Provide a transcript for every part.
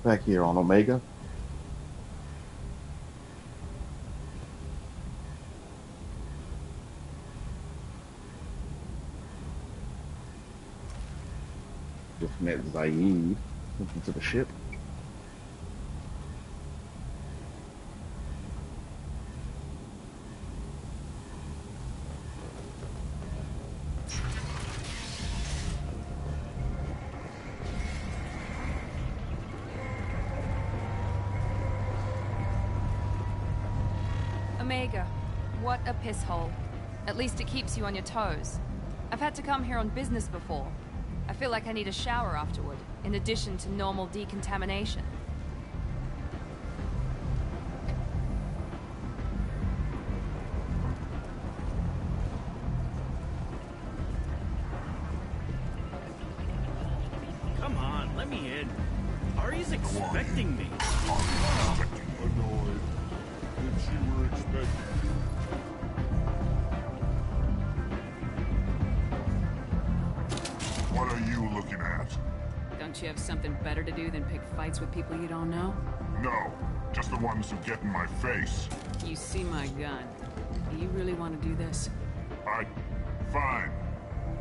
Back here on Omega. Just met Zaid. Looking to the ship. Omega, what a piss hole. At least it keeps you on your toes. I've had to come here on business before. I feel like I need a shower afterward, in addition to normal decontamination. Come on, let me in. Ari's expecting me. Annoyed that you were expecting. What are you looking at? Don't you have something better to do than pick fights with people you don't know? No, just the ones who get in my face. You see my gun. Do you really want to do this? Fine.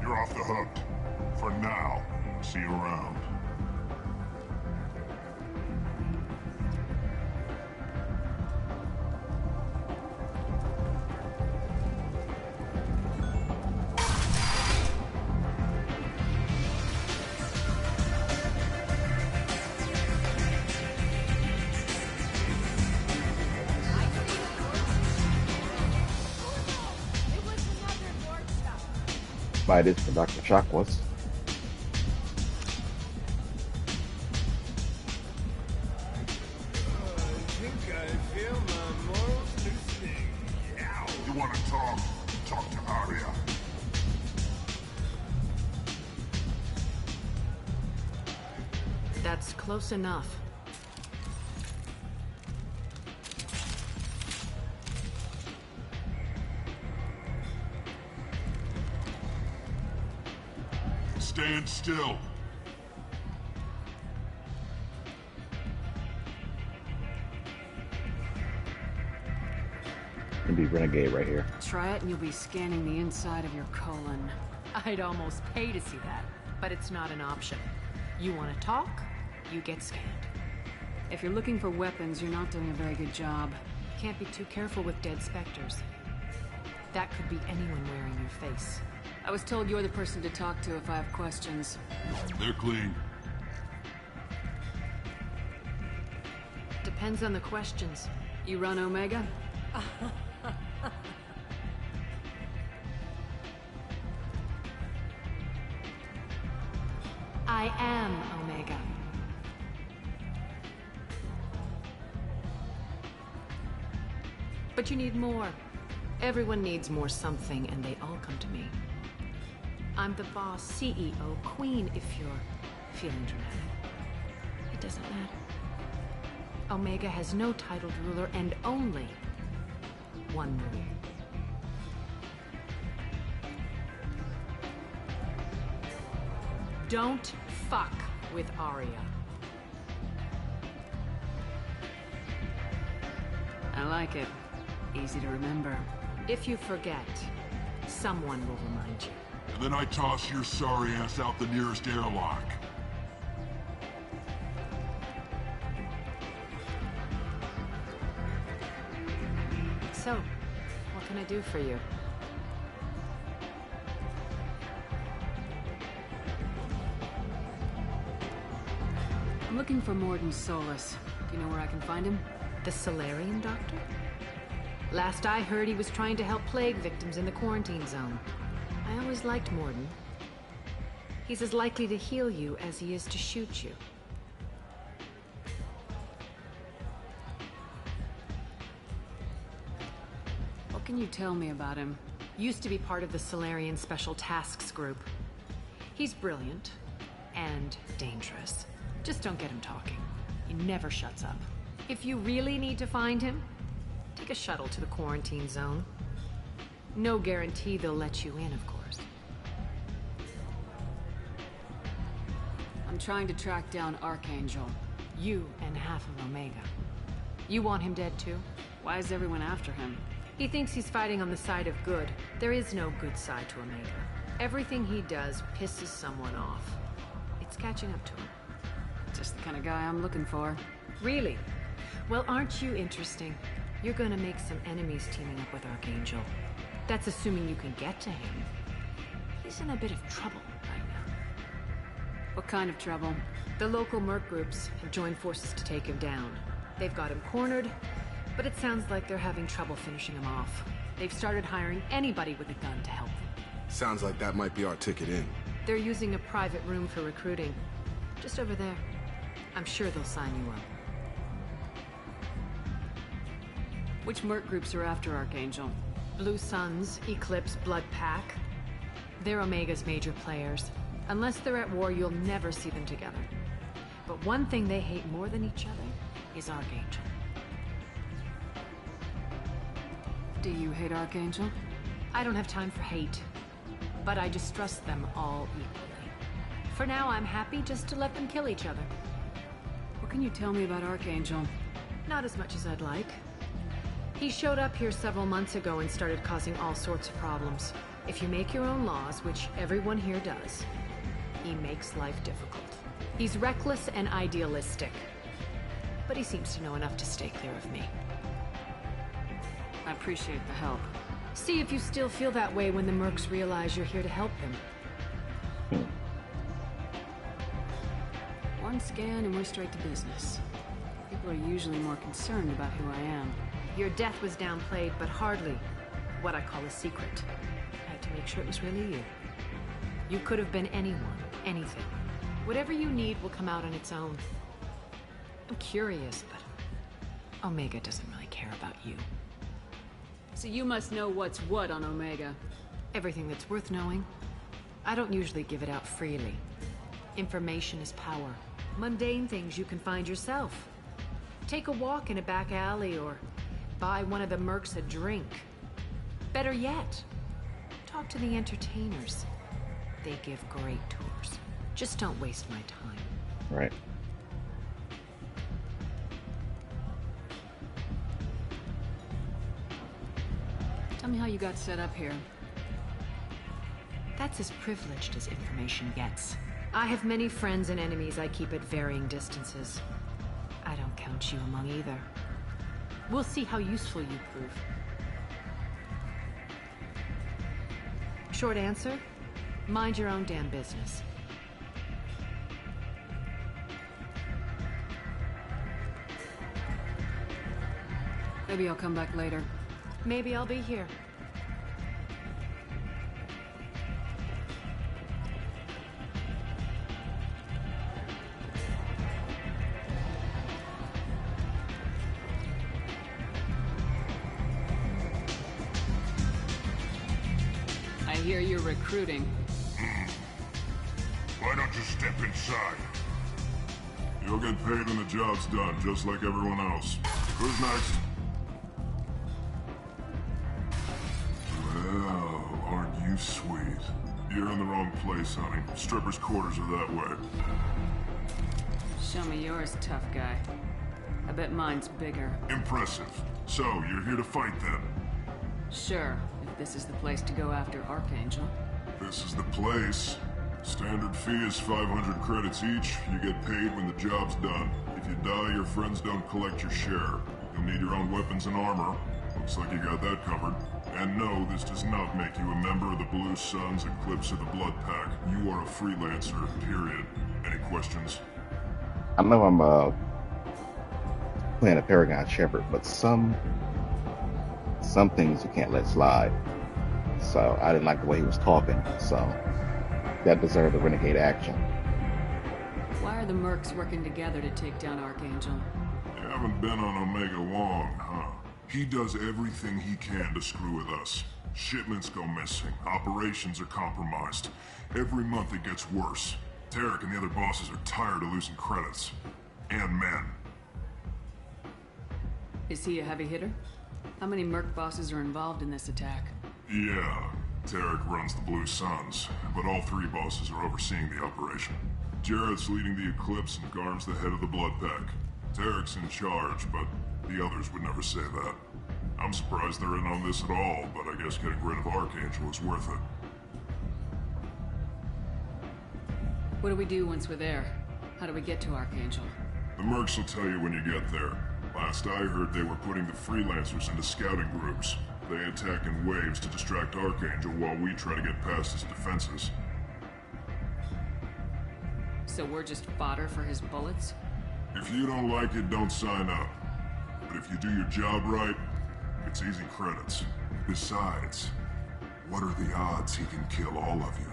You're off the hook. For now. See you around. Buy this for Dr. Chakwas. You want to talk? Talk to Aria. That's close enough. Stand still. Can be Renegade right here. Try it and you'll be scanning the inside of your colon. I'd almost pay to see that, but it's not an option. You want to talk? You get scanned. If you're looking for weapons, you're not doing a very good job. Can't be too careful with dead specters. That could be anyone wearing your face. I was told you're the person to talk to if I have questions. They're clean. Depends on the questions. You run Omega? I am Omega. But you need more. Everyone needs more something, and they all come to me. I'm the boss, CEO, queen, if you're feeling dramatic. It doesn't matter. Omega has no titled ruler and only one rule. Don't fuck with Aria. I like it. Easy to remember. If you forget, someone will remind you. And then I toss your sorry ass out the nearest airlock. So, what can I do for you? I'm looking for Mordin Solus. Do you know where I can find him? The Solarian doctor? Last I heard, he was trying to help plague victims in the quarantine zone. I always liked Mordin. He's as likely to heal you as he is to shoot you. What can you tell me about him? Used to be part of the Solarian Special Tasks Group. He's brilliant and dangerous. Just don't get him talking. He never shuts up. If you really need to find him, take a shuttle to the quarantine zone. No guarantee they'll let you in, of course. I'm trying to track down Archangel. You and half of Omega. You want him dead too? Why is everyone after him? He thinks he's fighting on the side of good. There is no good side to Omega. Everything he does pisses someone off. It's catching up to him. Just the kind of guy I'm looking for. Really? Well, aren't you interesting? You're gonna make some enemies teaming up with Archangel. That's assuming you can get to him. He's in a bit of trouble right now. What kind of trouble? The local merc groups have joined forces to take him down. They've got him cornered, but it sounds like they're having trouble finishing him off. They've started hiring anybody with a gun to help them. Sounds like that might be our ticket in. They're using a private room for recruiting. Just over there. I'm sure they'll sign you up. Which merc groups are after Archangel? Blue Suns, Eclipse, Blood Pack. They're Omega's major players. Unless they're at war, you'll never see them together. But one thing they hate more than each other is Archangel. Do you hate Archangel? I don't have time for hate. But I distrust them all equally. For now, I'm happy just to let them kill each other. What can you tell me about Archangel? Not as much as I'd like. He showed up here several months ago and started causing all sorts of problems. If you make your own laws, which everyone here does, he makes life difficult. He's reckless and idealistic. But he seems to know enough to stay clear of me. I appreciate the help. See if you still feel that way when the mercs realize you're here to help them. One scan and we're straight to business. People are usually more concerned about who I am. Your death was downplayed, but hardly what I call a secret. I had to make sure it was really you. You could have been anyone, anything. Whatever you need will come out on its own. I'm curious, but Omega doesn't really care about you. So you must know what's what on Omega. Everything that's worth knowing. I don't usually give it out freely. Information is power. Mundane things you can find yourself. Take a walk in a back alley or buy one of the mercs a drink. Better yet, talk to the entertainers. They give great tours. Just don't waste my time. Right. Tell me how you got set up here. That's as privileged as information gets. I have many friends and enemies I keep at varying distances. I don't count you among either. We'll see how useful you prove. Short answer, mind your own damn business. Maybe I'll come back later. Maybe I'll be here. I hear you're recruiting. Why don't you step inside? You'll get paid when the job's done, just like everyone else. Who's next? Well, aren't you sweet? You're in the wrong place, honey. Strippers' quarters are that way. Show me yours, tough guy. I bet mine's bigger. Impressive. So, you're here to fight then? Sure, if this is the place to go after Archangel. This is the place. Standard fee is 500 credits each. You get paid when the job's done. If you die, your friends don't collect your share. You'll need your own weapons and armor. Looks like you got that covered. And no, this does not make you a member of the Blue Suns, Eclipse, or the Blood Pack. You are a freelancer, period. Any questions? I know I'm playing a Paragon Shepherd, but some things you can't let slide. So I didn't like the way he was talking. So that deserved a renegade action. Why are the mercs working together to take down Archangel? You haven't been on Omega long, huh? He does everything he can to screw with us. Shipments go missing. Operations are compromised. Every month it gets worse. Tarek and the other bosses are tired of losing credits. And men. Is he a heavy hitter? How many merc bosses are involved in this attack? Yeah, Tarek runs the Blue Suns, but all three bosses are overseeing the operation. Jarrett's leading the Eclipse and Garm's the head of the Blood Pack. Tarek's in charge, but the others would never say that. I'm surprised they're in on this at all, but I guess getting rid of Archangel is worth it. What do we do once we're there? How do we get to Archangel? The mercs will tell you when you get there. Last I heard, they were putting the freelancers into scouting groups. They attack in waves to distract Archangel while we try to get past his defenses. So we're just fodder for his bullets? If you don't like it, don't sign up. But if you do your job right, it's easy credits. Besides, what are the odds he can kill all of you?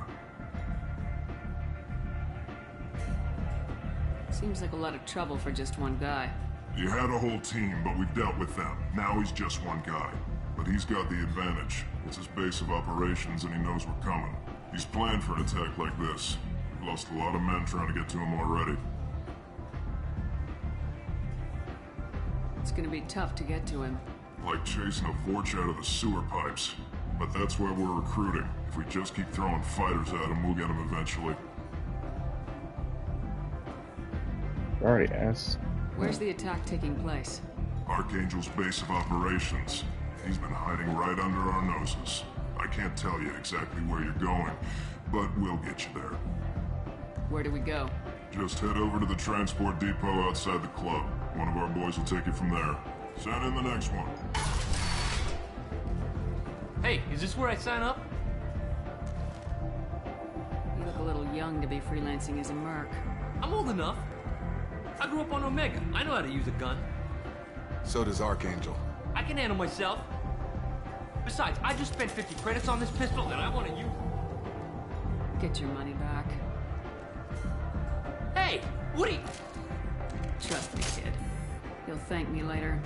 Seems like a lot of trouble for just one guy. You had a whole team, but we've dealt with them. Now he's just one guy. But he's got the advantage. It's his base of operations and he knows we're coming. He's planned for an attack like this. We've lost a lot of men trying to get to him already. It's gonna be tough to get to him. Like chasing a Vorch out of the sewer pipes. But that's why we're recruiting. If we just keep throwing fighters at him, we'll get him eventually. Alright, ass. Where's the attack taking place? Archangel's base of operations. He's been hiding right under our noses. I can't tell you exactly where you're going, but we'll get you there. Where do we go? Just head over to the transport depot outside the club. One of our boys will take you from there. Send in the next one. Hey, is this where I sign up? You look a little young to be freelancing as a merc. I'm old enough. I grew up on Omega. I know how to use a gun. So does Archangel. I can handle myself. Besides, I just spent 50 credits on this pistol and I want to use it. Get your money back. Hey, Woody! Trust me, kid. You'll thank me later.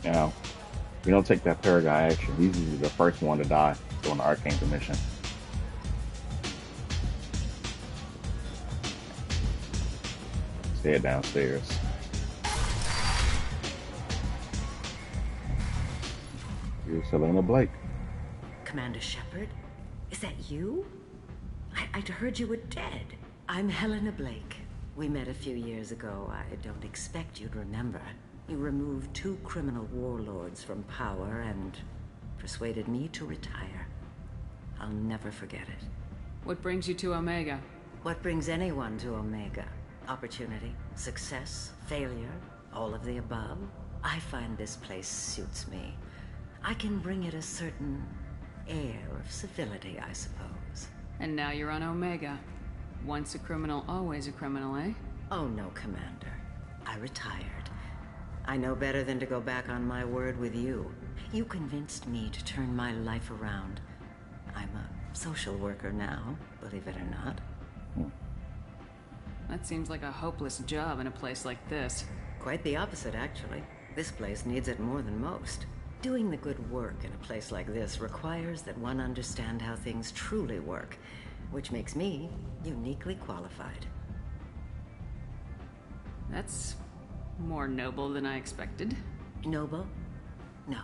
Now, if you don't take that Paraguay action, he's usually the first one to die during the Archangel mission. Let's head downstairs. Here's Helena Blake. Commander Shepard? Is that you? I'd heard you were dead. I'm Helena Blake. We met a few years ago. I don't expect you'd remember. You removed 2 criminal warlords from power and persuaded me to retire. I'll never forget it. What brings you to Omega? What brings anyone to Omega? Opportunity, success, failure, all of the above. I find this place suits me. I can bring it a certain air of civility, I suppose. And now you're on Omega. Once a criminal, always a criminal, eh? Oh no, Commander. I retired. I know better than to go back on my word with you. You convinced me to turn my life around. I'm a social worker now, believe it or not. That seems like a hopeless job in a place like this. Quite the opposite, actually. This place needs it more than most. Doing the good work in a place like this requires that one understand how things truly work, which makes me uniquely qualified. That's more noble than I expected. Noble? No.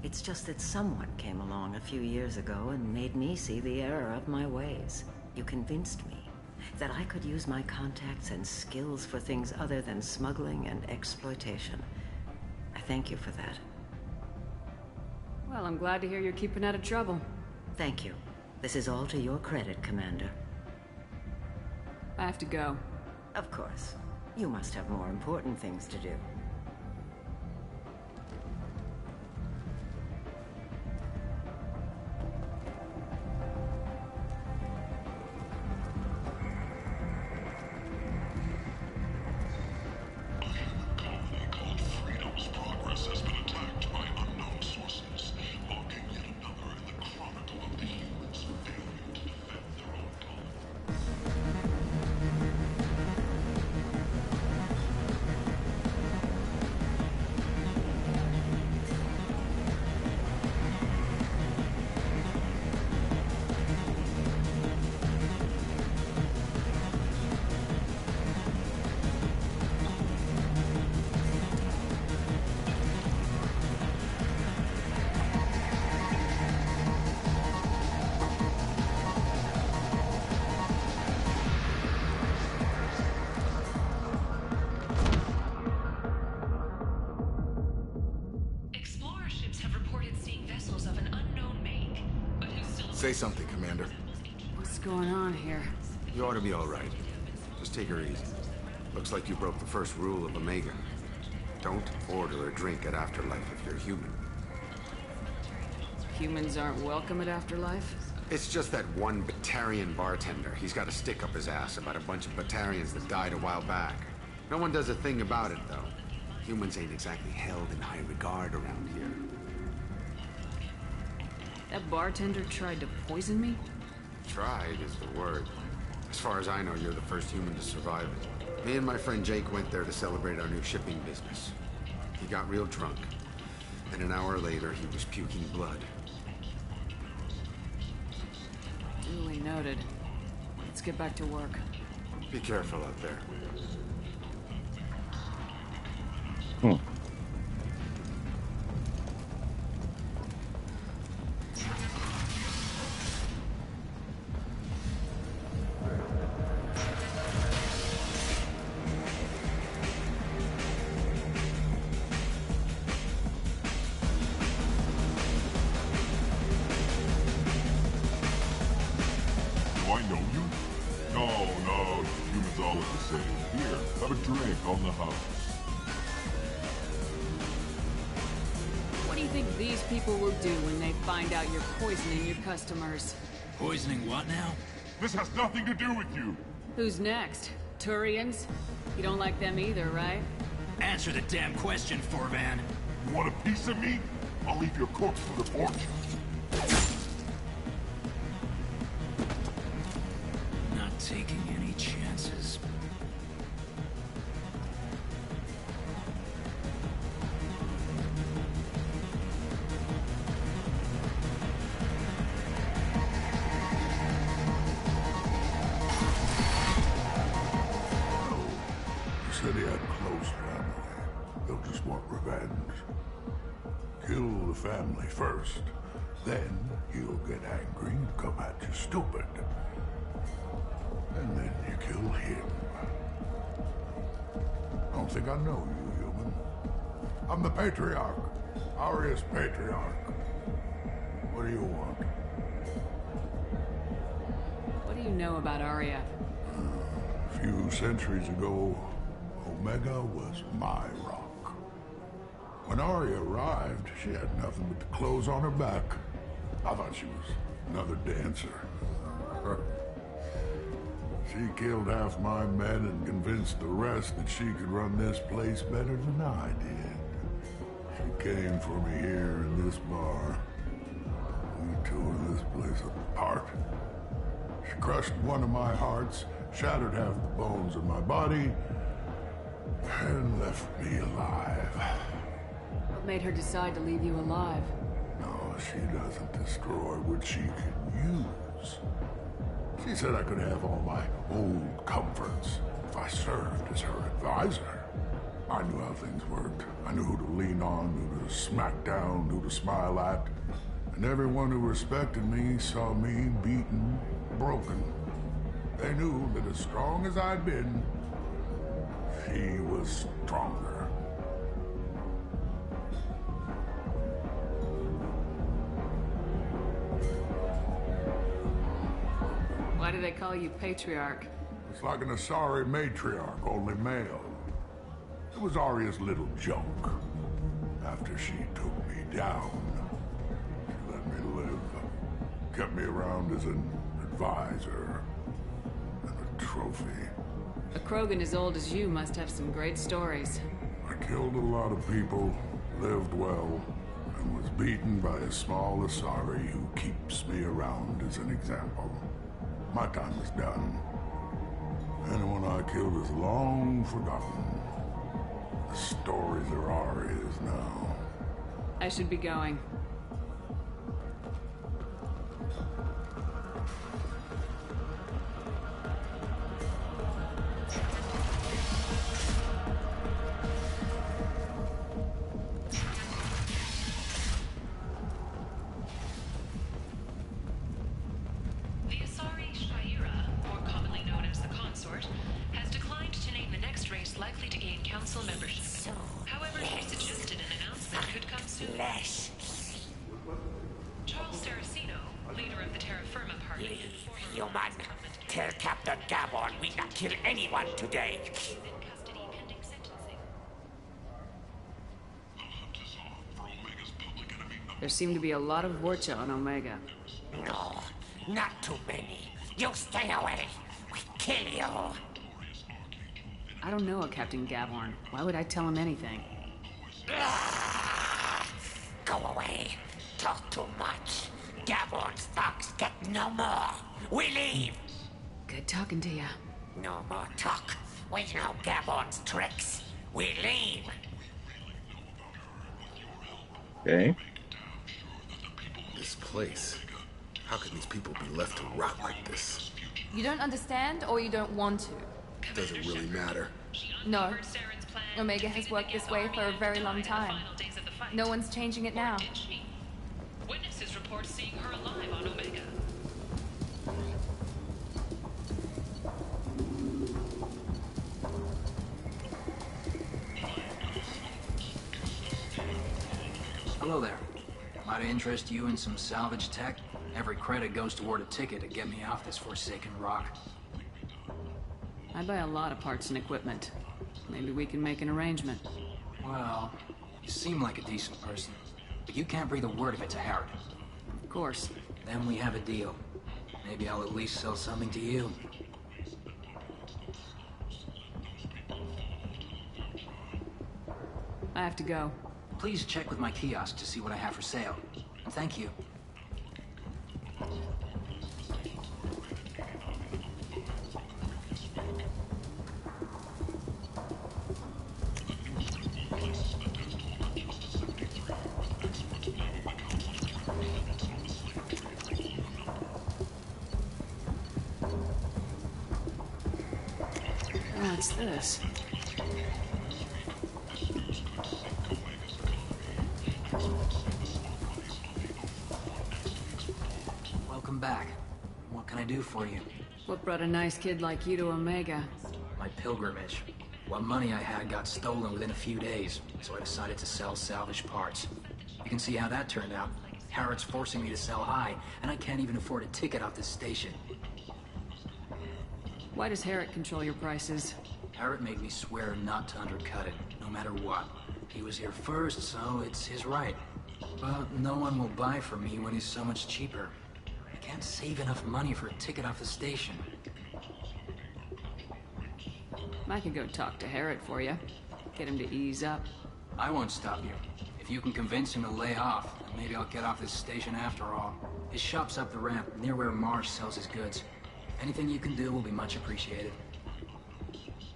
It's just that someone came along a few years ago and made me see the error of my ways. You convinced me that I could use my contacts and skills for things other than smuggling and exploitation. I thank you for that. Well, I'm glad to hear you're keeping out of trouble. Thank you. This is all to your credit, Commander. I have to go. Of course. You must have more important things to do. Say something, Commander. What's going on here? You ought to be all right. Just take her easy. Looks like you broke the first rule of Omega. Don't order a drink at Afterlife if you're human. Humans aren't welcome at Afterlife? It's just that one Batarian bartender. He's got a stick up his ass about a bunch of Batarians that died a while back. No one does a thing about it, though. Humans ain't exactly held in high regard around here. That bartender tried to poison me? Tried is the word. As far as I know, you're the first human to survive it. Me and my friend Jake went there to celebrate our new shipping business. He got real drunk, and an hour later he was puking blood. Duly noted. Let's get back to work. Be careful out there. Do I know you? No, humans all look the same. Here, have a drink on the house. What do you think these people will do when they find out you're poisoning your customers? Poisoning what now? This has nothing to do with you. Who's next? Turians? You don't like them either, right? Answer the damn question, Forvan. You want a piece of me? I'll leave your corpse for the porch. Not taking any chances. He said he had close family. They'll just want revenge. Kill the family first. Then he'll get angry and come at you stupid. And then you kill him. I don't think I know you, human. I'm the Patriarch. Arius Patriarch. What do you want? What do you know about Arya? A few centuries ago, Omega was my rock. When Arya arrived, she had nothing but the clothes on her back. I thought she was another dancer. She killed half my men and convinced the rest that she could run this place better than I did. She came for me here in this bar. We tore this place apart. She crushed one of my hearts, shattered half the bones of my body, and left me alive. What made her decide to leave you alive? No, she doesn't destroy what she can use. She said I could have all my old comforts if I served as her advisor. I knew how things worked. I knew who to lean on, who to smack down, who to smile at. And everyone who respected me saw me beaten, broken. They knew that as strong as I'd been, she was stronger. Why do they call you Patriarch? It's like an Asari matriarch, only male. It was Arya's little joke. After she took me down, she let me live. Kept me around as an advisor and a trophy. A Krogan as old as you must have some great stories. I killed a lot of people, lived well, and was beaten by a small Asari who keeps me around as an example. My time is done. Anyone I killed is long forgotten. The story there are is now. I should be going. The Asari Shaira, more commonly known as the Consort, has declined to name the next race likely to gain council membership. However, she suggested an announcement could come soon. Charles Saraceno, leader of the Leave, human. Tell Captain Gabon we not kill anyone today. There seem to be a lot of Vorcha on Omega. No, not too many. You stay away. We kill you. I don't know a Captain Gavorn. Why would I tell him anything? Go away. Talk too much. Gavorn's thugs get no more. We leave. Good talking to ya. No more talk. We know Gavorn's tricks. We leave. Okay. This place. How can these people be left to rot like this? You don't understand, or you don't want to? Doesn't really matter. No. Omega has worked this way for a very long time. No one's changing it now. Witnesses report seeing her alive on Omega. Hello there. Might I interest you in some salvage tech? Every credit goes toward a ticket to get me off this forsaken rock. I buy a lot of parts and equipment. Maybe we can make an arrangement. Well, you seem like a decent person, but you can't breathe a word of it to Harrod. Of course. Then we have a deal. Maybe I'll at least sell something to you. I have to go. Please check with my kiosk to see what I have for sale. Thank you. What's this? Welcome back. What can I do for you? What brought a nice kid like you to Omega? My pilgrimage. What money I had got stolen within a few days, so I decided to sell salvage parts. You can see how that turned out. Harrod's forcing me to sell high, and I can't even afford a ticket off this station. Why does Harrod control your prices? Harrod made me swear not to undercut it, no matter what. He was here first, so it's his right. But no one will buy from me when he's so much cheaper. I can't save enough money for a ticket off the station. I could go talk to Harrod for you. Get him to ease up. I won't stop you. If you can convince him to lay off, then maybe I'll get off this station after all. His shop's up the ramp, near where Marsh sells his goods. Anything you can do will be much appreciated.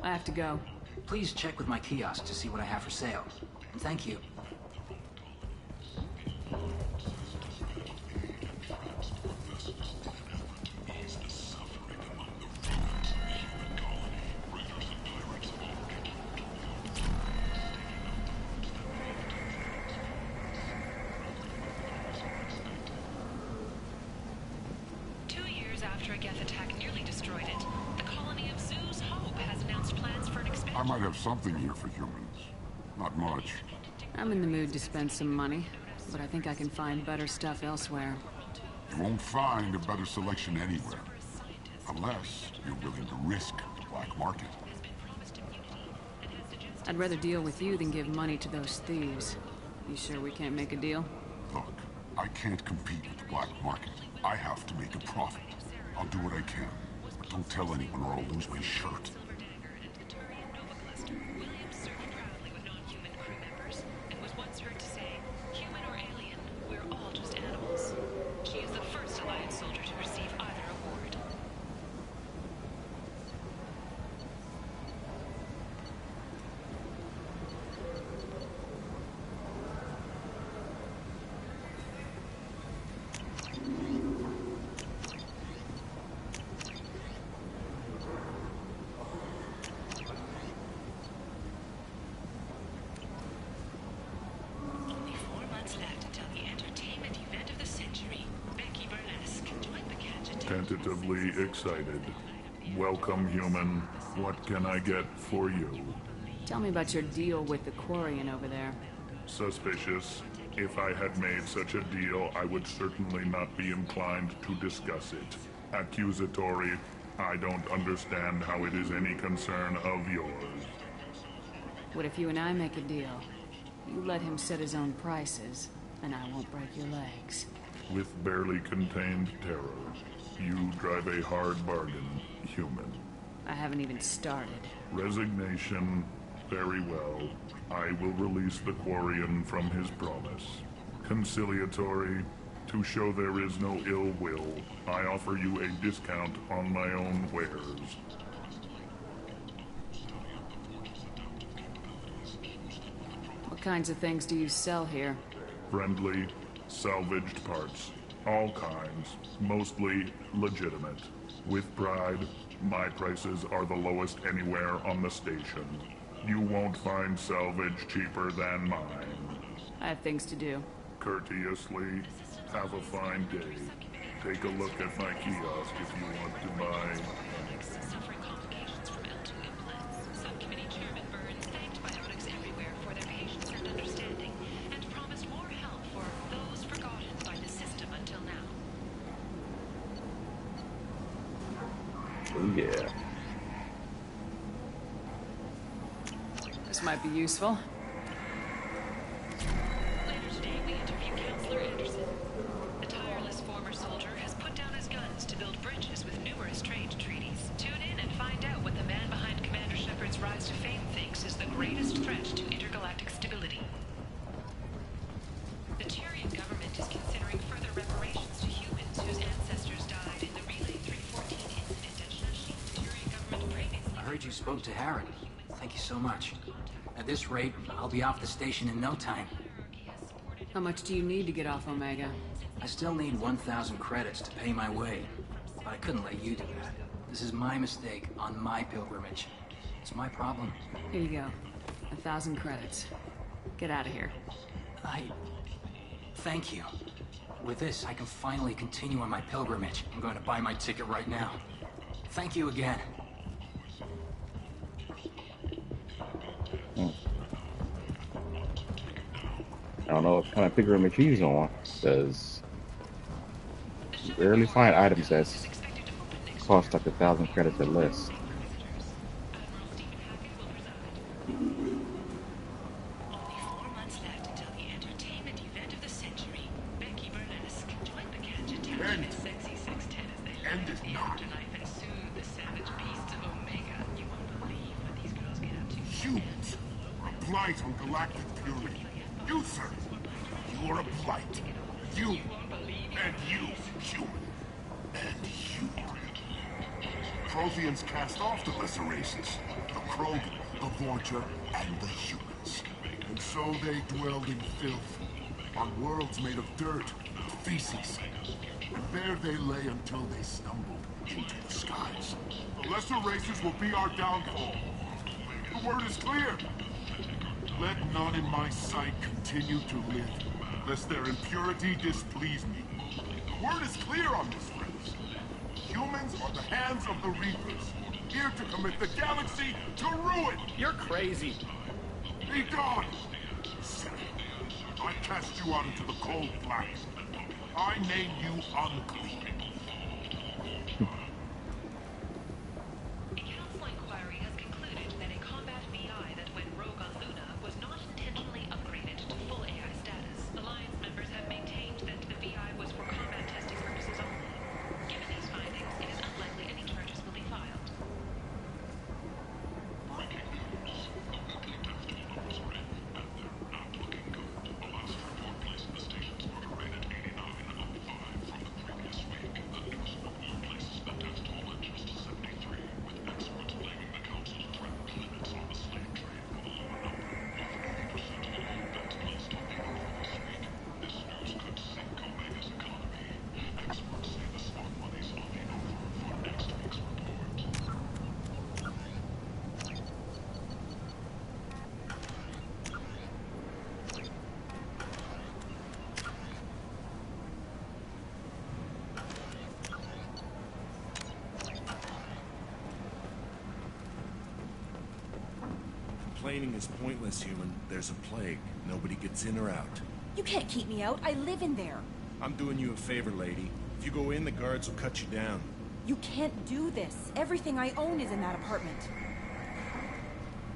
I have to go. Please check with my kiosk to see what I have for sale. And thank you. I might have something here for humans. Not much. I'm in the mood to spend some money, but I think I can find better stuff elsewhere. You won't find a better selection anywhere. Unless you're willing to risk the black market. I'd rather deal with you than give money to those thieves. You sure we can't make a deal? Look, I can't compete with the black market. I have to make a profit. I'll do what I can. But don't tell anyone or I'll lose my shirt. Tentatively excited. Welcome, human. What can I get for you? Tell me about your deal with the Quarian over there. Suspicious. If I had made such a deal, I would certainly not be inclined to discuss it. Accusatory, I don't understand how it is any concern of yours. What if you and I make a deal? You let him set his own prices, and I won't break your legs. With barely contained terror, you drive a hard bargain, human. I haven't even started. Resignation, very well. I will release the Quarian from his promise. Conciliatory, to show there is no ill will, I offer you a discount on my own wares. What kinds of things do you sell here? Friendly, salvaged parts. All kinds. Mostly legitimate. With pride, my prices are the lowest anywhere on the station. You won't find salvage cheaper than mine. I have things to do. Courteously, have a fine day. Take a look at my kiosk if you want to buy. Suffering complications from L2 implants. Subcommittee Chairman Burns thanked biotics everywhere for their patience and understanding, and promised more help for those forgotten by the system until now. Oh yeah. This might be useful. Later today, we interview Counselor Anderson. The tireless former soldier has put down his guns to build bridges with numerous trade treaties. Tune in and find out what the man behind Commander Shepard's rise to fame thinks is the greatest threat to intergalactic stability. The Turian government is considering further reparations to humans whose ancestors died in the Relay 314 incident at Shashik. The Turian government previously... I heard you spoke to Harren. Thank you so much. At this rate, I'll be off the station in no time. How much do you need to get off Omega? I still need 1,000 credits to pay my way. But I couldn't let you do that. This is my mistake on my pilgrimage. It's my problem. Here you go. 1,000 credits. Get out of here. Thank you. With this, I can finally continue on my pilgrimage. I'm going to buy my ticket right now. Thank you again. I don't know what kind of pilgrimage he's on, because you rarely find items that cost like 1,000 credits or less. End it not. Humans, a blight on galactic purity. You, sir, you are a blight. You, and you, human, and you. Protheans cast off the lesser races, the Krogan, the Vorger, and the humans. And so they dwelled in filth, on worlds made of dirt, feces. And there they lay until they stumbled into the skies. The lesser races will be our downfall. The word is clear. Let none in my sight continue to live, lest their impurity displease me. The word is clear on this, friends. Humans are the hands of the Reapers, here to commit the galaxy to ruin. You're crazy. Be gone! I cast you out into the cold black. I name you unclean. A council inquiry has concluded that a combat VI that went rogue on Luna was not intentionally upgraded to full AI status. Alliance members have maintained that the VI was for combat testing purposes only. Given these findings, it is unlikely any charges will be filed. Complaining is pointless, human. There's a plague. Nobody gets in or out. You can't keep me out. I live in there. I'm doing you a favor, lady. If you go in, the guards will cut you down. You can't do this. Everything I own is in that apartment.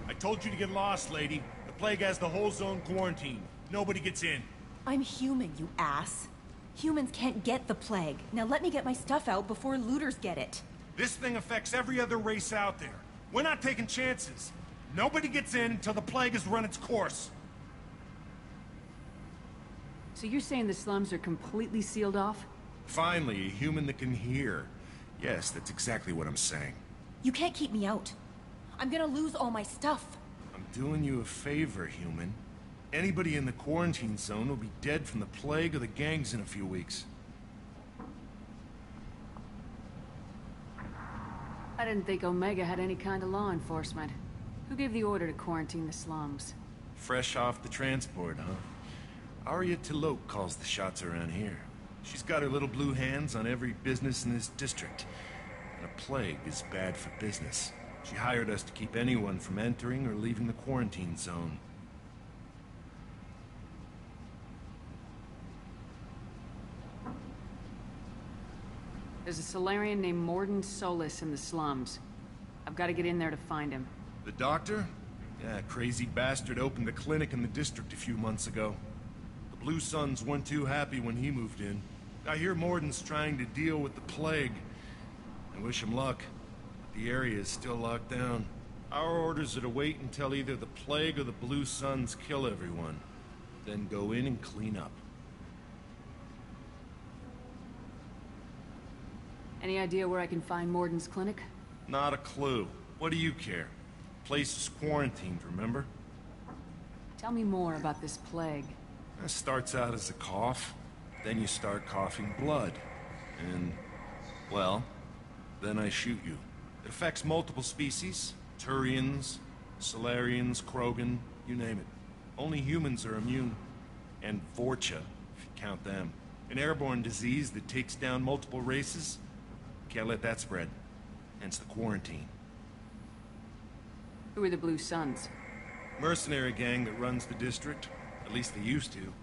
I told you to get lost, lady. The plague has the whole zone quarantined. Nobody gets in. I'm human, you ass. Humans can't get the plague. Now let me get my stuff out before looters get it. This thing affects every other race out there. We're not taking chances. Nobody gets in until the plague has run its course. So you're saying the slums are completely sealed off? Finally, a human that can hear. Yes, that's exactly what I'm saying. You can't keep me out. I'm gonna lose all my stuff. I'm doing you a favor, human. Anybody in the quarantine zone will be dead from the plague or the gangs in a few weeks. I didn't think Omega had any kind of law enforcement. Who gave the order to quarantine the slums? Fresh off the transport, huh? Arya T'Loak calls the shots around here. She's got her little blue hands on every business in this district. And a plague is bad for business. She hired us to keep anyone from entering or leaving the quarantine zone. There's a Solarian named Mordin Solus in the slums. I've got to get in there to find him. The doctor? Yeah, crazy bastard opened a clinic in the district a few months ago. The Blue Suns weren't too happy when he moved in. I hear Mordin's trying to deal with the plague. I wish him luck. The area is still locked down. Our orders are to wait until either the plague or the Blue Suns kill everyone. Then go in and clean up. Any idea where I can find Mordin's clinic? Not a clue. What do you care? Place is quarantined, remember? Tell me more about this plague. It starts out as a cough, then you start coughing blood. And, well, then I shoot you. It affects multiple species. Turians, Solarians, Krogan, you name it. Only humans are immune. And Vorcha, if you count them. An airborne disease that takes down multiple races. Can't let that spread. Hence the quarantine. Who are the Blue Suns? Mercenary gang that runs the district. At least they used to.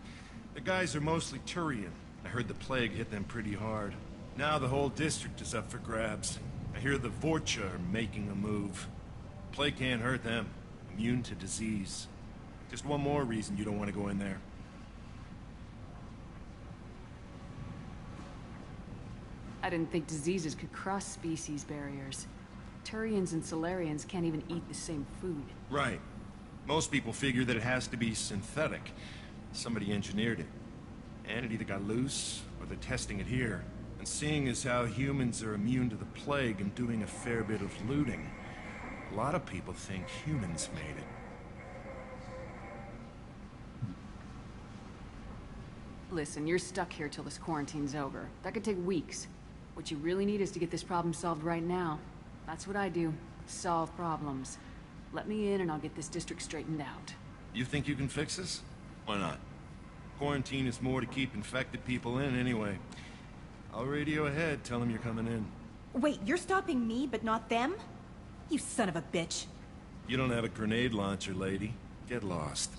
The guys are mostly Turian. I heard the plague hit them pretty hard. Now the whole district is up for grabs. I hear the Vorcha are making a move. Plague can't hurt them. Immune to disease. Just one more reason you don't want to go in there. I didn't think diseases could cross species barriers. Turians and Solarians can't even eat the same food. Right. Most people figure that it has to be synthetic. Somebody engineered it. And it either got loose, or they're testing it here. And seeing as how humans are immune to the plague and doing a fair bit of looting, a lot of people think humans made it. Listen, you're stuck here till this quarantine's over. That could take weeks. What you really need is to get this problem solved right now. That's what I do. Solve problems. Let me in and I'll get this district straightened out. You think you can fix this? Why not? Quarantine is more to keep infected people in anyway. I'll radio ahead, tell them you're coming in. Wait, you're stopping me, but not them? You son of a bitch. You don't have a grenade launcher, lady. Get lost.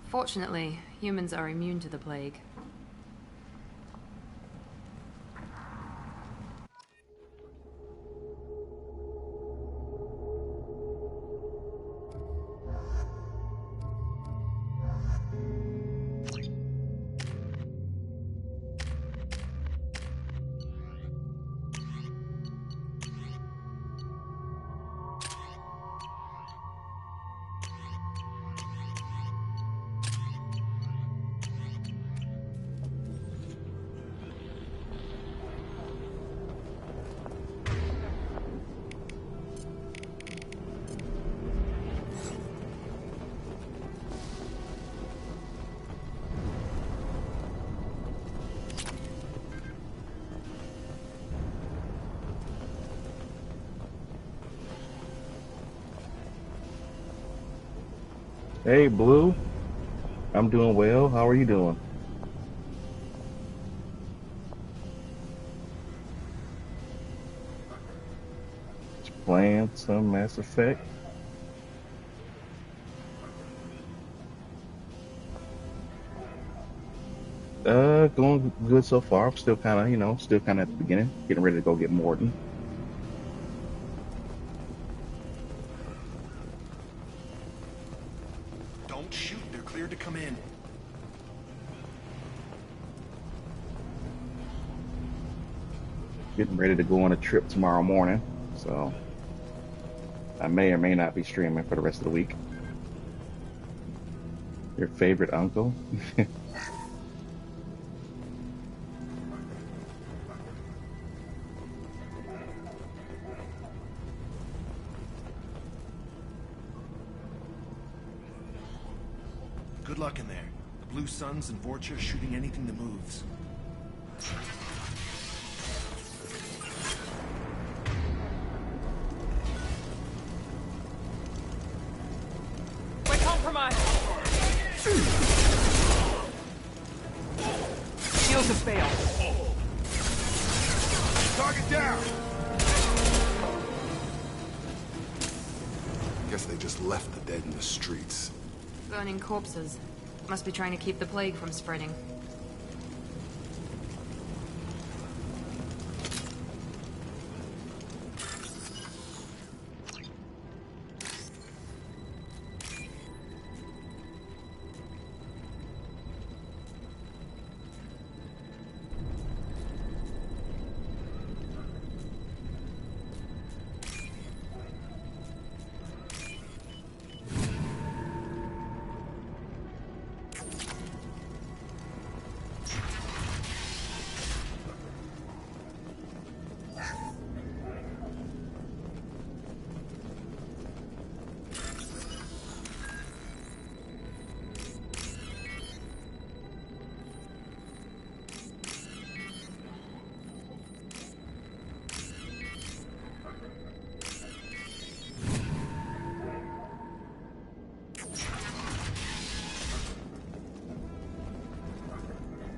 Fortunately, humans are immune to the plague. Hey, Blue. I'm doing well. How are you doing? Playing some Mass Effect. going good so far. I'm still kind of, still kind of at the beginning, getting ready to go get Morton. Don't shoot. They're cleared to come in. Getting ready to go on a trip tomorrow morning, so I may or may not be streaming for the rest of the week. Your favorite uncle? Good luck in there. The Blue Suns and Vorcha shooting anything that moves. We're compromised! Shields have failed. Target down! Guess they just left the dead in the streets. Burning corpses. Must be trying to keep the plague from spreading.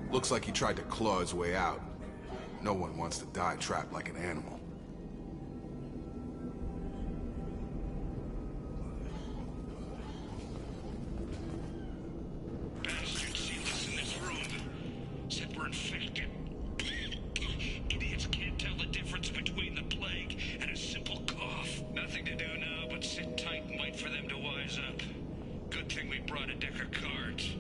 Looks like he tried to claw his way out. No one wants to die trapped like an animal. Bastards see us in this room. Said we're infected. Idiots can't tell the difference between the plague and a simple cough. Nothing to do now but sit tight and wait for them to wise up. Good thing we brought a deck of cards.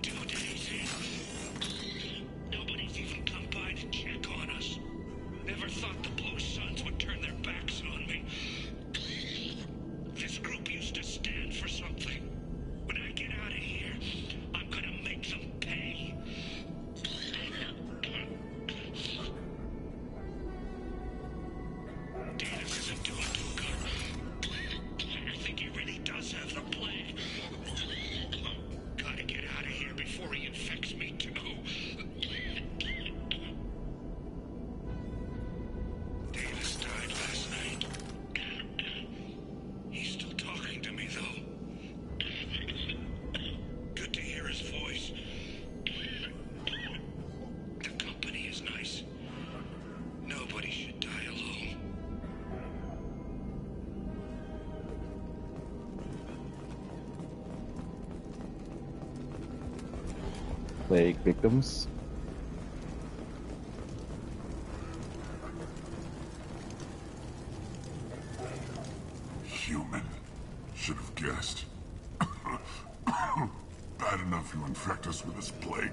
2 days in. Nobody's even come by to check on us. Never thought the Blue Suns would turn their backs on me. This group used to stand for something. When I get out of here, I'm gonna make them pay. Davis isn't doing too good. I think he really does have the plague. Gotta get out of here before he infects me too. Davis died last night. He's still talking to me though. Good to hear his voice. The company is nice. Nobody should die alone. Plague victims. Human. Should have guessed. Bad enough you infect us with this plague.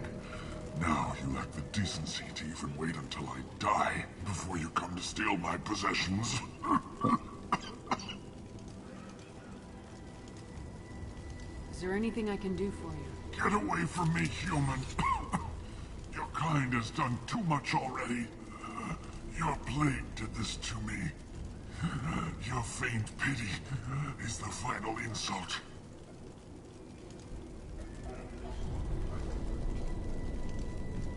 Now you lack the decency to even wait until I die before you come to steal my possessions. Is there anything I can do for you? Get away from me, human. Your kind has done too much already. Your plague did this to me. Your faint pity is the final insult.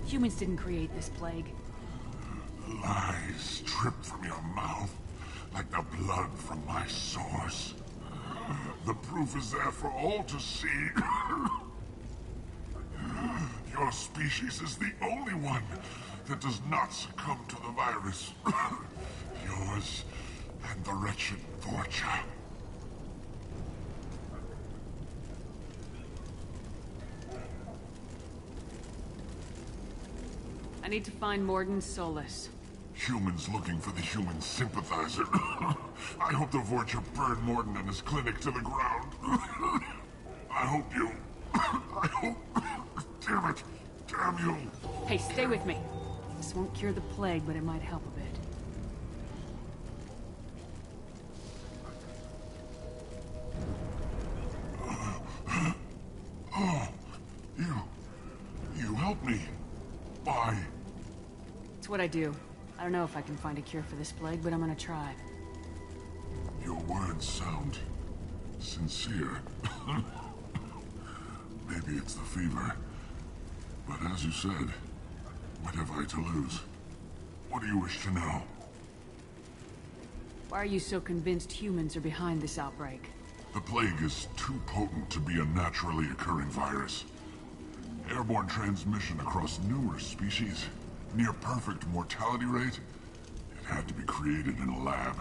Humans didn't create this plague. Lies drip from your mouth like the blood from my source. The proof is there for all to see. Your species is the only one that does not succumb to the virus. Yours and the wretched Vorcha. I need to find Mordin Solus. Humans looking for the human sympathizer. I hope the Vorcha burned Morton and his clinic to the ground. I hope you... I hope... Damn it! Damn you! Hey, stay with me. This won't cure the plague, but it might help a bit. Oh, you helped me. Why? It's what I do. I don't know if I can find a cure for this plague, but I'm gonna try. Your words sound sincere. Maybe it's the fever. But as you said, what have I to lose? What do you wish to know? Why are you so convinced humans are behind this outbreak? The plague is too potent to be a naturally occurring virus. Airborne transmission across numerous species, near perfect mortality rate. It had to be created in a lab.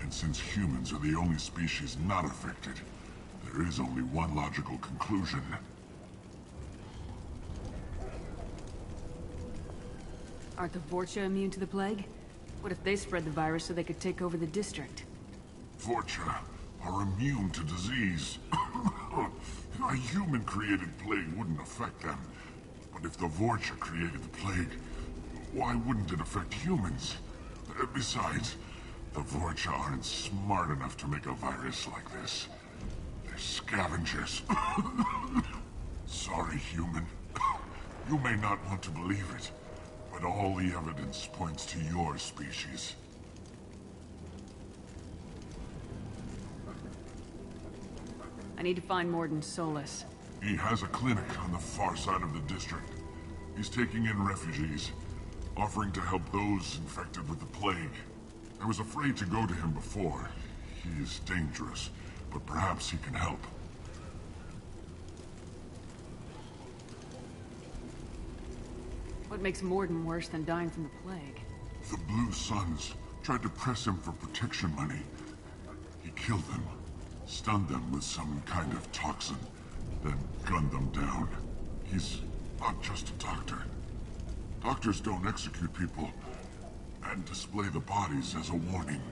And since humans are the only species not affected, there is only one logical conclusion. Aren't the Vorcha immune to the plague? What if they spread the virus so they could take over the district? Vorcha are immune to disease. A human-created plague wouldn't affect them. But if the Vorcha created the plague, why wouldn't it affect humans? Besides, the Vorcha aren't smart enough to make a virus like this. They're scavengers. Sorry, human. You may not want to believe it, but all the evidence points to your species. I need to find Mordin Solus. He has a clinic on the far side of the district. He's taking in refugees, offering to help those infected with the plague. I was afraid to go to him before. He is dangerous, but perhaps he can help. What makes Mordin worse than dying from the plague? The Blue Suns tried to press him for protection money. He killed them, stunned them with some kind of toxin, then gunned them down. He's not just a doctor. Doctors don't execute people and display the bodies as a warning.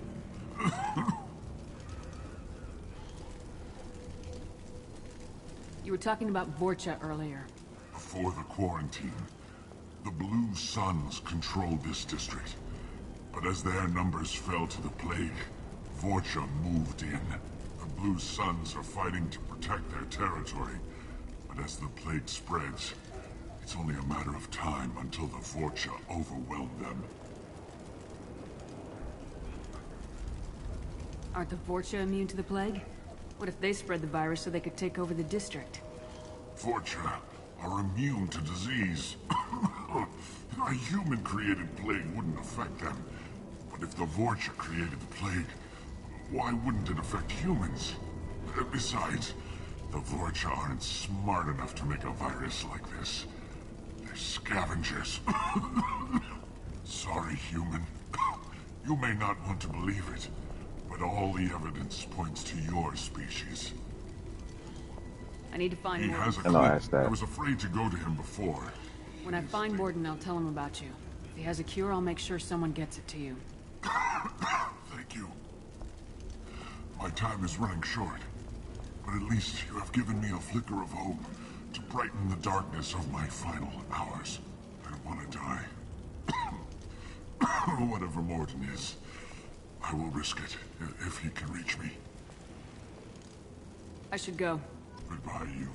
You were talking about Vorcha earlier. Before the quarantine, the Blue Suns controlled this district. But as their numbers fell to the plague, Vorcha moved in. The Blue Suns are fighting to protect their territory. But as the plague spreads, it's only a matter of time until the Vorcha overwhelm them. Aren't the Vorcha immune to the plague? What if they spread the virus so they could take over the district? Vorcha are immune to disease. A human-created plague wouldn't affect them. But if the Vorcha created the plague, why wouldn't it affect humans? Besides, the Vorcha aren't smart enough to make a virus like this. They're scavengers. Sorry, human. You may not want to believe it, but all the evidence points to your species. I need to find He Mordin. has a Hello, clinic. ask that. I was afraid to go to him before. When I find Mordin, I'll tell him about you. If he has a cure, I'll make sure someone gets it to you. Thank you. My time is running short, but at least you have given me a flicker of hope to brighten the darkness of my final hours. I don't want to die. Whatever Mordin is, I will risk it if he can reach me. I should go. Goodbye, human.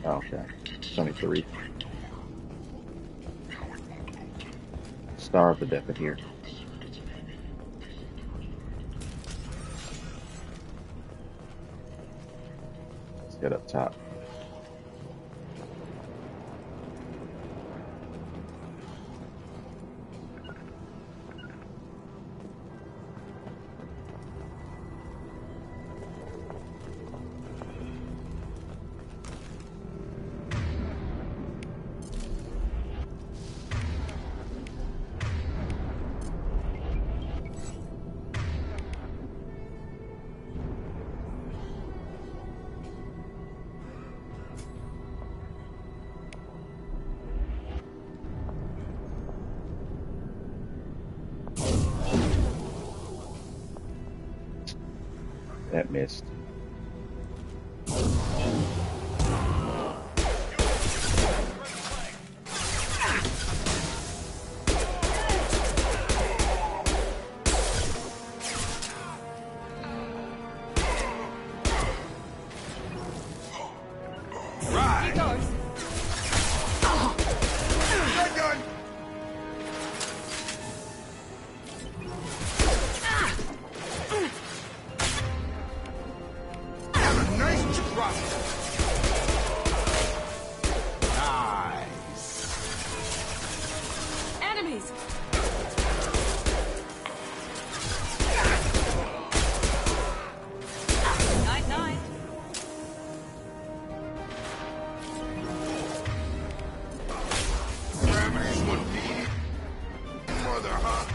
Oh, okay. It's only 3. Starve to death in here. Let's get up top. That missed. Here goes. Enemies! Night, night. Mother, huh?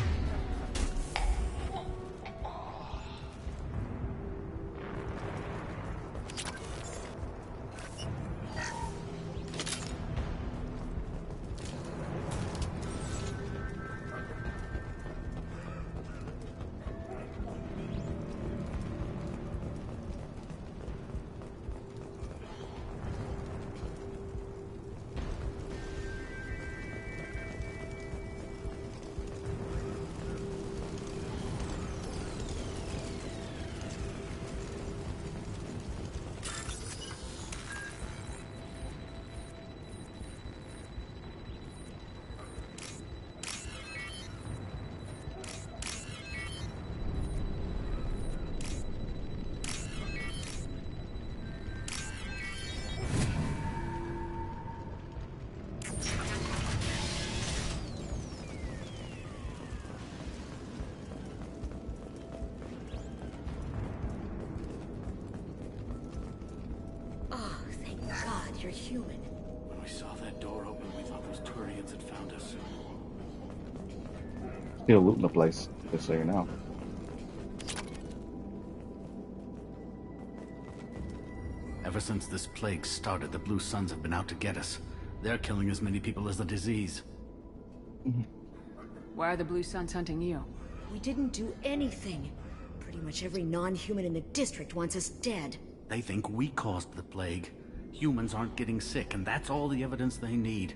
Oh, thank God you're human. When we saw that door open, we thought those Turians had found us. Still looting the place, just so you know. Ever since this plague started, the Blue Suns have been out to get us. They're killing as many people as the disease. Why are the Blue Suns hunting you? We didn't do anything. Pretty much every non-human in the district wants us dead. They think we caused the plague. Humans aren't getting sick, and that's all the evidence they need.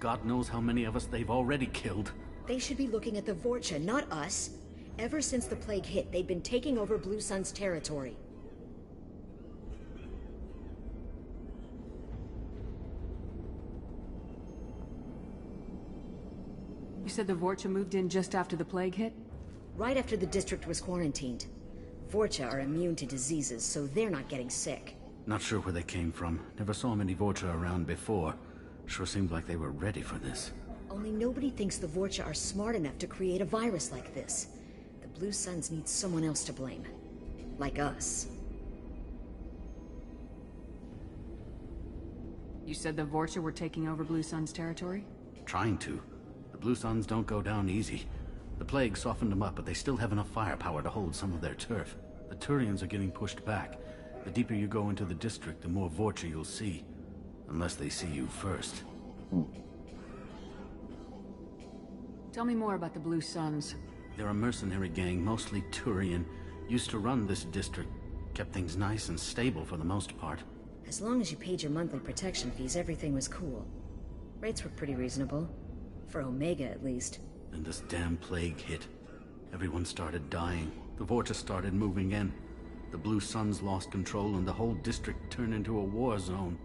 God knows how many of us they've already killed. They should be looking at the Vorcha, not us. Ever since the plague hit, they've been taking over Blue Sun's territory. You said the Vorcha moved in just after the plague hit? Right after the district was quarantined. Vorcha are immune to diseases, so they're not getting sick. Not sure where they came from. Never saw many Vorcha around before. Sure seemed like they were ready for this. Only nobody thinks the Vorcha are smart enough to create a virus like this. The Blue Suns need someone else to blame. Like us. You said the Vorcha were taking over Blue Sun's territory? Trying to. The Blue Suns don't go down easy. The plague softened them up, but they still have enough firepower to hold some of their turf. The Turians are getting pushed back. The deeper you go into the district, the more Vorcha you'll see. Unless they see you first. Tell me more about the Blue Suns. They're a mercenary gang, mostly Turian. Used to run this district. Kept things nice and stable for the most part. As long as you paid your monthly protection fees, everything was cool. Rates were pretty reasonable. For Omega, at least. Then this damn plague hit. Everyone started dying. The Vorcha started moving in. The Blue Suns lost control and the whole district turned into a war zone.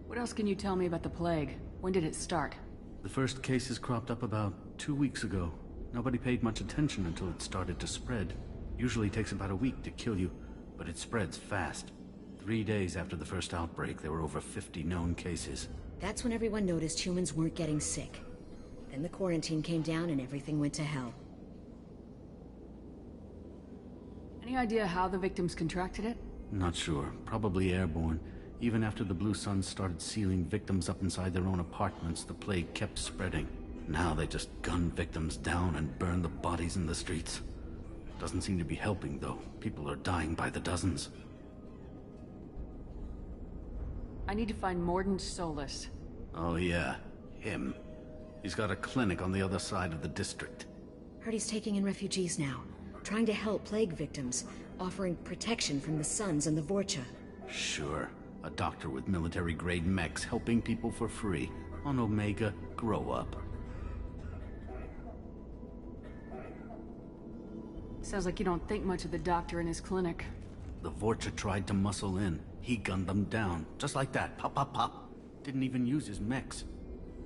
What else can you tell me about the plague? When did it start? The first cases cropped up about 2 weeks ago. Nobody paid much attention until it started to spread. Usually takes about a week to kill you, but it spreads fast. 3 days after the first outbreak, there were over 50 known cases. That's when everyone noticed humans weren't getting sick. Then the quarantine came down and everything went to hell. Any idea how the victims contracted it? Not sure. Probably airborne. Even after the Blue Suns started sealing victims up inside their own apartments, the plague kept spreading. Now they just gun victims down and burn the bodies in the streets. Doesn't seem to be helping, though. People are dying by the dozens. I need to find Mordin Solus. Oh yeah, him. He's got a clinic on the other side of the district. Heard he's taking in refugees now, trying to help plague victims, offering protection from the Suns and the Vorcha. Sure. A doctor with military-grade mechs helping people for free. On Omega, grow up. Sounds like you don't think much of the doctor in his clinic. The Vorcha tried to muscle in. He gunned them down. Just like that. Pop, pop, pop. Didn't even use his mechs.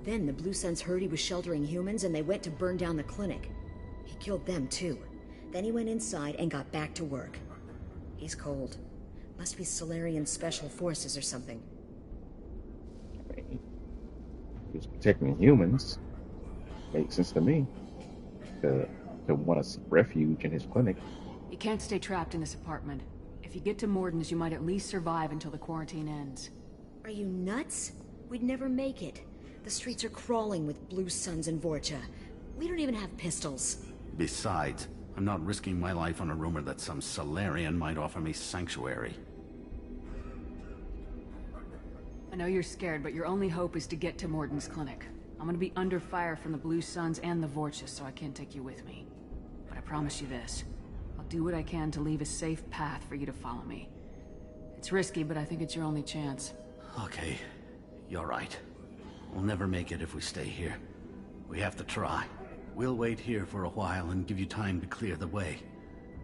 Then the Blue Suns heard he was sheltering humans and they went to burn down the clinic. He killed them too. Then he went inside and got back to work. He's cold. Must be Solarian Special Forces or something. I mean, he was protecting humans. Makes sense to me. To want to seek refuge in his clinic. You can't stay trapped in this apartment. If you get to Mordin's, you might at least survive until the quarantine ends. Are you nuts? We'd never make it. The streets are crawling with Blue Suns and Vorcha. We don't even have pistols. Besides, I'm not risking my life on a rumor that some Solarian might offer me sanctuary. I know you're scared, but your only hope is to get to Mordin's clinic. I'm gonna be under fire from the Blue Suns and the Vorcha, so I can't take you with me. But I promise you this. I'll do what I can to leave a safe path for you to follow me. It's risky, but I think it's your only chance. Okay, you're right. We'll never make it if we stay here. We have to try. We'll wait here for a while and give you time to clear the way.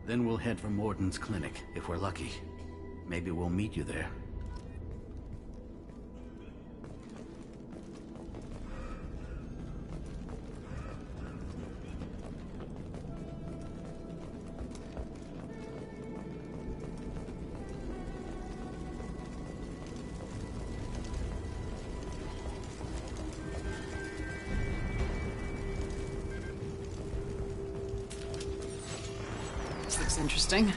Then we'll head for Mordin's clinic, if we're lucky. Maybe we'll meet you there. This looks interesting.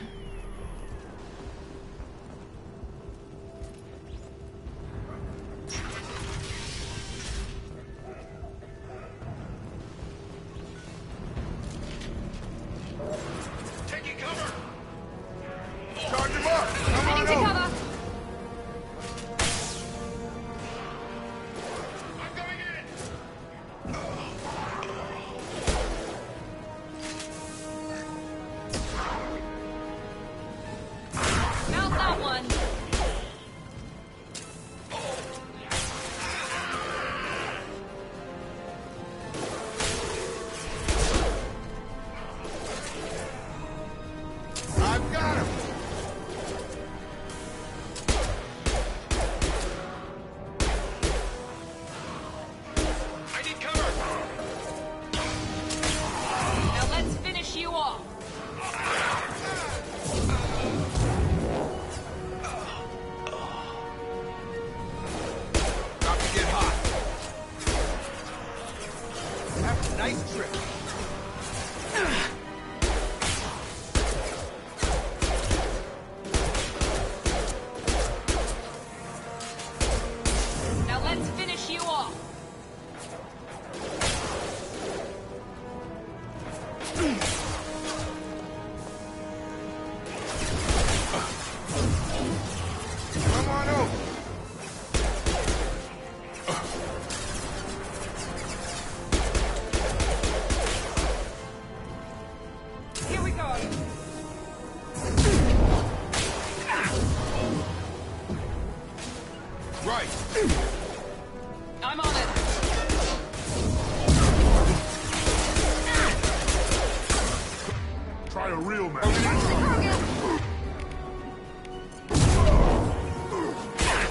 Taking cover! Charge him up! Come on Taking over! cover! I'm coming in! Mount that one! I've got him! I need cover! Now let's finish you off! About to get hot. Have a nice trip. Now let's finish you off! Come on over. Here we go! Right. I'm on it! Try a real man.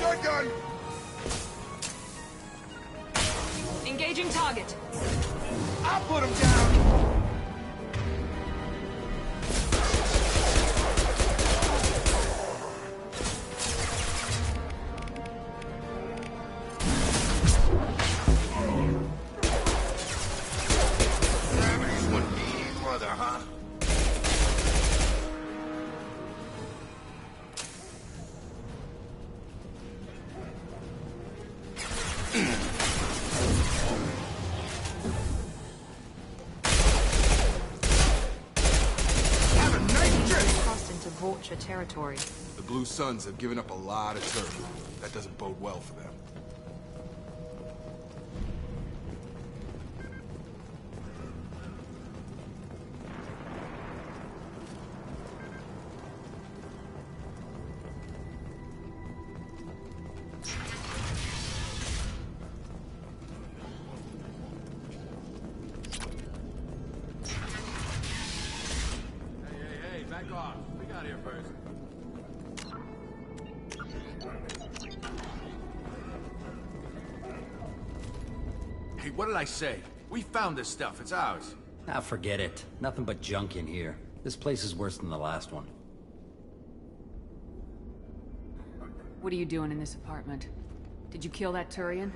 Shotgun! Engaging target. I'll put him down! Vulture territory. The Blue Suns have given up a lot of turf. That doesn't bode well for them. Hey, back off. We got here first. Hey, what did I say? We found this stuff. It's ours. Ah, forget it. Nothing but junk in here. This place is worse than the last one. What are you doing in this apartment? Did you kill that Turian?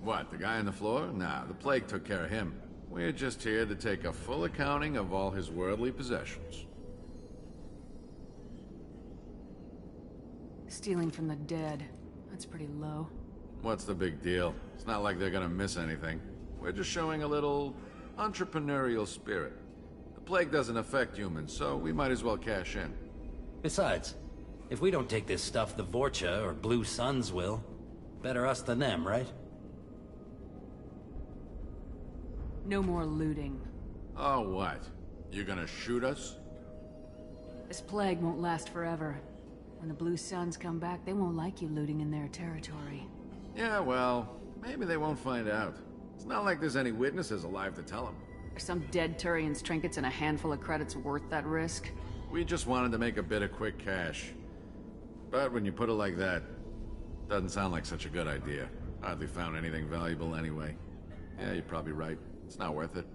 What, the guy on the floor? Nah, the plague took care of him. We're just here to take a full accounting of all his worldly possessions. Stealing from the dead. That's pretty low. What's the big deal? It's not like they're gonna miss anything. We're just showing a little entrepreneurial spirit. The plague doesn't affect humans, so we might as well cash in. Besides, if we don't take this stuff, the Vorcha or Blue Suns will. Better us than them, right? No more looting. Oh, what? You gonna shoot us? This plague won't last forever. When the Blue Suns come back, they won't like you looting in their territory. Yeah, well, maybe they won't find out. It's not like there's any witnesses alive to tell them. Are some dead Turian's trinkets and a handful of credits worth that risk? We just wanted to make a bit of quick cash. But when you put it like that, doesn't sound like such a good idea. Hardly found anything valuable anyway. Yeah, you're probably right. It's not worth it.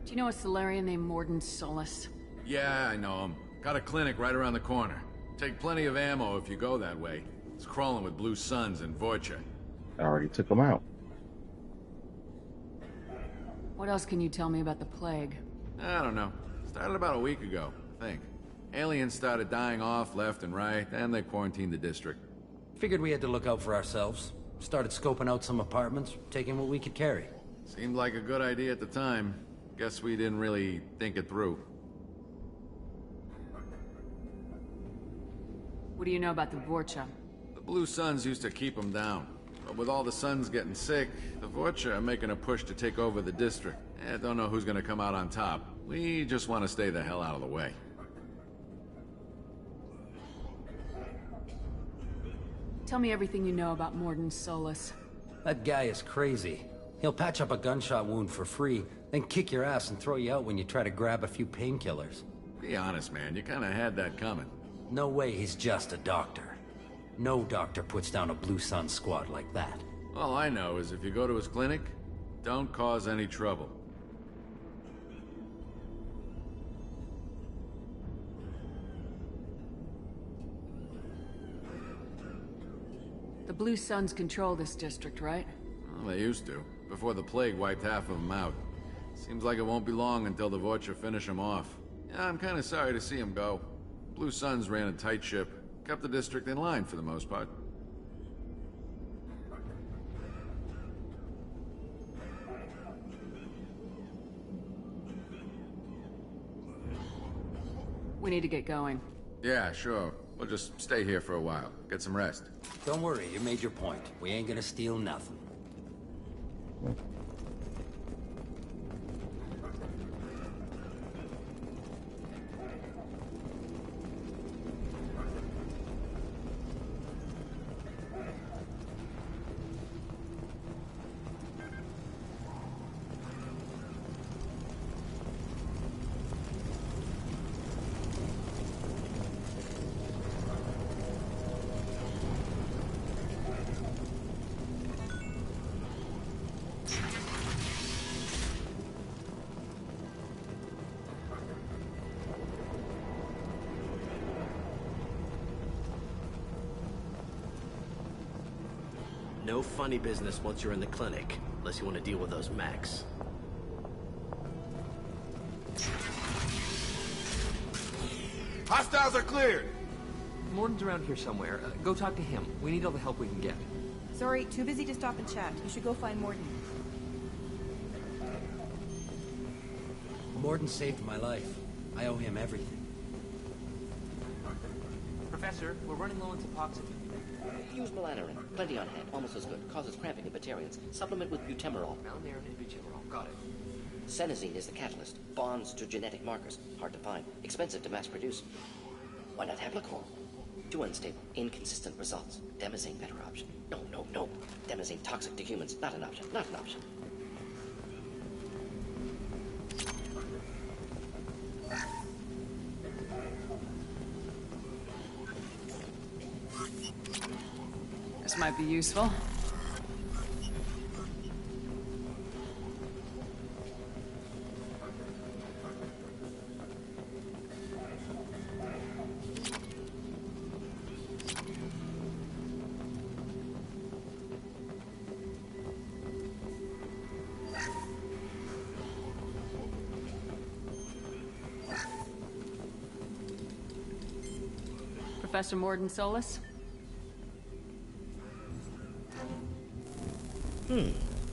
Do you know a Solarian named Morden Solus? Yeah, I know him. Got a clinic right around the corner. Take plenty of ammo if you go that way. It's crawling with Blue Suns and Vorcha. I already took them out. What else can you tell me about the plague? I don't know. Started about a week ago, I think. Aliens started dying off left and right, and they quarantined the district. Figured we had to look out for ourselves. Started scoping out some apartments, taking what we could carry. Seemed like a good idea at the time. Guess we didn't really think it through. What do you know about the Vorcha? The Blue Suns used to keep them down. But with all the Suns getting sick, the Vorcha are making a push to take over the district. Don't know who's gonna come out on top. We just want to stay the hell out of the way. Tell me everything you know about Morden Solus. That guy is crazy. He'll patch up a gunshot wound for free, then kick your ass and throw you out when you try to grab a few painkillers. Be honest, man. You kinda had that coming. No way he's just a doctor. No doctor puts down a Blue Sun squad like that. All I know is if you go to his clinic, don't cause any trouble. The Blue Suns control this district, right? Well, they used to, before the plague wiped half of them out. Seems like it won't be long until the Vorcha finish them off. Yeah, I'm kinda sorry to see them go. Blue Suns ran a tight ship, kept the district in line for the most part. We need to get going. Yeah, sure. We'll just stay here for a while. Get some rest. Don't worry, you made your point. We ain't gonna steal nothing. No funny business once you're in the clinic, unless you want to deal with those mechs. Hostiles are cleared! Morton's around here somewhere. Go talk to him. We need all the help we can get. Sorry, too busy to stop and chat. You should go find Morton. Morton saved my life. I owe him everything. Professor, we're running low on Suboxone. Use Melanorin. Plenty on hand. Almost as good. Causes cramping in Batarians. Supplement with butemerol. Melanorin and butemerol. Got it. Senesine is the catalyst. Bonds to genetic markers. Hard to find. Expensive to mass produce. Why not Heplicor? Too unstable. Inconsistent results. Demazine better option. No, no, no. Demazine toxic to humans. Not an option. Not an option. This might be useful. Professor Morden Solis?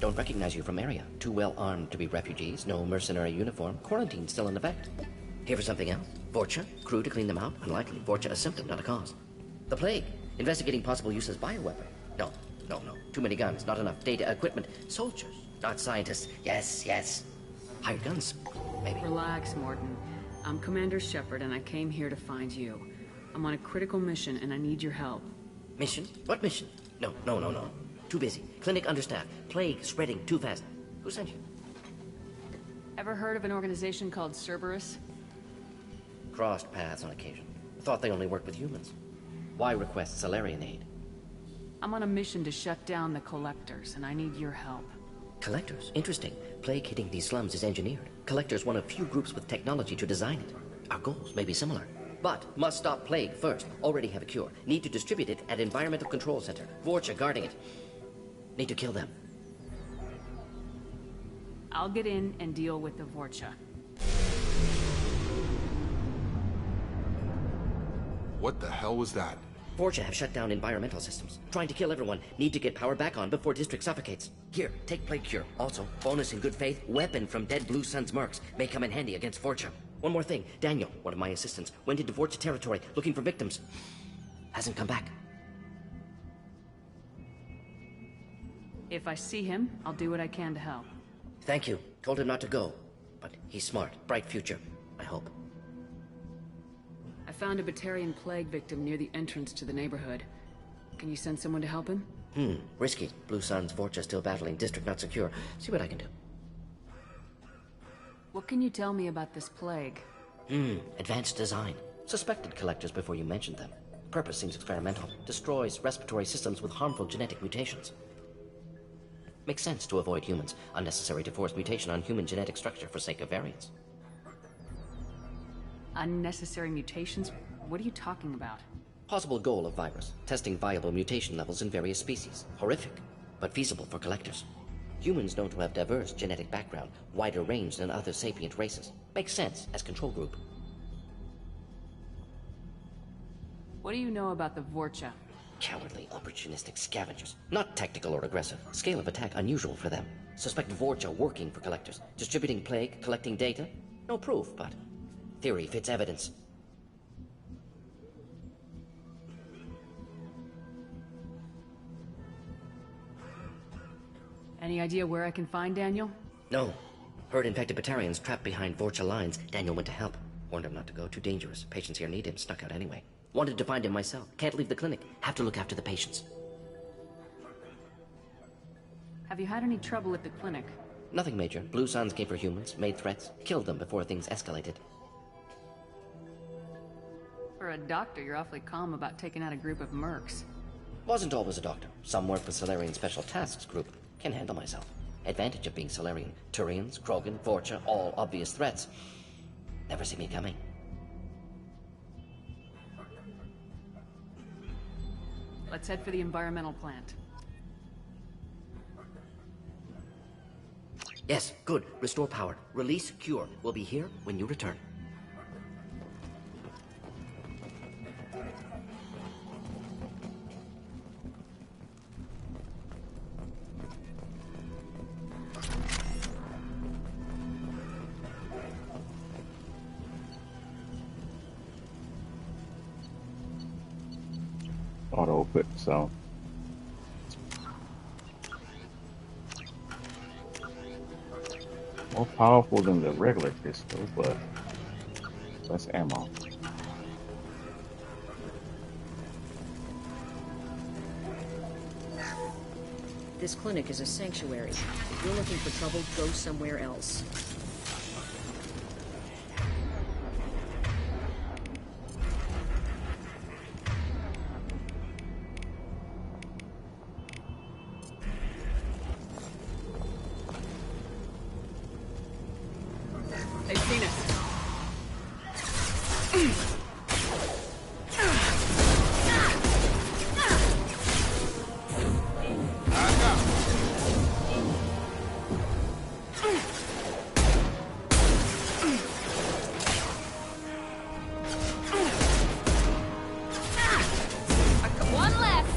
Don't recognize you from area. Too well armed to be refugees. No mercenary uniform. Quarantine still in effect. Here for something else? Vorcha? Crew to clean them out? Unlikely. Vorcha a symptom, not a cause. The plague. Investigating possible use as bioweapon. No, no, no. Too many guns. Not enough data, equipment. Soldiers, not scientists. Yes, yes. Hired guns, maybe. Relax, Morton. I'm Commander Shepard, and I came here to find you. I'm on a critical mission, and I need your help. Mission? What mission? No, no, no, no. Too busy. Clinic understaffed. Plague spreading too fast. Who sent you? Ever heard of an organization called Cerberus? Crossed paths on occasion. Thought they only worked with humans. Why request Salarian aid? I'm on a mission to shut down the Collectors, and I need your help. Collectors? Interesting. Plague hitting these slums is engineered. Collectors one of few groups with technology to design it. Our goals may be similar. But must stop Plague first. Already have a cure. Need to distribute it at Environmental Control Center. Vorcha guarding it. Need to kill them. I'll get in and deal with the Vorcha. What the hell was that? Vorcha have shut down environmental systems. Trying to kill everyone. Need to get power back on before District suffocates. Here, take Plague Cure. Also, bonus in good faith, weapon from dead Blue Sun's mercs. May come in handy against Vorcha. One more thing. Daniel, one of my assistants, went into Vorcha territory looking for victims. Hasn't come back. If I see him, I'll do what I can to help. Thank you. Told him not to go. But he's smart. Bright future. I hope. I found a Batarian plague victim near the entrance to the neighborhood. Can you send someone to help him? Risky. Blue Sun's Vorcha still battling. District not secure. See what I can do. What can you tell me about this plague? Advanced design. Suspected Collectors before you mentioned them. Purpose seems experimental. Destroys respiratory systems with harmful genetic mutations. Makes sense to avoid humans. Unnecessary to force mutation on human genetic structure for sake of variants. Unnecessary mutations? What are you talking about? Possible goal of virus. Testing viable mutation levels in various species. Horrific, but feasible for Collectors. Humans known to have diverse genetic background, wider range than other sapient races. Makes sense as control group. What do you know about the Vorcha? Cowardly, opportunistic scavengers. Not tactical or aggressive. Scale of attack unusual for them. Suspect Vorcha working for Collectors. Distributing plague, collecting data. No proof, but theory fits evidence. Any idea where I can find Daniel? No. Heard infected Batarians trapped behind Vorcha lines. Daniel went to help. Warned him not to go. Too dangerous. Patients here need him. Snuck out anyway. Wanted to find him myself. Can't leave the clinic. Have to look after the patients. Have you had any trouble at the clinic? Nothing major. Blue Suns came for humans, made threats, killed them before things escalated. For a doctor, you're awfully calm about taking out a group of mercs. Wasn't always a doctor. Some work for Salarian Special Tasks Group. Can handle myself. Advantage of being Salarian. Turians, Krogan, Vorcha, all obvious threats. Never see me coming. Let's head for the environmental plant. Yes, good. Restore power. Release cure. We'll be here when you return. Auto equip, so more powerful than the regular pistol, but less ammo. This clinic is a sanctuary. If you're looking for trouble, go somewhere else. They've seen us. One left.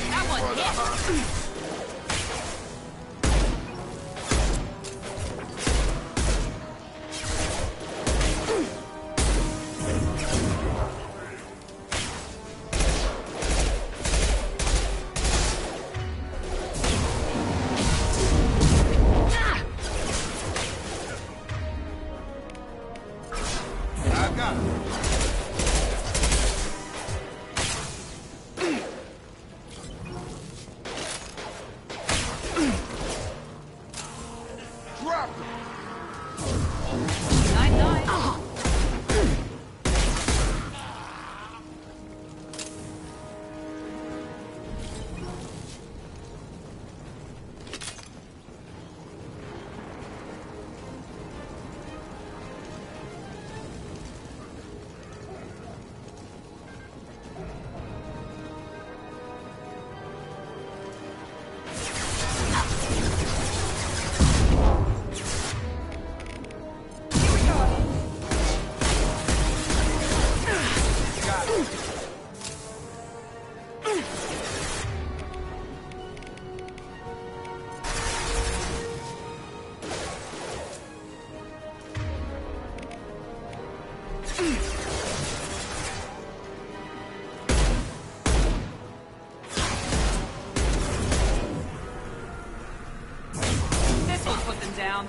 That one hit. This will put them down.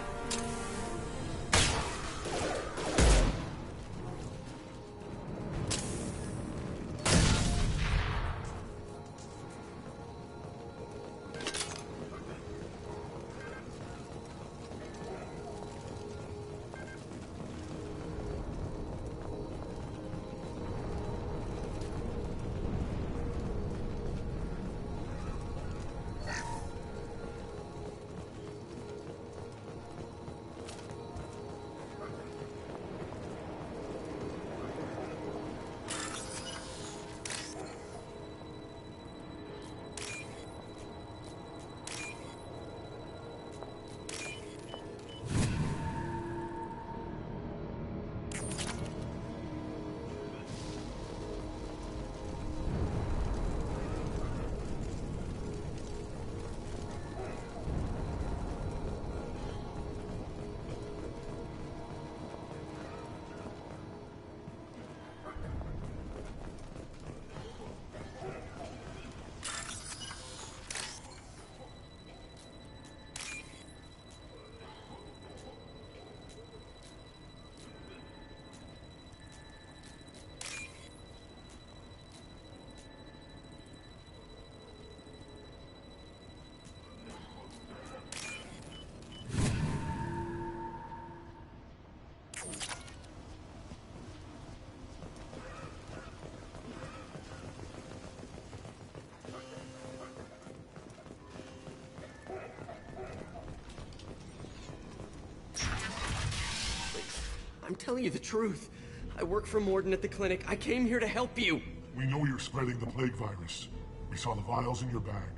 I'm telling you the truth. I work for Morden at the clinic. I came here to help you. We know you're spreading the plague virus. We saw the vials in your bag.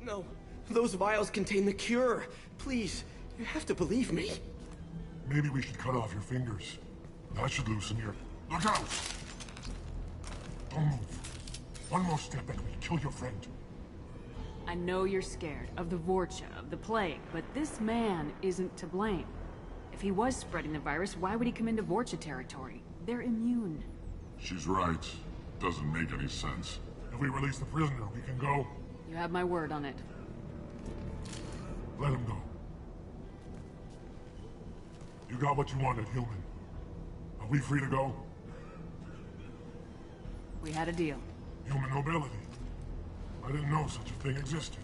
No, those vials contain the cure. Please, you have to believe me. Maybe we should cut off your fingers. That should loosen your... Look out! Don't move. One more step and we'll kill your friend. I know you're scared of the Vorcha, of the plague, but this man isn't to blame. If he was spreading the virus, why would he come into Vorcha territory? They're immune. She's right. Doesn't make any sense. If we release the prisoner, we can go. You have my word on it. Let him go. You got what you wanted, human. Are we free to go? We had a deal. Human nobility. I didn't know such a thing existed.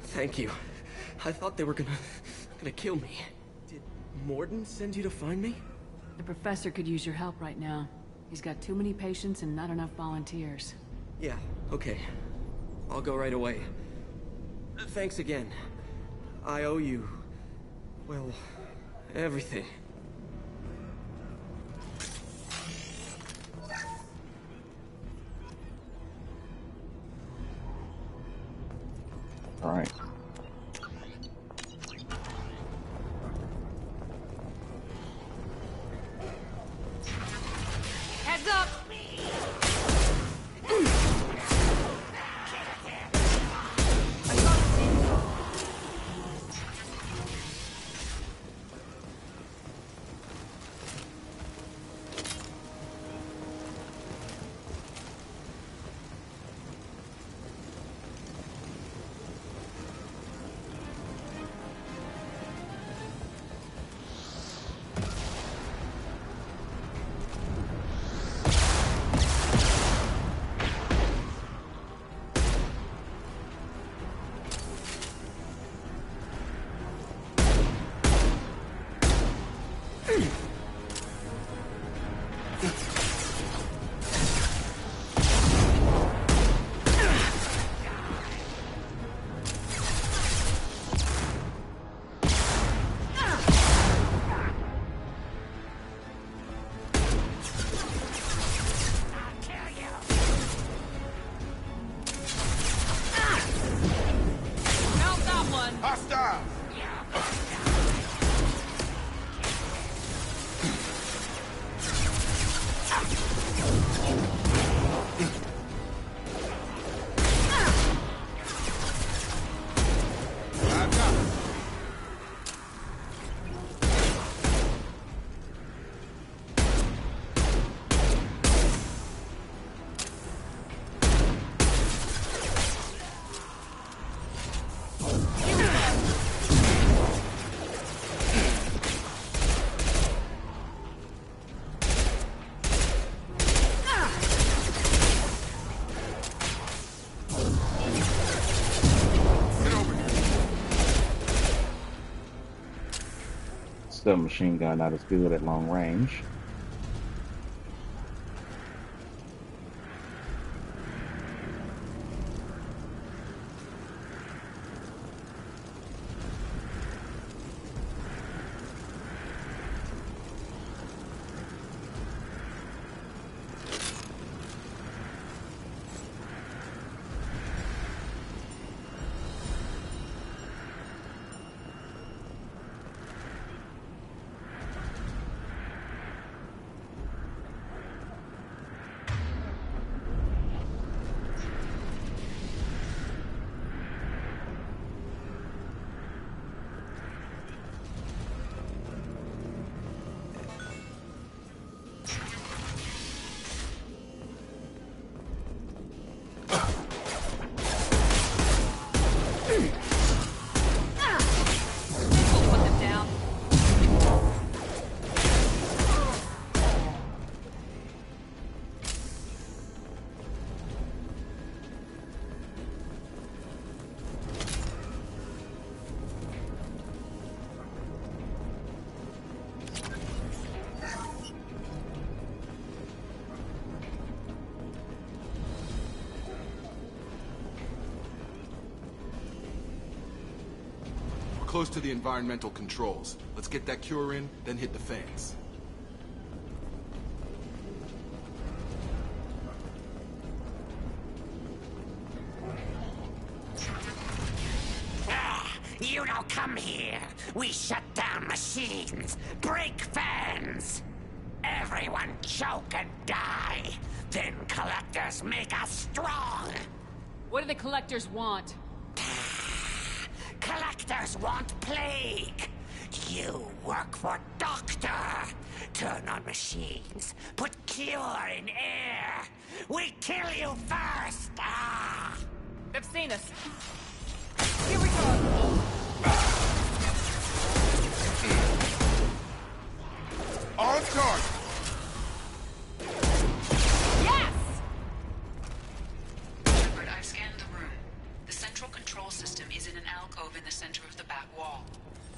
Thank you. I thought they were gonna kill me. Did Morden send you to find me? The professor could use your help right now. He's got too many patients and not enough volunteers. Yeah, okay. I'll go right away. Thanks again. I owe you... well, everything. All right. Heads up! Machine gun not as good at long range. close to the environmental controls. Let's get that cure in, then hit the fans. You don't come here. We shut down machines, break fans. Everyone choke and die. Then collectors make us strong. What do the collectors want? Collectors want plague. You work for Doctor. Turn on machines. Put cure in air. We kill you first. Ah! They've seen us. Here we go. On target. Yes! Shepard, I've scanned the room. The central control system is in an alcove in the center of the back wall.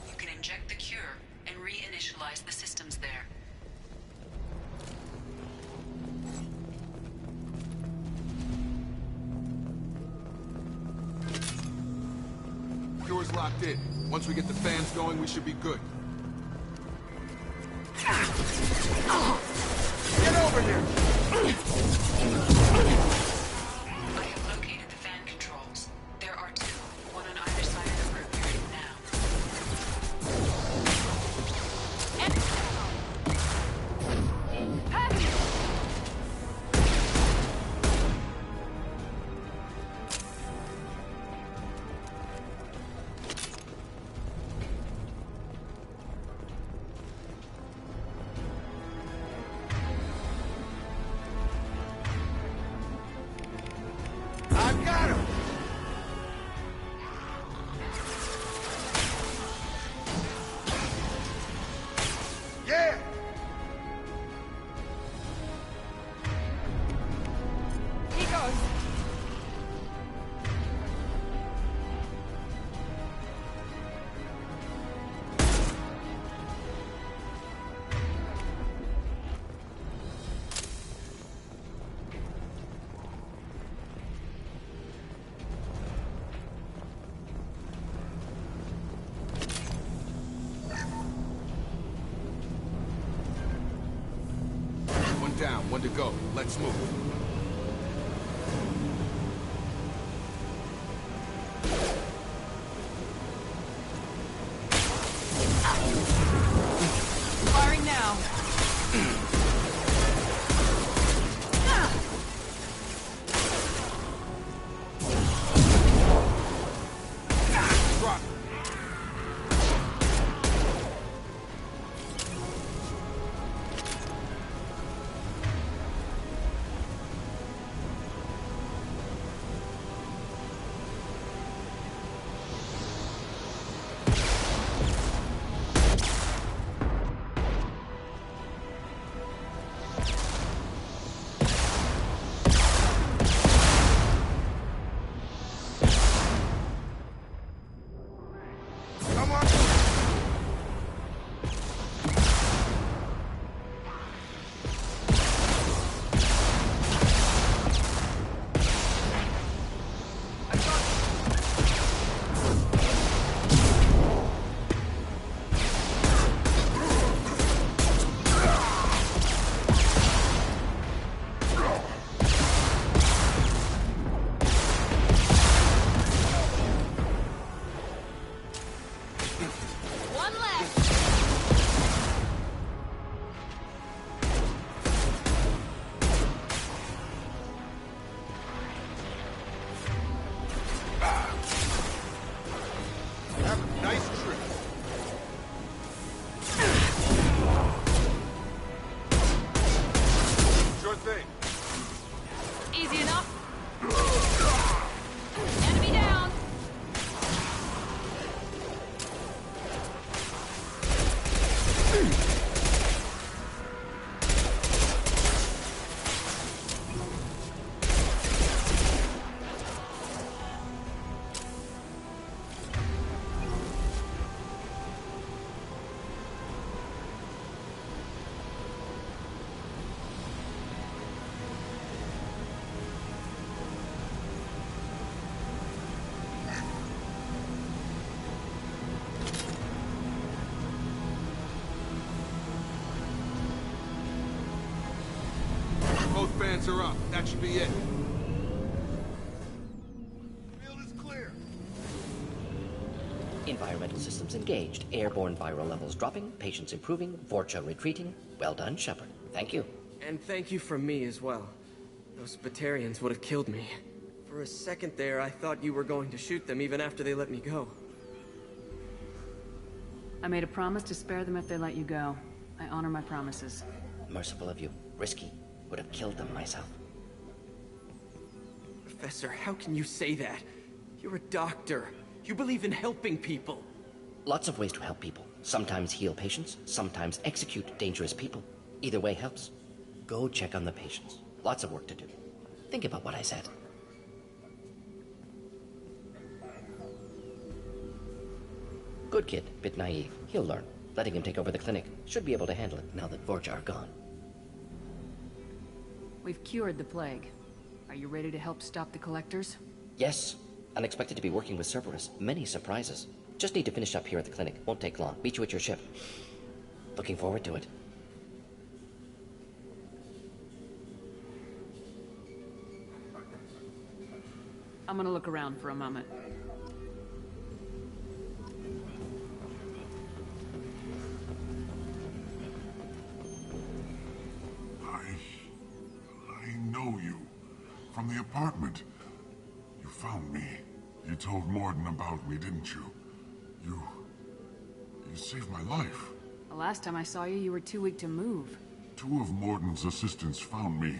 You can inject the cure and reinitialize the systems there. Cure's locked in. Once we get the fans going, we should be good. Get over here! I have located the fan controls. There are two, one on either side of the room you're in now. I got him! Yeah! He goes. One down, one to go. Let's move. Firing now. Drop. are up. That should be it. Field is clear. Environmental systems engaged. Airborne viral levels dropping. Patients improving. Vorcha retreating. Well done, Shepard. Thank you. And thank you from me as well. Those Batarians would have killed me. For a second there, I thought you were going to shoot them even after they let me go. I made a promise to spare them if they let you go. I honor my promises. Merciful of you. Risky. Would have killed them myself. Professor, how can you say that? You're a doctor. You believe in helping people. Lots of ways to help people. Sometimes heal patients, sometimes execute dangerous people. Either way helps. Go check on the patients. Lots of work to do. Think about what I said. Good kid, bit naive. He'll learn. Letting him take over the clinic. Should be able to handle it now that Vorcha are gone. We've cured the plague. Are you ready to help stop the collectors? Yes. Unexpected to be working with Cerberus. Many surprises. Just need to finish up here at the clinic. Won't take long. Meet you at your ship. Looking forward to it. I'm gonna look around for a moment. I know you. From the apartment. You found me. You told Morden about me, didn't you? You saved my life. The last time I saw you, you were too weak to move. 2 of Morden's assistants found me.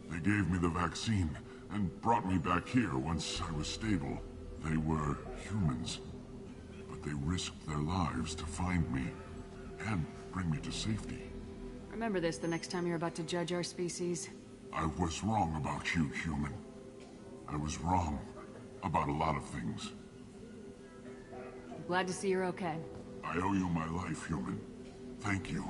They gave me the vaccine and brought me back here once I was stable. They were humans, but they risked their lives to find me and bring me to safety. Remember this the next time you're about to judge our species. I was wrong about you, human. I was wrong about a lot of things. I'm glad to see you're okay. I owe you my life, human. Thank you.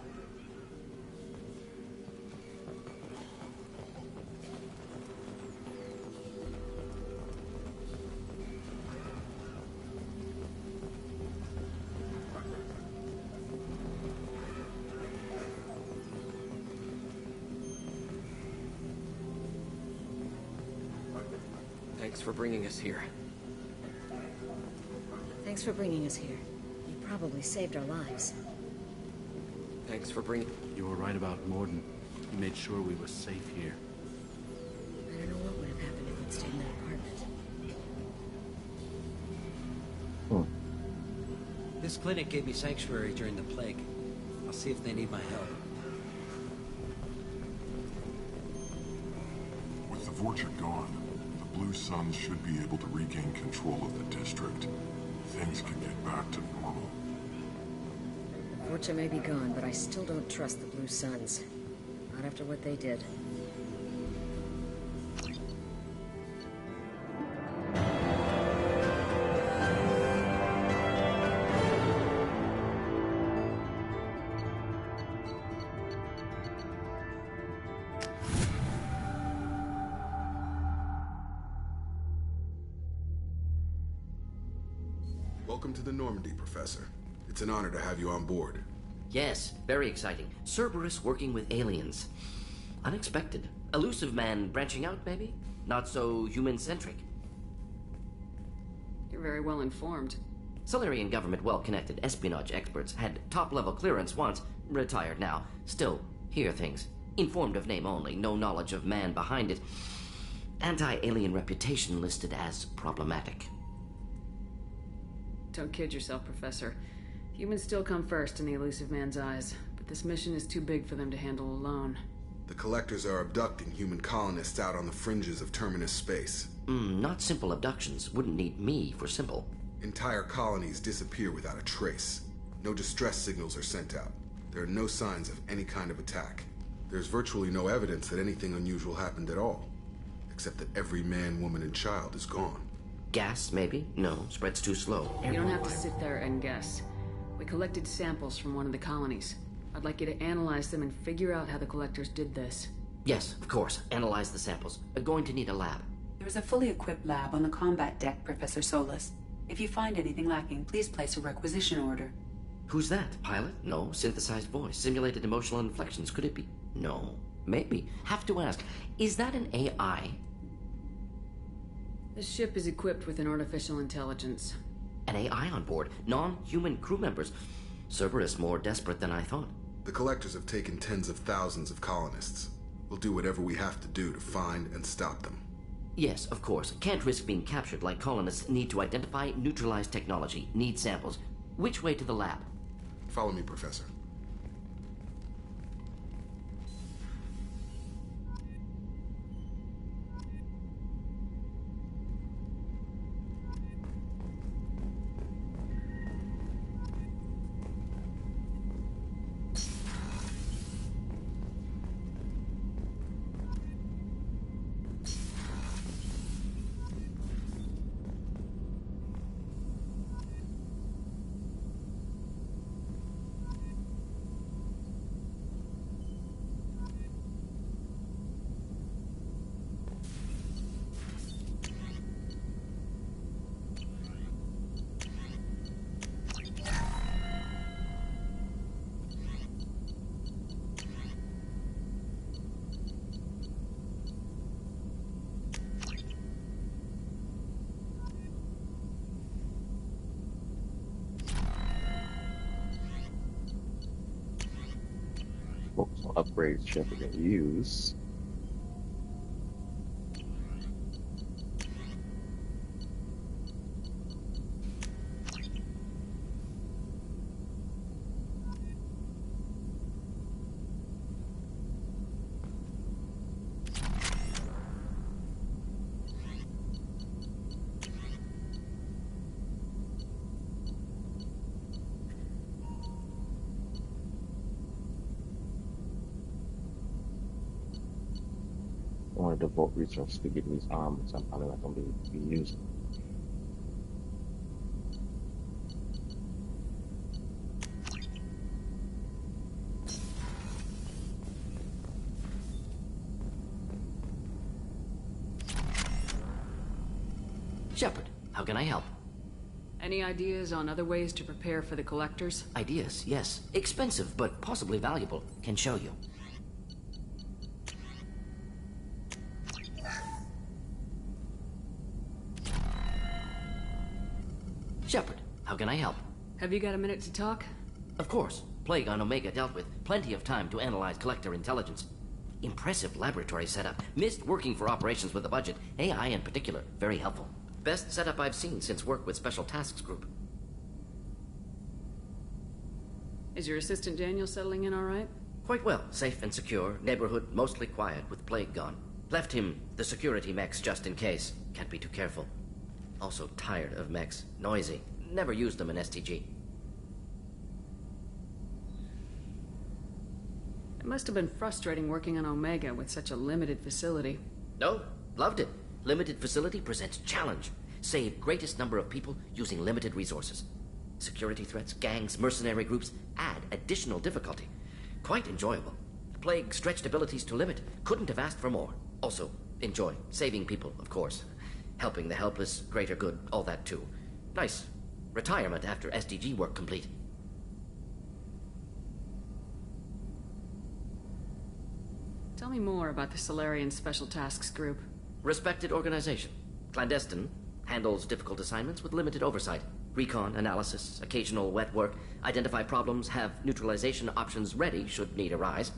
Thanks for bringing us here. Thanks for bringing us here. You probably saved our lives. Thanks for bringing... You were right about Morden. He made sure we were safe here. I don't know what would have happened if we'd stayed in that apartment. This clinic gave me sanctuary during the plague. I'll see if they need my help. With the Vorcha gone, the Blue Suns should be able to regain control of the district. Things can get back to normal. Vorcha may be gone, but I still don't trust the Blue Suns. Not after what they did. Welcome to the Normandy, Professor. It's an honor to have you on board. Yes, very exciting. Cerberus working with aliens. Unexpected. Elusive man branching out, maybe? Not so human-centric. You're very well informed. Solarian government well-connected espionage experts had top-level clearance once, retired now. Still, hear things. Informed of name only, no knowledge of man behind it. Anti-alien reputation listed as problematic. Don't kid yourself, Professor. Humans still come first in the elusive man's eyes, but this mission is too big for them to handle alone. The Collectors are abducting human colonists out on the fringes of Terminus space. Not simple abductions. Wouldn't need me for simple. Entire colonies disappear without a trace. No distress signals are sent out. There are no signs of any kind of attack. There's virtually no evidence that anything unusual happened at all. Except that every man, woman, and child is gone. Gas, maybe? No, spreads too slow. You don't have to sit there and guess. We collected samples from one of the colonies. I'd like you to analyze them and figure out how the Collectors did this. Yes, of course. Analyze the samples. Going to need a lab. There is a fully equipped lab on the combat deck, Professor Solis. If you find anything lacking, please place a requisition order. Who's that? Pilot? No. Synthesized voice. Simulated emotional inflections. Could it be? No. Maybe. Have to ask, is that an AI? The ship is equipped with an artificial intelligence. An AI on board? Non-human crew members? Cerberus more desperate than I thought. The Collectors have taken tens of thousands of colonists. We'll do whatever we have to do to find and stop them. Yes, of course. Can't risk being captured like colonists need to identify, neutralize technology, need samples. Which way to the lab? Follow me, Professor. Focus on upgrades Shepard can use. I want to devote resources to getting these armors. I'm probably not going to be using. Shepard, how can I help? Any ideas on other ways to prepare for the Collectors? Ideas, yes. Expensive, but possibly valuable. Can show you. Shepard, how can I help? Have you got a minute to talk? Of course. Plague on Omega dealt with. Plenty of time to analyze Collector intelligence. Impressive laboratory setup. Missed working for operations with a budget. AI in particular. Very helpful. Best setup I've seen since work with Special Tasks Group. Is your assistant Daniel settling in all right? Quite well. Safe and secure. Neighborhood mostly quiet with Plague gone. Left him the security mechs just in case. Can't be too careful. Also tired of mechs. Noisy. Never used them in STG. It must have been frustrating working on Omega with such a limited facility. No, loved it. Limited facility presents challenge. Save greatest number of people using limited resources. Security threats, gangs, mercenary groups add additional difficulty. Quite enjoyable. Plague stretched abilities to limit. Couldn't have asked for more. Also, enjoy. Saving people, of course. Helping the helpless, greater good, all that too. Nice. Retirement after SDG work complete. Tell me more about the Solarian Special Tasks Group. Respected organization. Clandestine. Handles difficult assignments with limited oversight. Recon, analysis, occasional wet work. Identify problems, have neutralization options ready should need arise.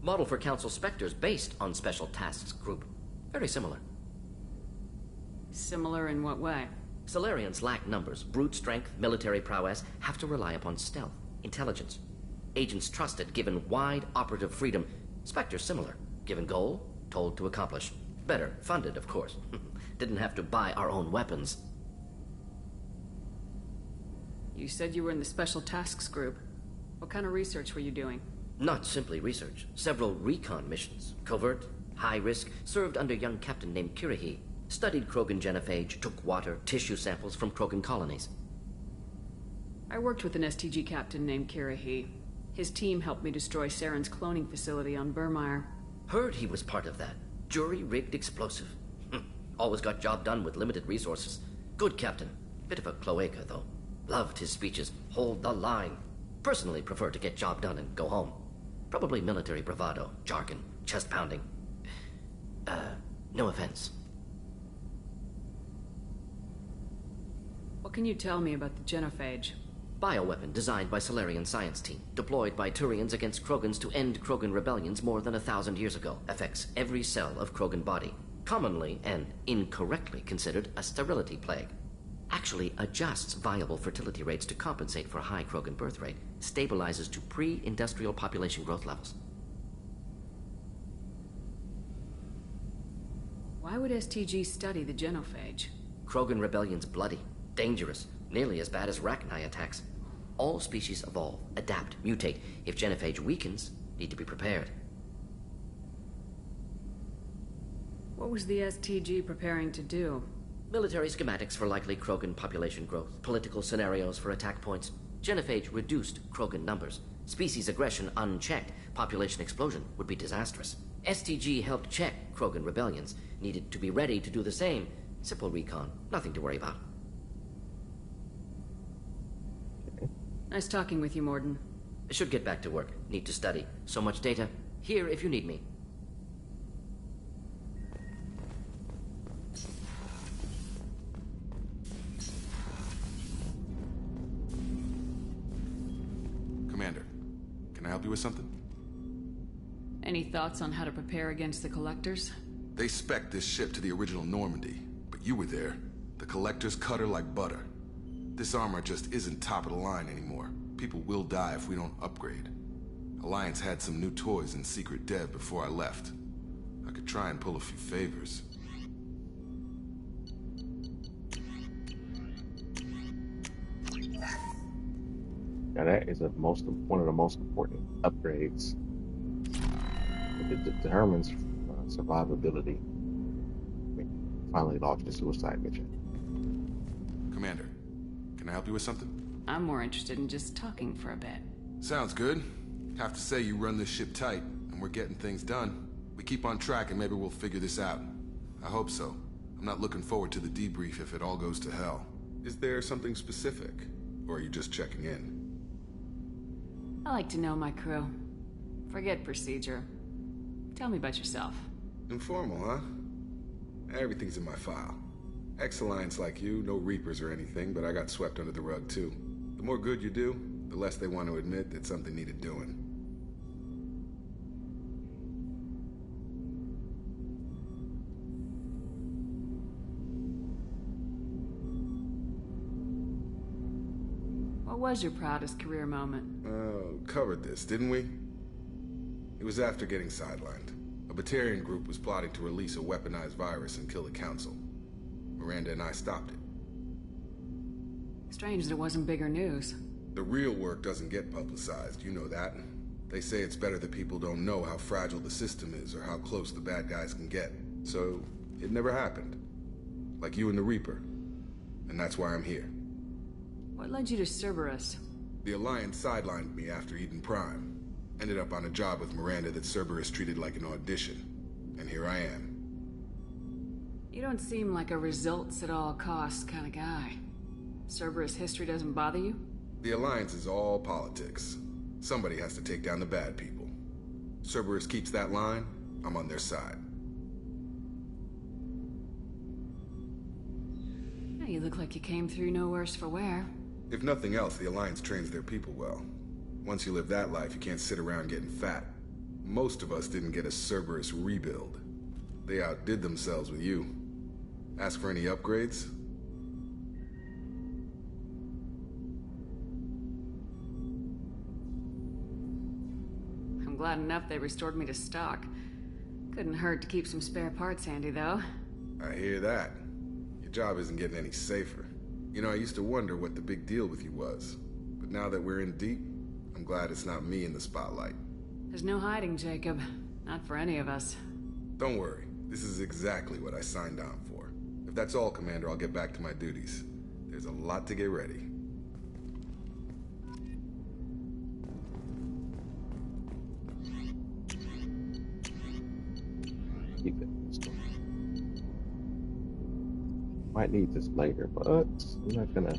Model for Council Spectres based on Special Tasks Group. Very similar. Similar in what way? Solarians lack numbers, brute strength, military prowess, have to rely upon stealth, intelligence. Agents trusted, given wide operative freedom. Spectres similar, given goal, told to accomplish. Better, funded, of course. Didn't have to buy our own weapons. You said you were in the Special Tasks Group. What kind of research were you doing? Not simply research. Several recon missions. Covert, high risk, served under a young captain named Kirahi. Studied Krogan genophage, took water, tissue samples from Krogan colonies. I worked with an STG captain named Kirahi. His team helped me destroy Saren's cloning facility on Burmire. Heard he was part of that. Jury-rigged explosive. Always got job done with limited resources. Good captain. Bit of a cloaca, though. Loved his speeches. Hold the line. Personally prefer to get job done and go home. Probably military bravado, jargon, chest pounding. No offense. What can you tell me about the genophage? Bioweapon designed by Solarian science team, deployed by Turians against Krogans to end Krogan rebellions more than 1,000 years ago. Affects every cell of Krogan body. Commonly and incorrectly considered a sterility plague. Actually adjusts viable fertility rates to compensate for a high Krogan birth rate. Stabilizes to pre-industrial population growth levels. Why would STG study the genophage? Krogan rebellion's bloody, dangerous, nearly as bad as Rachni attacks. All species evolve, adapt, mutate. If genophage weakens, need to be prepared. What was the STG preparing to do? Military schematics for likely Krogan population growth, political scenarios for attack points. Genophage reduced Krogan numbers. Species aggression unchecked, population explosion would be disastrous. STG helped check Krogan rebellions, needed to be ready to do the same. Simple recon, nothing to worry about. Nice talking with you, Mordin. I should get back to work. Need to study. So much data. Here if you need me. Commander, can I help you with something? Any thoughts on how to prepare against the Collectors? They spec'd this ship to the original Normandy, but you were there. The Collectors cut her like butter. This armor just isn't top of the line anymore. People will die if we don't upgrade. Alliance had some new toys in secret dev before I left. I could try and pull a few favors. Now that is one of the most important upgrades. It determines survivability. Finally launched the suicide mission. Commander, can I help you with something? I'm more interested in just talking for a bit. Sounds good. Have to say you run this ship tight, and we're getting things done. We keep on track and maybe we'll figure this out. I hope so. I'm not looking forward to the debrief if it all goes to hell. Is there something specific? Or are you just checking in? I like to know my crew. Forget procedure. Tell me about yourself. Informal, huh? Everything's in my file. Ex-Alliance like you, no Reapers or anything, but I got swept under the rug too. The more good you do, the less they want to admit that something needed doing. What was your proudest career moment? Covered this, didn't we? It was after getting sidelined. A Batarian group was plotting to release a weaponized virus and kill the Council. Miranda and I stopped it. Strange that it wasn't bigger news. The real work doesn't get publicized, you know that. They say it's better that people don't know how fragile the system is or how close the bad guys can get. So, it never happened. Like you and the Reaper. And that's why I'm here. What led you to Cerberus? The Alliance sidelined me after Eden Prime. Ended up on a job with Miranda that Cerberus treated like an audition. And here I am. You don't seem like a results at all costs kind of guy. Cerberus history doesn't bother you? The Alliance is all politics. Somebody has to take down the bad people. Cerberus keeps that line, I'm on their side. Yeah, you look like you came through no worse for wear. If nothing else, the Alliance trains their people well. Once you live that life, you can't sit around getting fat. Most of us didn't get a Cerberus rebuild. They outdid themselves with you. Ask for any upgrades? I'm glad enough they restored me to stock. Couldn't hurt to keep some spare parts handy, though. I hear that. Your job isn't getting any safer. You know, I used to wonder what the big deal with you was. But now that we're in deep, I'm glad it's not me in the spotlight. There's no hiding, Jacob. Not for any of us. Don't worry. This is exactly what I signed on for. If that's all, Commander, I'll get back to my duties. There's a lot to get ready. Keep it. Might need this later, but I'm not gonna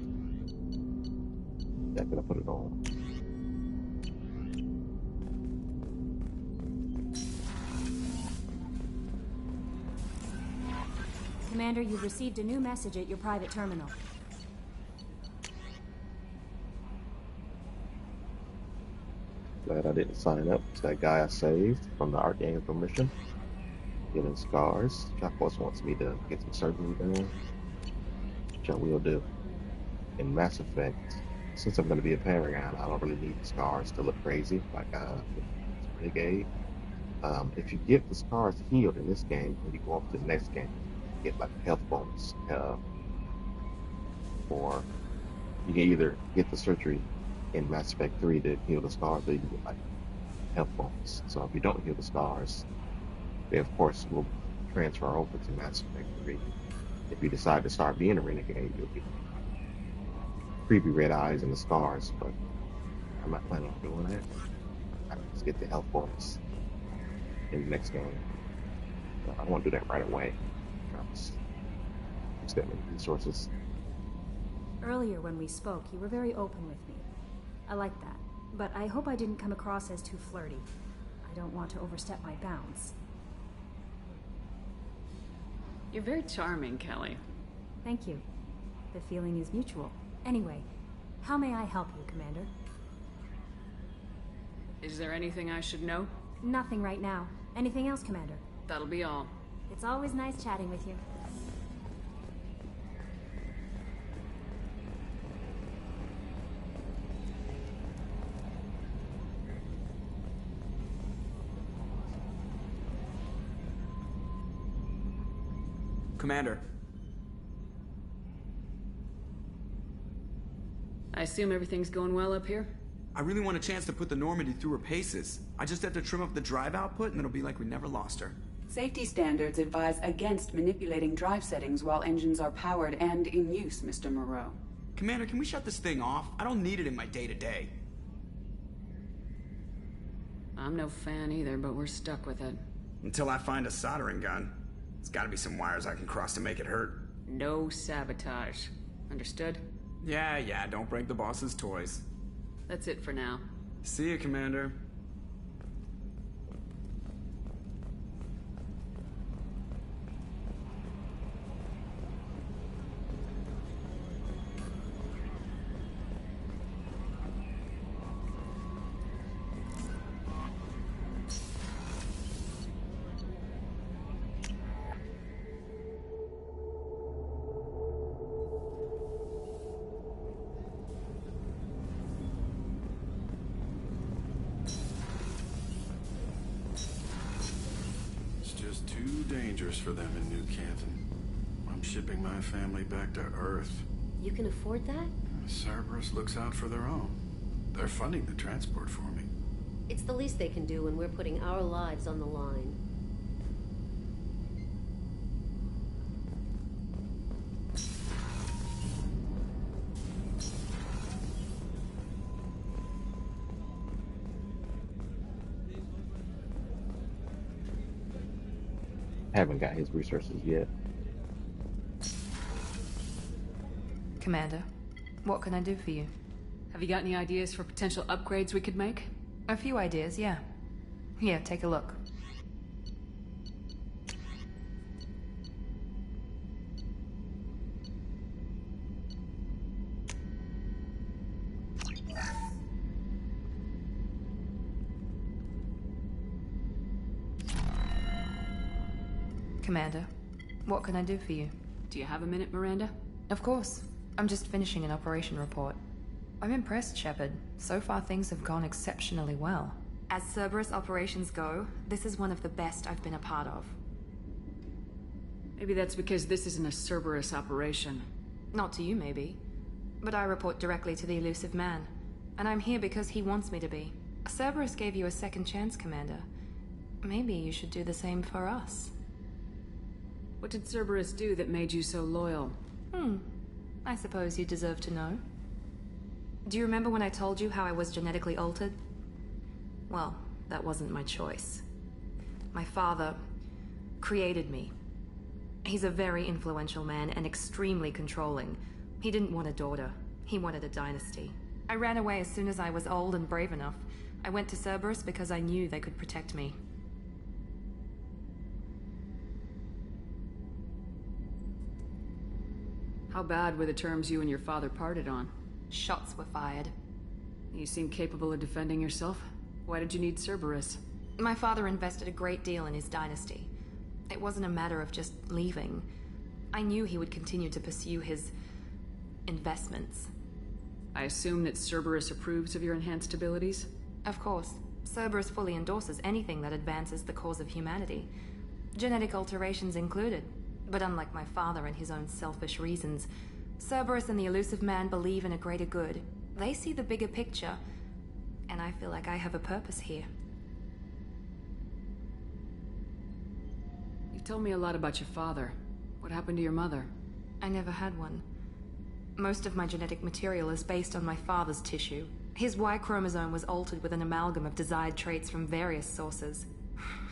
put it on. Commander, you've received a new message at your private terminal. Glad I didn't sign up to that guy I saved from the Archangel mission. Getting scars. Chakos wants me to get some surgery done, which I will do. In Mass Effect, since I'm going to be a Paragon, I don't really need the scars to look crazy like Renegade. If you get the scars healed in this game, when you go up to the next game, you get like a health bonus. Or you can either get the surgery in Mass Effect 3 to heal the scars, or you can get like health bonus. So if you don't heal the scars, they of course will transfer over to Mass Effect 3. If you decide to start being a Renegade, you'll get creepy red eyes and the scars, but I'm not planning on doing that. I just get the health bonus in the next game. But I won't do that right away. Just use that many resources. Earlier when we spoke, you were very open with me. I like that, but I hope I didn't come across as too flirty. I don't want to overstep my bounds. You're very charming, Kelly. Thank you. The feeling is mutual. Anyway, how may I help you, Commander? Is there anything I should know? Nothing right now. Anything else, Commander? That'll be all. It's always nice chatting with you. Commander. I assume everything's going well up here? I really want a chance to put the Normandy through her paces. I just have to trim up the drive output and it'll be like we never lost her. Safety standards advise against manipulating drive settings while engines are powered and in use, Mr. Moreau. Commander, can we shut this thing off? I don't need it in my day-to-day. I'm no fan either, but we're stuck with it. Until I find a soldering gun. There's gotta be some wires I can cross to make it hurt. No sabotage. Understood? Yeah, don't break the boss's toys. That's it for now. See you, Commander. Dangerous for them in New Canton. I'm shipping my family back to Earth. You can afford that? Cerberus looks out for their own. They're funding the transport for me. It's the least they can do when we're putting our lives on the line. Haven't got his resources yet. Commander, what can I do for you? Have you got any ideas for potential upgrades we could make? A few ideas, yeah. Here, take a look. Commander, what can I do for you? Do you have a minute, Miranda? Of course. I'm just finishing an operation report. I'm impressed, Shepard. So far things have gone exceptionally well. As Cerberus operations go, this is one of the best I've been a part of. Maybe that's because this isn't a Cerberus operation. Not to you, maybe. But I report directly to the Elusive Man. And I'm here because he wants me to be. Cerberus gave you a second chance, Commander. Maybe you should do the same for us. What did Cerberus do that made you so loyal? I suppose you deserve to know. Do you remember when I told you how I was genetically altered? Well, that wasn't my choice. My father created me. He's a very influential man and extremely controlling. He didn't want a daughter. He wanted a dynasty. I ran away as soon as I was old and brave enough. I went to Cerberus because I knew they could protect me. How bad were the terms you and your father parted on? Shots were fired. You seem capable of defending yourself. Why did you need Cerberus? My father invested a great deal in his dynasty. It wasn't a matter of just leaving. I knew he would continue to pursue his investments. I assume that Cerberus approves of your enhanced abilities? Of course. Cerberus fully endorses anything that advances the cause of humanity. Genetic alterations included. But unlike my father and his own selfish reasons, Cerberus and the Illusive Man believe in a greater good. They see the bigger picture, and I feel like I have a purpose here. You've told me a lot about your father. What happened to your mother? I never had one. Most of my genetic material is based on my father's tissue. His Y chromosome was altered with an amalgam of desired traits from various sources.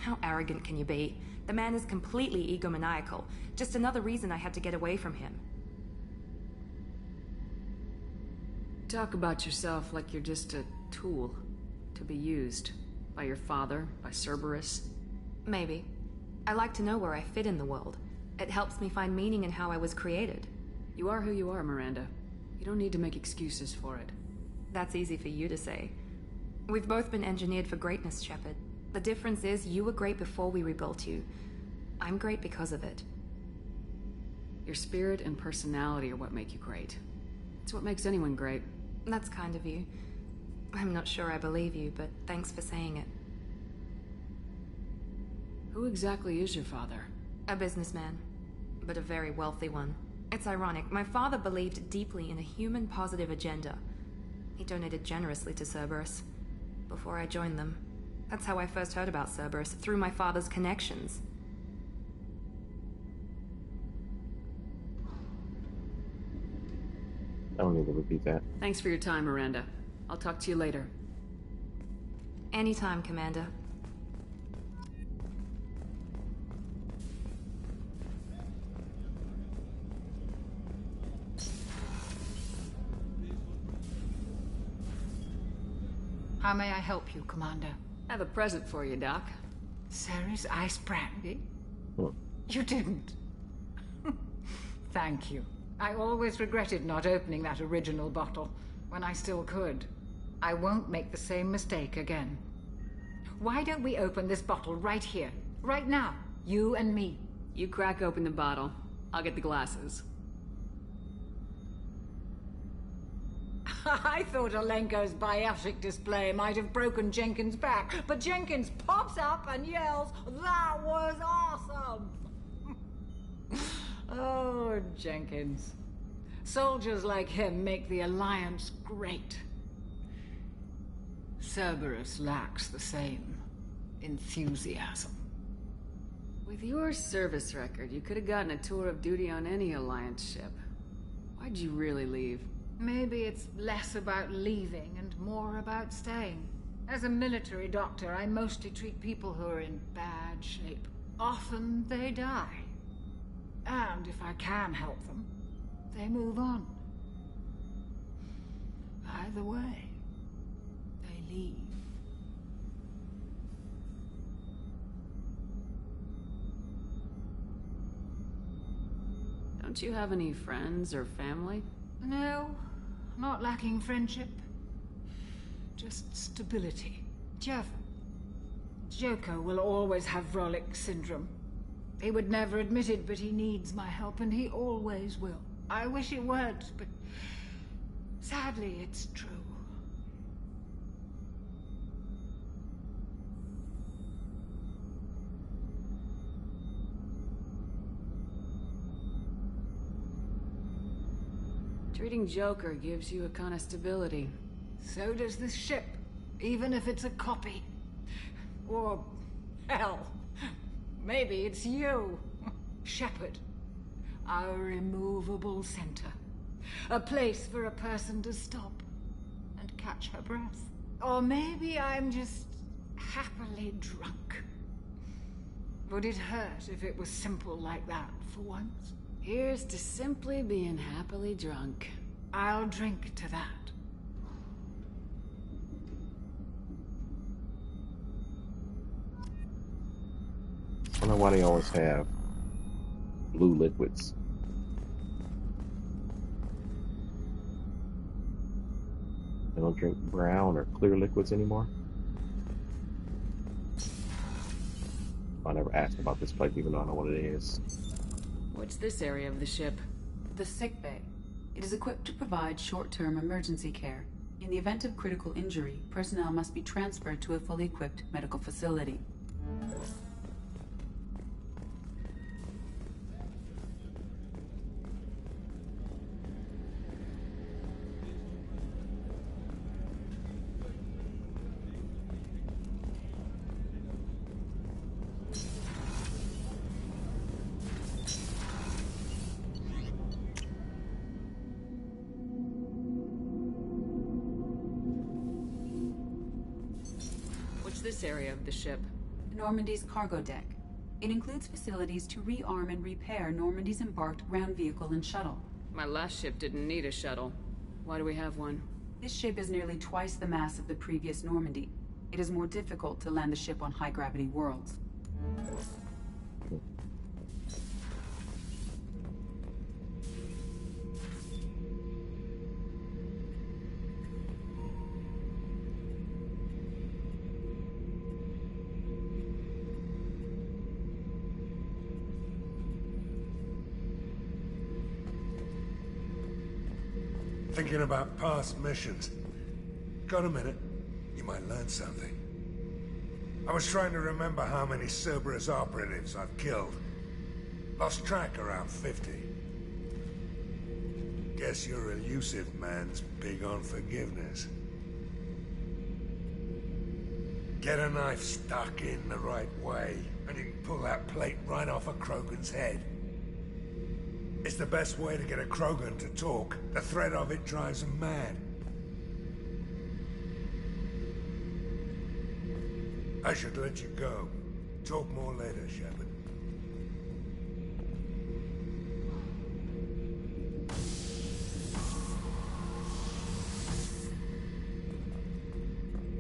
How arrogant can you be? The man is completely egomaniacal. Just another reason I had to get away from him. Talk about yourself like you're just a tool to be used by your father, by Cerberus. Maybe. I like to know where I fit in the world. It helps me find meaning in how I was created. You are who you are, Miranda. You don't need to make excuses for it. That's easy for you to say. We've both been engineered for greatness, Shepard. The difference is you were great before we rebuilt you. I'm great because of it. Your spirit and personality are what make you great. It's what makes anyone great. That's kind of you. I'm not sure I believe you, but thanks for saying it. Who exactly is your father? A businessman, but a very wealthy one. It's ironic. My father believed deeply in a human-positive agenda. He donated generously to Cerberus before I joined them. That's how I first heard about Cerberus, through my father's connections. I don't need to repeat that. Thanks for your time, Miranda. I'll talk to you later. Anytime, Commander. How may I help you, Commander? I have a present for you, Doc. Ceres ice brandy? Oh. You didn't. Thank you. I always regretted not opening that original bottle when I still could. I won't make the same mistake again. Why don't we open this bottle right here, right now? You and me. You crack open the bottle. I'll get the glasses. I thought Alenko's biotic display might have broken Jenkins' back, but Jenkins pops up and yells, "That was awesome!" Oh, Jenkins. Soldiers like him make the Alliance great. Cerberus lacks the same enthusiasm. With your service record, you could have gotten a tour of duty on any Alliance ship. Why'd you really leave? Maybe it's less about leaving and more about staying. As a military doctor, I mostly treat people who are in bad shape. Often they die. And if I can help them, they move on. Either way, they leave. Don't you have any friends or family? No, not lacking friendship. Just stability. Jeff, Joker will always have Vrolic syndrome. He would never admit it, but he needs my help, and he always will. I wish it weren't, but sadly, it's true. Treating Joker gives you a kind of stability. So does this ship, even if it's a copy. Or, hell, maybe it's you, Shepard. Our immovable center. A place for a person to stop and catch her breath. Or maybe I'm just happily drunk. Would it hurt if it was simple like that for once? Here's to simply being happily drunk. I'll drink to that. I don't know why they always have blue liquids. don't drink brown or clear liquids anymore. I never asked about this place, even though I know what it is. What's this area of the ship? The sick bay. It is equipped to provide short-term emergency care. In the event of critical injury, personnel must be transferred to a fully equipped medical facility. This area of the ship? Normandy's cargo deck. It includes facilities to rearm and repair Normandy's embarked ground vehicle and shuttle. My last ship didn't need a shuttle. Why do we have one? This ship is nearly twice the mass of the previous Normandy. It is more difficult to land the ship on high-gravity worlds. Thinking about past missions. Got a minute? You might learn something. I was trying to remember how many Cerberus operatives I've killed. Lost track around 50. Guess your elusive man's big on forgiveness. Get a knife stuck in the right way, and you can pull that plate right off a Krogan's head. It's the best way to get a Krogan to talk. The threat of it drives him mad. I should let you go. Talk more later, Shepard.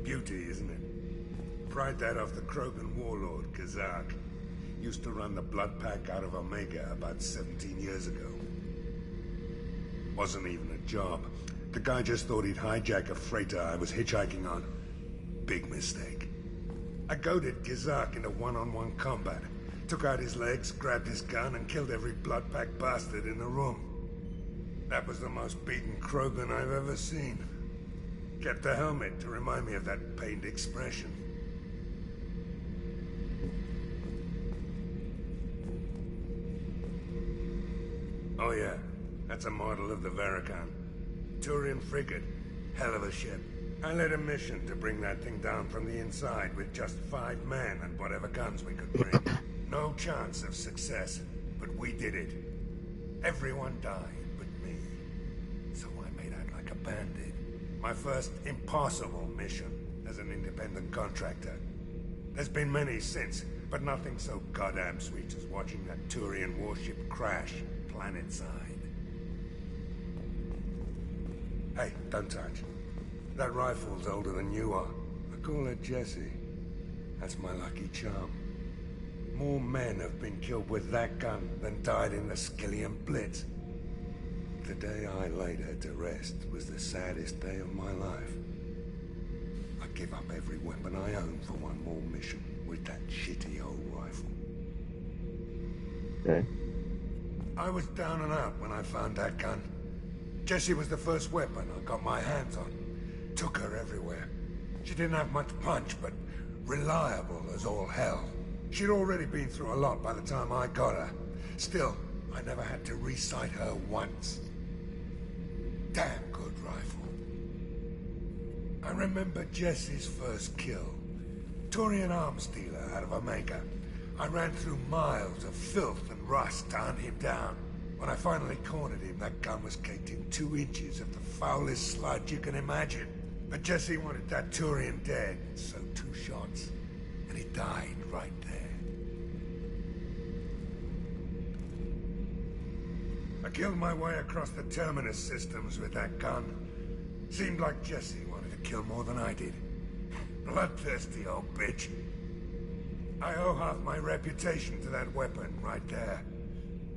Beauty, isn't it? Pried that off the Krogan warlord, Kazak. Used to run the Blood Pack out of Omega about 17 years ago. Wasn't even a job. The guy just thought he'd hijack a freighter I was hitchhiking on. Big mistake. I goaded Kazak into one-on-one combat. Took out his legs, grabbed his gun, and killed every Blood Pack bastard in the room. That was the most beaten Krogan I've ever seen. Kept a helmet to remind me of that pained expression. Oh yeah, that's a model of the Veracon. Turian frigate. Hell of a ship. I led a mission to bring that thing down from the inside with just 5 men and whatever guns we could bring. No chance of success, but we did it. Everyone died but me. So I made out like a bandit. My first impossible mission as an independent contractor. There's been many since, but nothing so goddamn sweet as watching that Turian warship crash planet-side. Hey, don't touch. That rifle's older than you are. I call her Jessie. That's my lucky charm. More men have been killed with that gun than died in the Skillian Blitz. The day I laid her to rest was the saddest day of my life. I give up every weapon I own for one more mission with that shitty old rifle. Okay. I was down and out when I found that gun. Jessie was the first weapon I got my hands on. Took her everywhere. She didn't have much punch, but reliable as all hell. She'd already been through a lot by the time I got her. Still, I never had to re-sight her once. Damn good rifle. I remember Jessie's first kill. Turian arms dealer out of Omega. I ran through miles of filth and rust to hunt him down. When I finally cornered him, that gun was caked in 2 inches of the foulest sludge you can imagine. But Jessie wanted that Turian dead, so 2 shots. And he died right there. I killed my way across the Terminus systems with that gun. Seemed like Jessie wanted to kill more than I did. Bloodthirsty old bitch. I owe half my reputation to that weapon right there.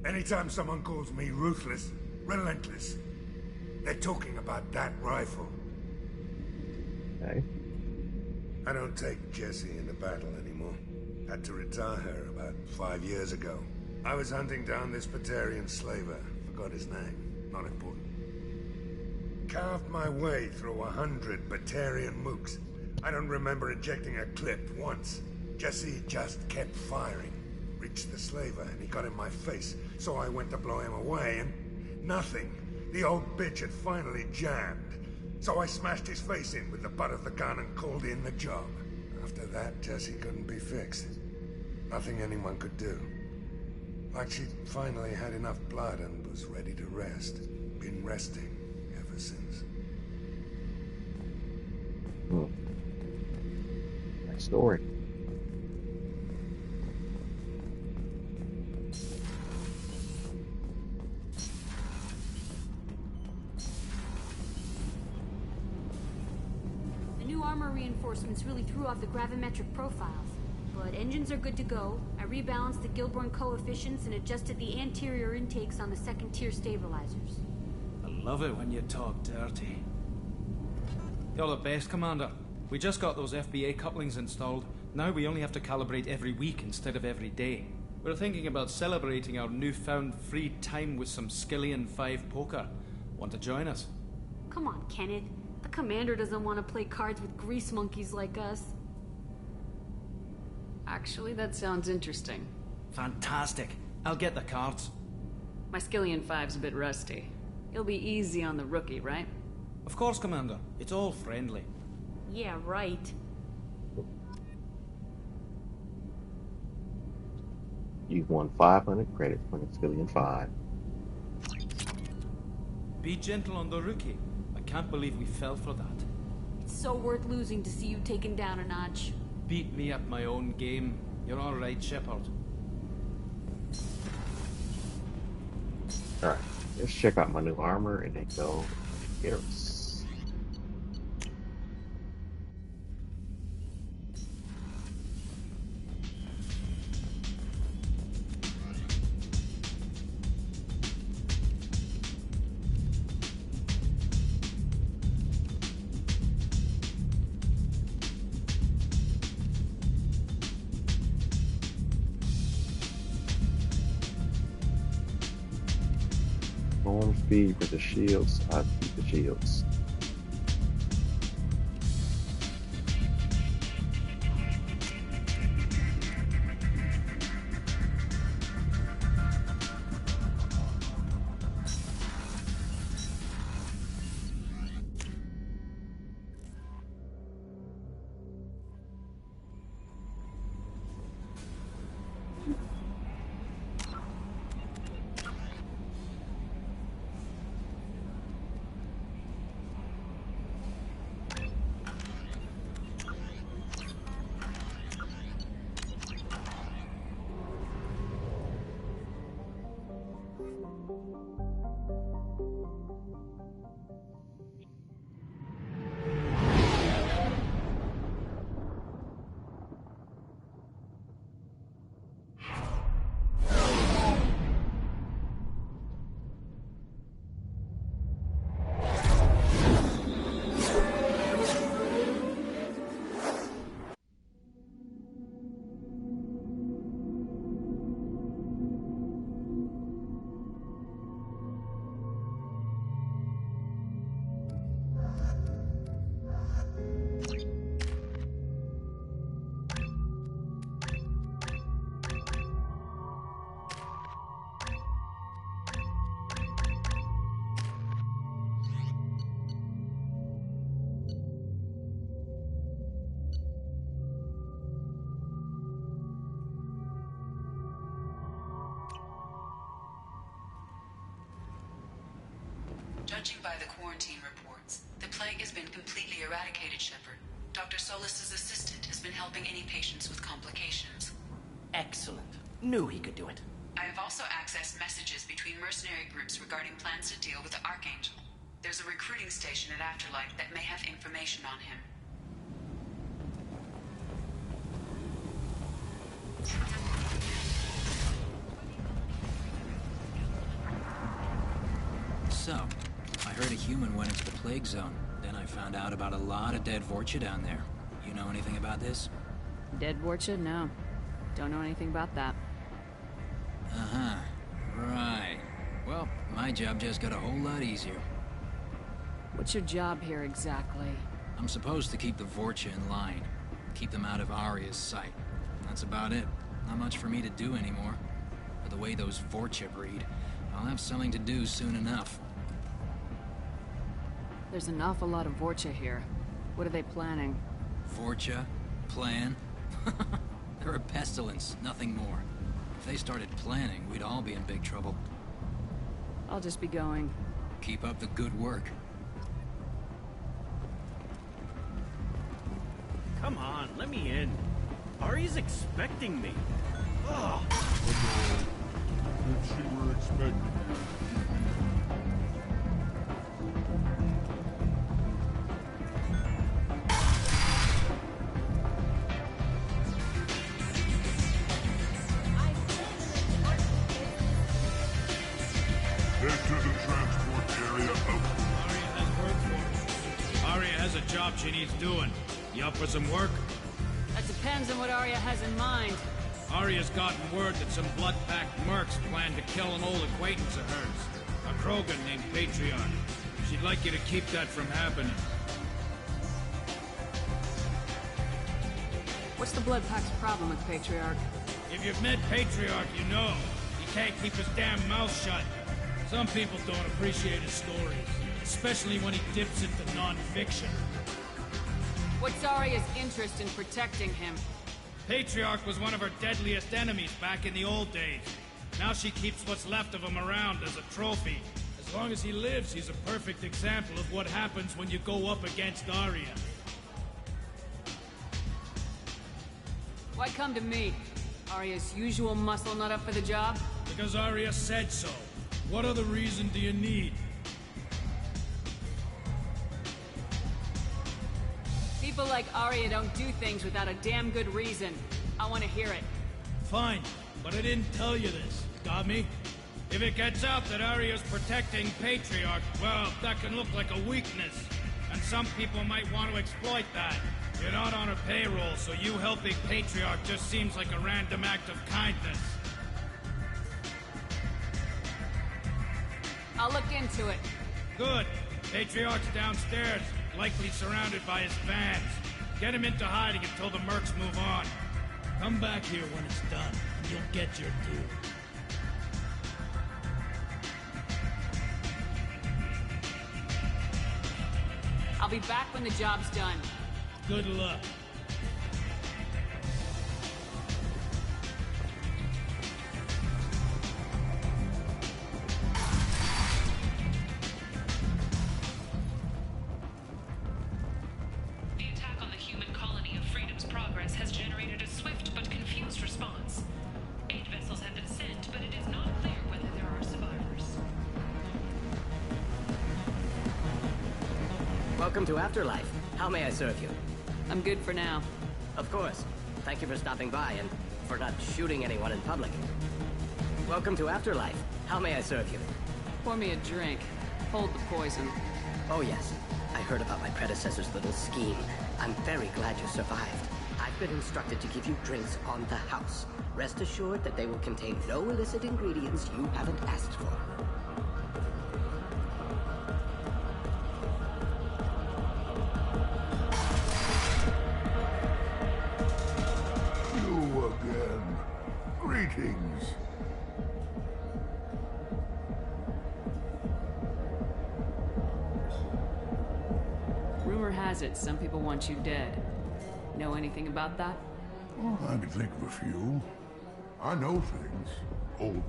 Anytime someone calls me ruthless, relentless, they're talking about that rifle. Okay. I don't take Jessie into battle anymore. Had to retire her about 5 years ago. I was hunting down this Batarian slaver. Forgot his name. Not important. Carved my way through 100 Batarian mooks. I don't remember ejecting a clip once. Jessie just kept firing. Reached the slaver and he got in my face, so I went to blow him away and... nothing. The old bitch had finally jammed. So I smashed his face in with the butt of the gun and called in the job. After that, Jessie couldn't be fixed. Nothing anyone could do. Like she'd finally had enough blood and was ready to rest. Been resting ever since. Nice story. The new armor reinforcements really threw off the gravimetric profiles. But engines are good to go. I rebalanced the Gilborn coefficients and adjusted the anterior intakes on the second-tier stabilizers. I love it when you talk dirty. You're the best, Commander. We just got those FBA couplings installed. Now we only have to calibrate every week instead of every day. We're thinking about celebrating our newfound free time with some Skillian 5 poker. Want to join us? Come on, Kenneth. The Commander doesn't want to play cards with grease monkeys like us. Actually, that sounds interesting. Fantastic. I'll get the cards. My Skillian 5's a bit rusty. It'll be easy on the rookie, right? Of course, Commander. It's all friendly. Yeah, right. You've won 500 credits for the Skillian 5. Be gentle on the rookie. I can't believe we fell for that. It's so worth losing to see you taken down a notch. Beat me at my own game. You're all right, Shepard. Alright, let's check out my new armor and then go to Garrus. Storm speed for the shields. I keep the shields. Judging by the quarantine reports, the plague has been completely eradicated, Shepard. Dr. Solis's assistant has been helping any patients with complications. Excellent. Knew he could do it. I have also accessed messages between mercenary groups regarding plans to deal with the Archangel. There's a recruiting station at Afterlight that may have information on him. So, I heard a human went into the plague zone. Then I found out about a lot of dead Vorcha down there. You know anything about this? Dead Vorcha? No. Don't know anything about that. Uh-huh. Right. Well, my job just got a whole lot easier. What's your job here exactly? I'm supposed to keep the Vorcha in line. Keep them out of Aria's sight. That's about it. Not much for me to do anymore. But the way those Vorcha breed, I'll have something to do soon enough. There's an awful lot of Vorcha here. What are they planning? Vorcha? Plan? They're a pestilence, nothing more. If they started planning, we'd all be in big trouble. I'll just be going. Keep up the good work. Come on, let me in. Ari's expecting me. Ugh. If she were expecting you. Head to the transport area out. Aria has work for us. Aria has a job she needs doing. You up for some work? That depends on what Aria has in mind. Aria's gotten word that some blood-packed mercs plan to kill an old acquaintance of hers. A Krogan named Patriarch. She'd like you to keep that from happening. What's the Blood Pack's problem with Patriarch? If you've met Patriarch, you know. He can't keep his damn mouth shut. Some people don't appreciate his stories, especially when he dips into non-fiction. What's Aria's interest in protecting him? Patriarch was one of her deadliest enemies back in the old days. Now she keeps what's left of him around as a trophy. As long as he lives, he's a perfect example of what happens when you go up against Aria. Why come to me? Aria's usual muscle not up for the job? Because Aria said so. What other reason do you need? People like Aria don't do things without a damn good reason. I want to hear it. Fine, but I didn't tell you this. Got me? If it gets out that Aria's protecting Patriarch, well, that can look like a weakness. And some people might want to exploit that. You're not on her payroll, so you helping Patriarch just seems like a random act of kindness. I'll look into it. Good. Patriarch's downstairs, likely surrounded by his fans. Get him into hiding until the mercs move on. Come back here when it's done, and you'll get your due. I'll be back when the job's done. Good luck. The attack on the human colony of Freedom's Progress has generated a swift but confused response. 8 vessels have been sent, but it is not clear whether there are survivors. Welcome to Afterlife. How may I serve you? I'm good for now. Of course. Thank you for stopping by and for not shooting anyone in public. Welcome to Afterlife. How may I serve you? Pour me a drink. Hold the poison. Oh yes. I heard about my predecessor's little scheme. I'm very glad you survived. I've been instructed to give you drinks on the house. Rest assured that they will contain no illicit ingredients you haven't asked for. You again. Greetings. Rumor has it some people want you dead. Know anything about that? Well, I can think of a few. I know things. Old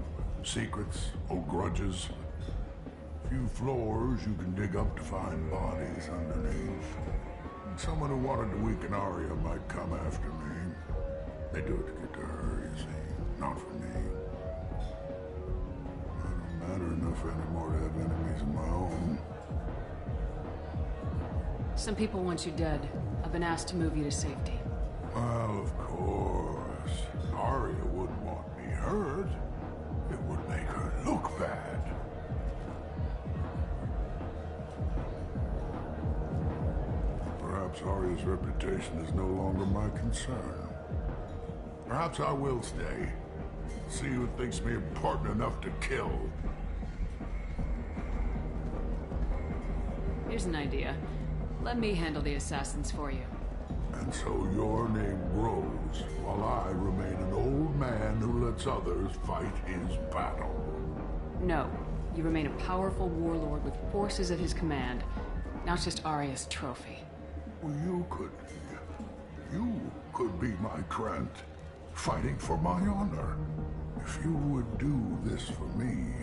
secrets, old grudges. Few floors you can dig up to find bodies underneath. And someone who wanted to weaken Aria might come after me. They do it to get to her, you see. Not for me. I don't matter enough anymore to have enemies of my own. Some people want you dead. I've been asked to move you to safety. Well, of course. Aria wouldn't want me hurt. It would make her look bad. Perhaps Arya's reputation is no longer my concern. Perhaps I will stay. See who thinks me important enough to kill. Here's an idea. Let me handle the assassins for you. And so your name grows, while I remain an old man who lets others fight his battle. No. You remain a powerful warlord with forces at his command. Now it's just Arya's trophy. Well, you could be my Krant, fighting for my honor. If you would do this for me,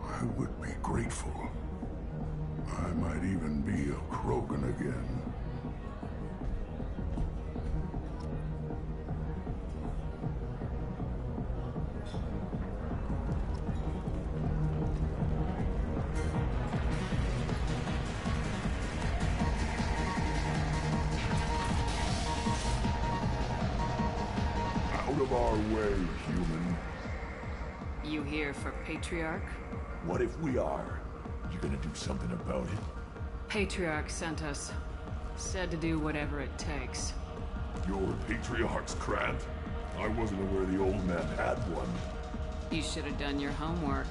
I would be grateful. I might even be a Krogan again. Out of our way, human. You here for Patriarch? What if we are? You gonna do something about it? Patriarch sent us. Said to do whatever it takes. You're Patriarch's Krant? I wasn't aware the old man had one. You should have done your homework.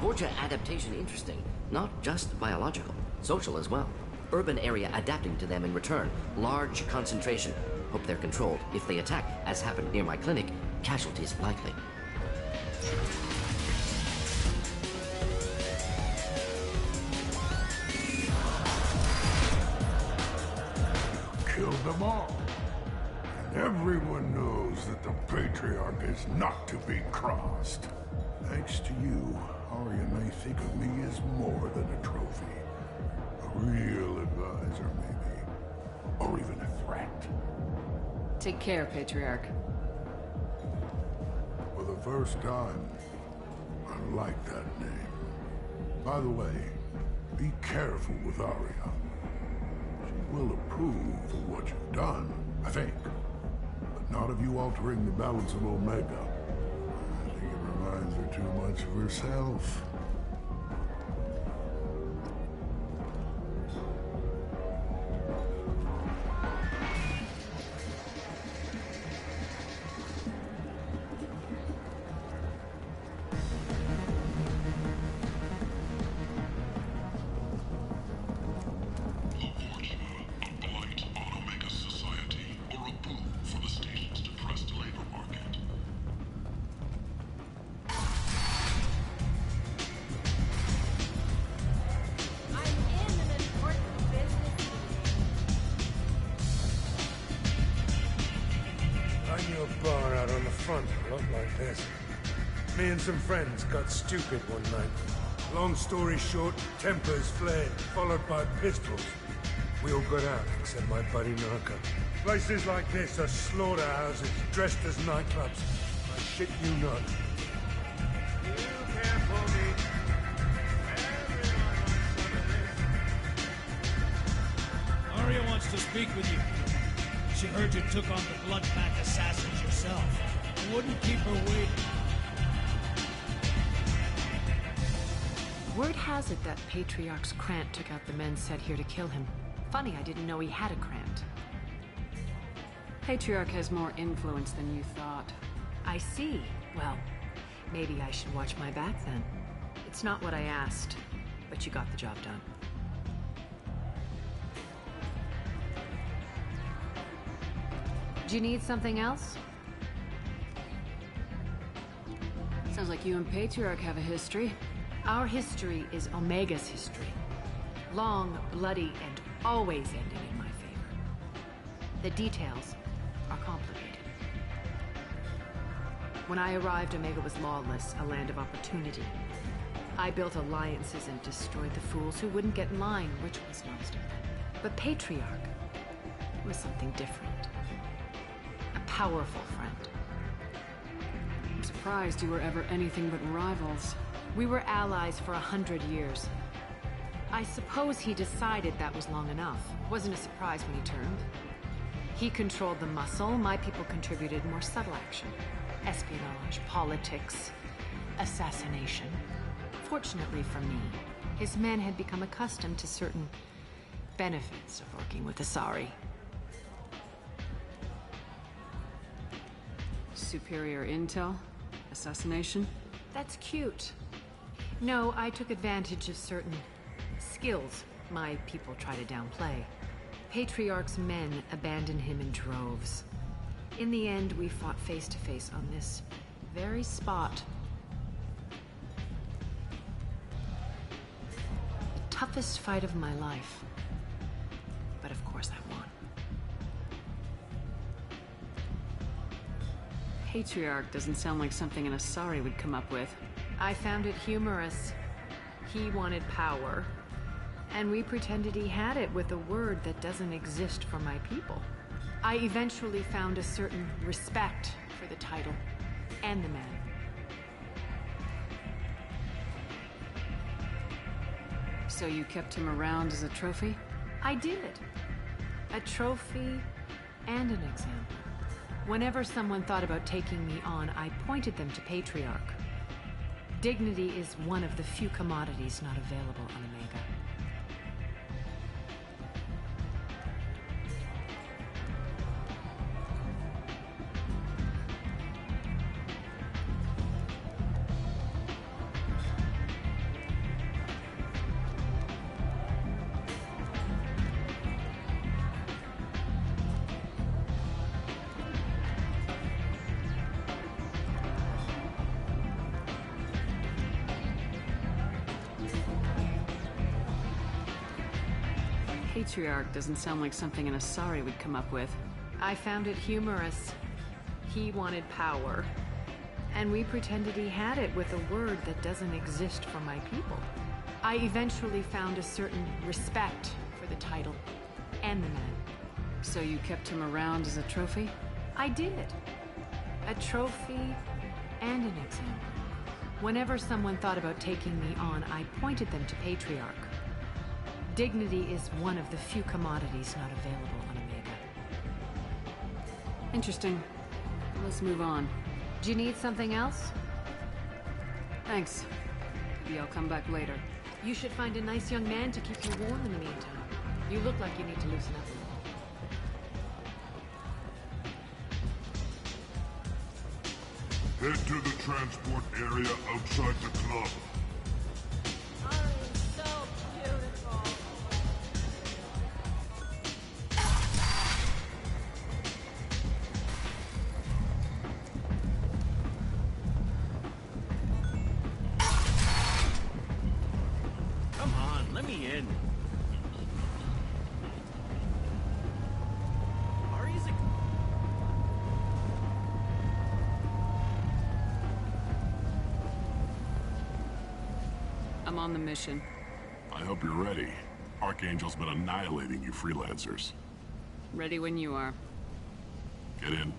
Vorcha adaptation interesting. Not just biological, social as well. Urban area adapting to them in return. Large concentration. Hope they're controlled. If they attack, as happened near my clinic, casualties likely. Killed them all. And everyone knows that the Patriarch is not to be crossed. Thanks to you, Arya may think of me as more than a trophy. A real advisor, maybe. Or even a threat. Take care, Patriarch. For the first time, I like that name. By the way, be careful with Arya. She will approve of what you've done, I think. But not of you altering the balance of Omega. I think it reminds her too much of herself. Me and some friends got stupid one night. Long story short, tempers flared, followed by pistols. We all got out, except my buddy Narka. Places like this are slaughterhouses, dressed as nightclubs. I shit you not. You can't pull me. Arya wants to speak with you. She heard you took on the Bloodpack assassins yourself. I wouldn't keep her waiting. Word has it that Patriarch's Krant took out the men sent here to kill him. Funny, I didn't know he had a Krant. Patriarch has more influence than you thought. I see. Well, maybe I should watch my back then. It's not what I asked, but you got the job done. Do you need something else? Sounds like you and Patriarch have a history. Our history is Omega's history. Long, bloody, and always ending in my favor. The details are complicated. When I arrived, Omega was lawless, a land of opportunity. I built alliances and destroyed the fools who wouldn't get in line, which was most of them. But Patriarch was something different. A powerful friend. I'm surprised you were ever anything but rivals. We were allies for 100 years. I suppose he decided that was long enough. Wasn't a surprise when he turned. He controlled the muscle, my people contributed more subtle action. Espionage, politics, assassination. Fortunately for me, his men had become accustomed to certain benefits of working with Asari. Superior intel? Assassination? That's cute. No, I took advantage of certain skills my people try to downplay. Patriarch's men abandoned him in droves. In the end, we fought face to face on this very spot. The toughest fight of my life. But of course I won. Patriarch doesn't sound like something an Asari would come up with. I found it humorous. He wanted power, and we pretended he had it with a word that doesn't exist for my people. I eventually found a certain respect for the title and the man. So you kept him around as a trophy? I did. A trophy and an example. Whenever someone thought about taking me on, I pointed them to Patriarch. Dignity is one of the few commodities not available on Omega. Patriarch doesn't sound like something an Asari would come up with. I found it humorous. He wanted power, and we pretended he had it with a word that doesn't exist for my people. I eventually found a certain respect for the title and the man. So you kept him around as a trophy? I did. A trophy and an example. Whenever someone thought about taking me on, I pointed them to Patriarch. Dignity is one of the few commodities not available on Omega. Interesting. Let's move on. Do you need something else? Thanks. Maybe I'll come back later. You should find a nice young man to keep you warm in the meantime. You look like you need to loosen up a little. Head to the transport area outside the club. I'm on the mission. I hope you're ready. Archangel's been annihilating you freelancers. Ready when you are. Get in.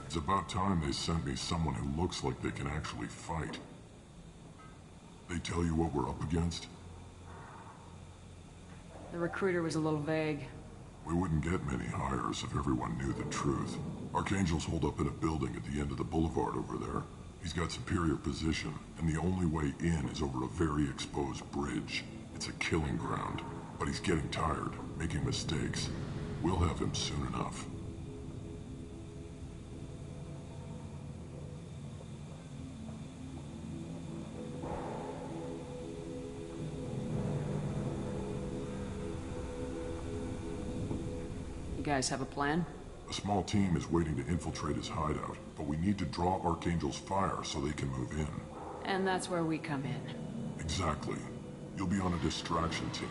It's about time they sent me someone who looks like they can actually fight. They tell you what we're up against? The recruiter was a little vague. We wouldn't get many hires if everyone knew the truth. Archangel's holed up in a building at the end of the boulevard over there. He's got superior position, and the only way in is over a very exposed bridge. It's a killing ground, but he's getting tired, making mistakes. We'll have him soon enough. You guys have a plan? A small team is waiting to infiltrate his hideout, but we need to draw Archangel's fire so they can move in. And that's where we come in. Exactly. You'll be on a distraction team.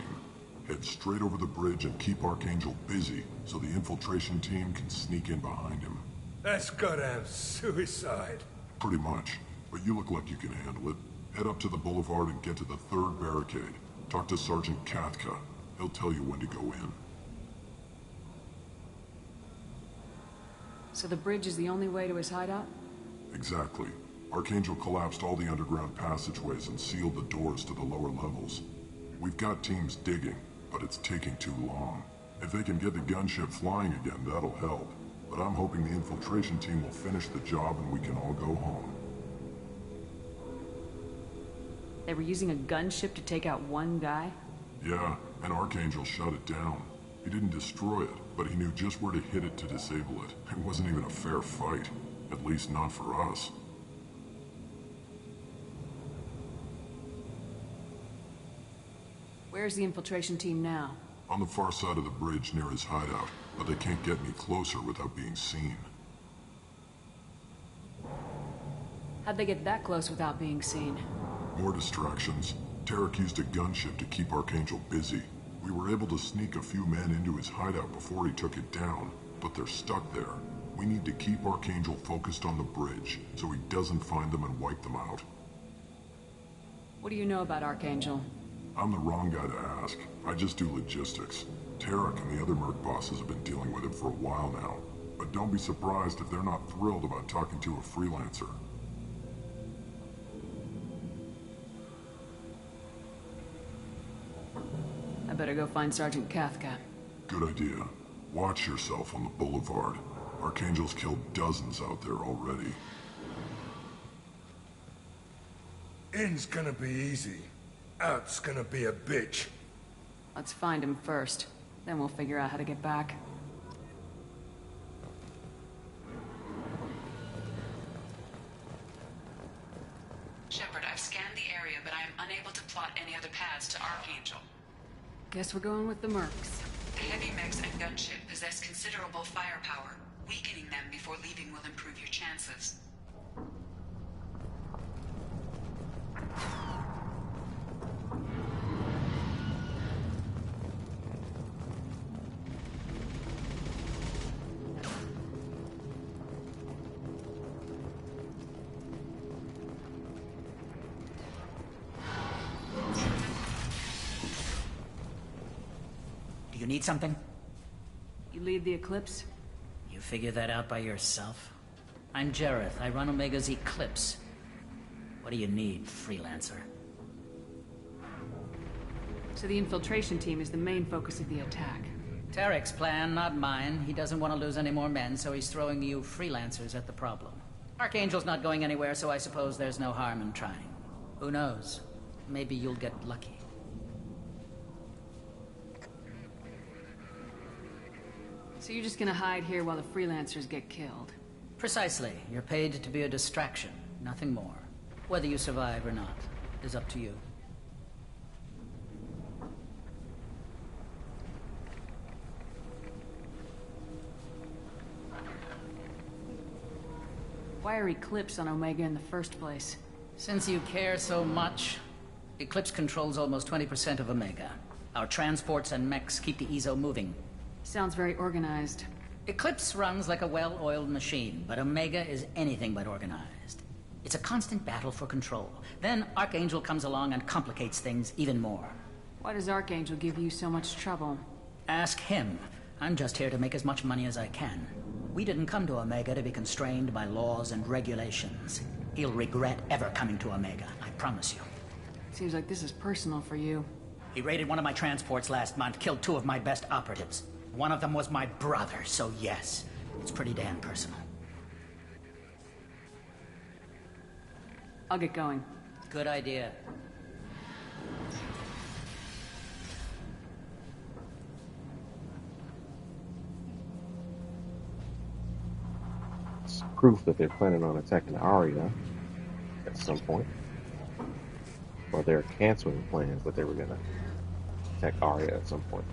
Head straight over the bridge and keep Archangel busy so the infiltration team can sneak in behind him. That's goddamn suicide. Pretty much. But you look like you can handle it. Head up to the boulevard and get to the 3rd barricade. Talk to Sergeant Kathka. He'll tell you when to go in. So the bridge is the only way to his hideout? Exactly. Archangel collapsed all the underground passageways and sealed the doors to the lower levels. We've got teams digging, but it's taking too long. If they can get the gunship flying again, that'll help. But I'm hoping the infiltration team will finish the job and we can all go home. They were using a gunship to take out one guy? Yeah, and Archangel shut it down. He didn't destroy it, but he knew just where to hit it to disable it. It wasn't even a fair fight. At least not for us. Where's the infiltration team now? On the far side of the bridge near his hideout, but they can't get any closer without being seen. How'd they get that close without being seen? More distractions. Tarek used a gunship to keep Archangel busy. We were able to sneak a few men into his hideout before he took it down, but they're stuck there. We need to keep Archangel focused on the bridge, so he doesn't find them and wipe them out. What do you know about Archangel? I'm the wrong guy to ask. I just do logistics. Tarek and the other merc bosses have been dealing with him for a while now. But don't be surprised if they're not thrilled about talking to a freelancer. I better go find Sergeant Kathka. Good idea. Watch yourself on the boulevard. Archangel's killed dozens out there already. In's gonna be easy. Out's gonna be a bitch. Let's find him first. Then we'll figure out how to get back. Shepard, I've scanned the area, but I am unable to plot any other paths to Archangel. Guess we're going with the mercs. The heavy mechs and gunship possess considerable firepower. Weakening them before leaving will improve your chances. Do you need something? You lead the Eclipse? You figure that out by yourself? I'm Jareth. I run Omega's Eclipse. What do you need, freelancer? So the infiltration team is the main focus of the attack. Tarek's plan, not mine. He doesn't want to lose any more men, so he's throwing you freelancers at the problem. Archangel's not going anywhere, so I suppose there's no harm in trying. Who knows? Maybe you'll get lucky. So you're just gonna hide here while the freelancers get killed? Precisely. You're paid to be a distraction, nothing more. Whether you survive or not is up to you. Why are Eclipse on Omega in the first place? Since you care so much, Eclipse controls almost 20% of Omega. Our transports and mechs keep the EZO moving. Sounds very organized. Eclipse runs like a well-oiled machine, but Omega is anything but organized. It's a constant battle for control. Then Archangel comes along and complicates things even more. Why does Archangel give you so much trouble? Ask him. I'm just here to make as much money as I can. We didn't come to Omega to be constrained by laws and regulations. He'll regret ever coming to Omega, I promise you. Seems like this is personal for you. He raided one of my transports last month, killed 2 of my best operatives. One of them was my brother, so yes, it's pretty damn personal. I'll get going. Good idea. It's proof that they're planning on attacking Aria at some point. Or they're canceling plans, but they were gonna attack Aria at some point.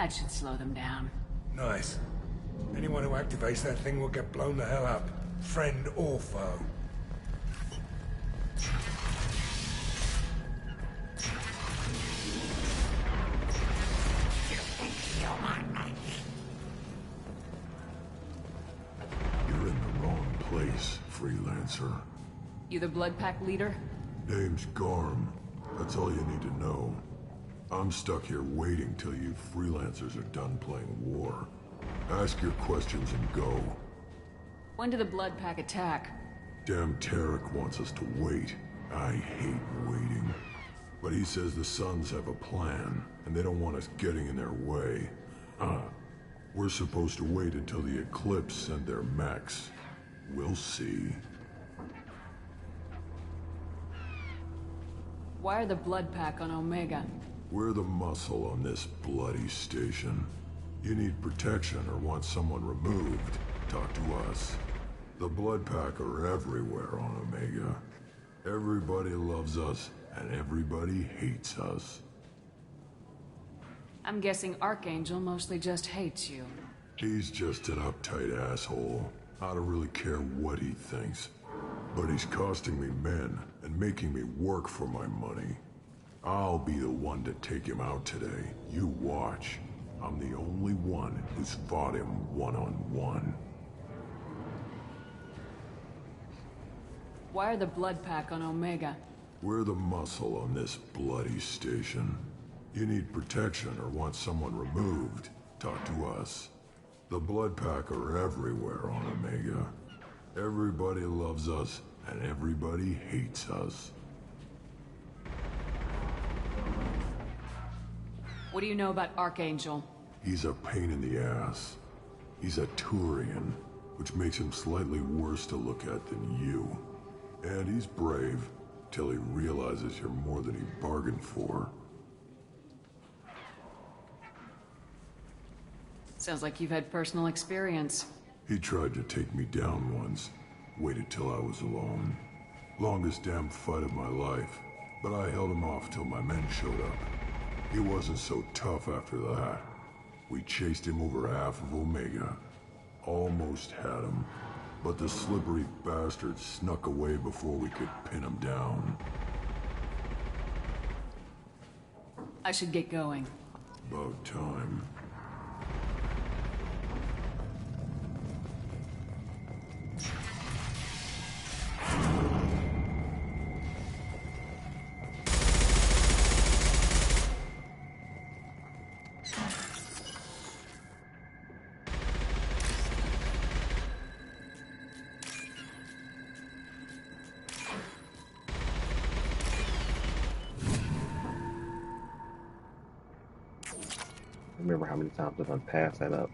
That should slow them down. Nice. Anyone who activates that thing will get blown the hell up. Friend or foe. You're in the wrong place, Freelancer. You the Blood Pack leader? Name's Garm. That's all you need to know. I'm stuck here waiting till you Freelancers are done playing war. Ask your questions and go. When did the Blood Pack attack? Damn Tarek wants us to wait. I hate waiting. But he says the Suns have a plan, and they don't want us getting in their way. We're supposed to wait until the Eclipse send their mechs. We'll see. Why are the Blood Pack on Omega? We're the muscle on this bloody station. You need protection or want someone removed, talk to us. The Blood Pack are everywhere on Omega. Everybody loves us, and everybody hates us. I'm guessing Archangel mostly just hates you. He's just an uptight asshole. I don't really care what he thinks. But he's costing me men and making me work for my money. I'll be the one to take him out today. You watch. I'm the only one who's fought him one-on-one. Why are the Blood Pack on Omega? We're the muscle on this bloody station. You need protection or want someone removed, talk to us. The Blood Pack are everywhere on Omega. Everybody loves us, and everybody hates us. What do you know about Archangel? He's a pain in the ass. He's a Turian, which makes him slightly worse to look at than you. And he's brave, till he realizes you're more than he bargained for. Sounds like you've had personal experience. He tried to take me down once. Waited till I was alone. Longest damn fight of my life. But I held him off till my men showed up. He wasn't so tough after that. We chased him over half of Omega. Almost had him. But the slippery bastard snuck away before we could pin him down. I should get going. About time. Remember how many times I've done passed that up.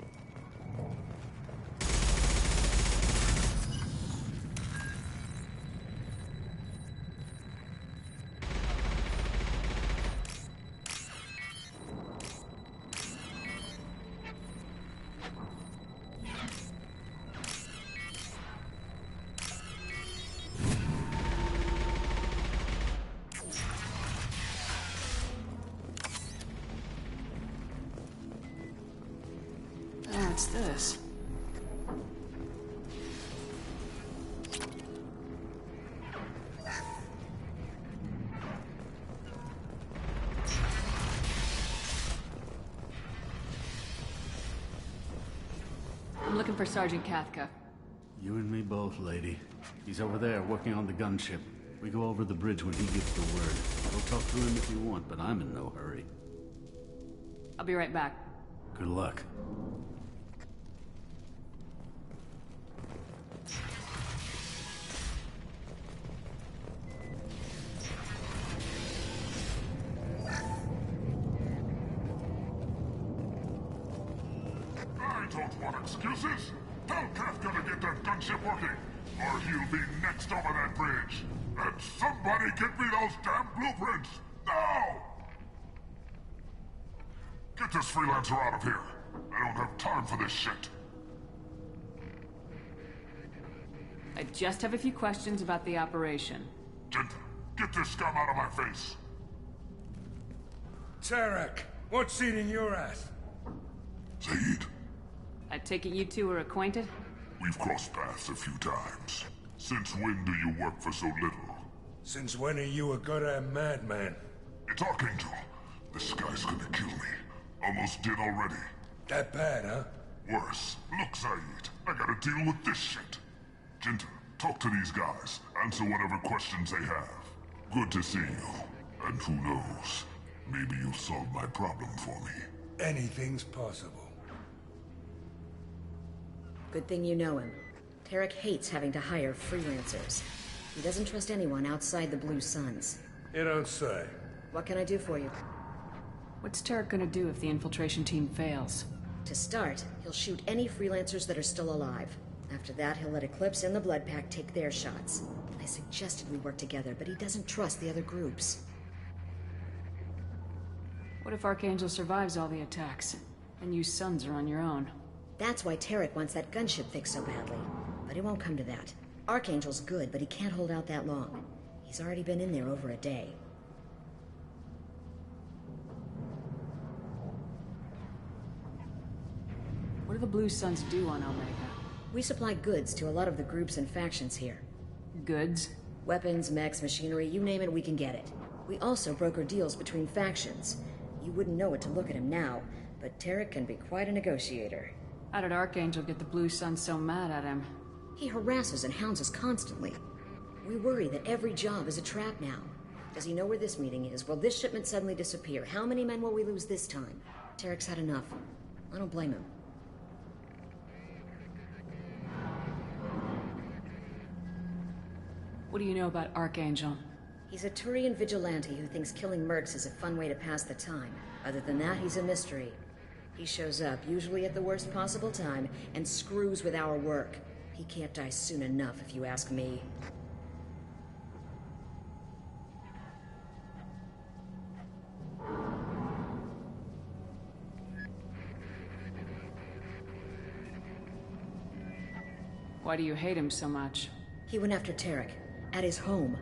What's this? I'm looking for Sergeant Kathka. You and me both, lady. He's over there working on the gunship. We go over the bridge when he gives the word. Go talk to him if you want, but I'm in no hurry. I'll be right back. Good luck. I don't want excuses. Tell Kafka to get that gunship working, or he'll be next over that bridge. And somebody get me those damn blueprints! Now! Get this freelancer out of here. I don't have time for this shit. I just have a few questions about the operation. Get this scum out of my face. Tarek, what's eating your ass? Zaid, I take it you two are acquainted? we've crossed paths a few times. Since when do you work for so little? Since when are you a goddamn madman? It's Archangel. This guy's gonna kill me. Almost did already. That bad, huh? Worse. Look, Zaid, I gotta deal with this shit. Jinta, talk to these guys. Answer whatever questions they have. Good to see you. And who knows, maybe you'll solve my problem for me. Anything's possible. Good thing you know him. Tarek hates having to hire freelancers. He doesn't trust anyone outside the Blue Suns. You don't say. What can I do for you? What's Tarek gonna do if the infiltration team fails? To start, he'll shoot any freelancers that are still alive. After that, he'll let Eclipse and the Blood Pack take their shots. I suggested we work together, but he doesn't trust the other groups. What if Archangel survives all the attacks, and you Sons are on your own? That's why Tarek wants that gunship fixed so badly. But it won't come to that. Archangel's good, but he can't hold out that long. He's already been in there over a day. What do the Blue Suns do on Omega? We supply goods to a lot of the groups and factions here. Goods? Weapons, mechs, machinery, you name it, we can get it. We also broker deals between factions. You wouldn't know it to look at him now, but Tarek can be quite a negotiator. How did Archangel get the Blue Suns so mad at him? He harasses and hounds us constantly. We worry that every job is a trap now. Does he know where this meeting is? Will this shipment suddenly disappear? How many men will we lose this time? Tarek's had enough. I don't blame him. What do you know about Archangel? He's a Turian vigilante who thinks killing mercs is a fun way to pass the time. Other than that, he's a mystery. He shows up, usually at the worst possible time, and screws with our work. He can't die soon enough, if you ask me. Why do you hate him so much? He went after Tarek. At his home.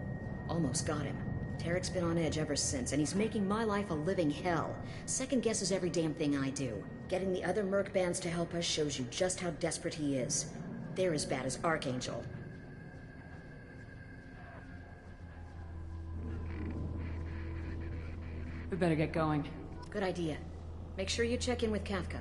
Almost got him. Tarek's been on edge ever since, and he's making my life a living hell. Second guesses every damn thing I do. Getting the other merc bands to help us shows you just how desperate he is. They're as bad as Archangel. We better get going. Good idea. Make sure you check in with Kafka.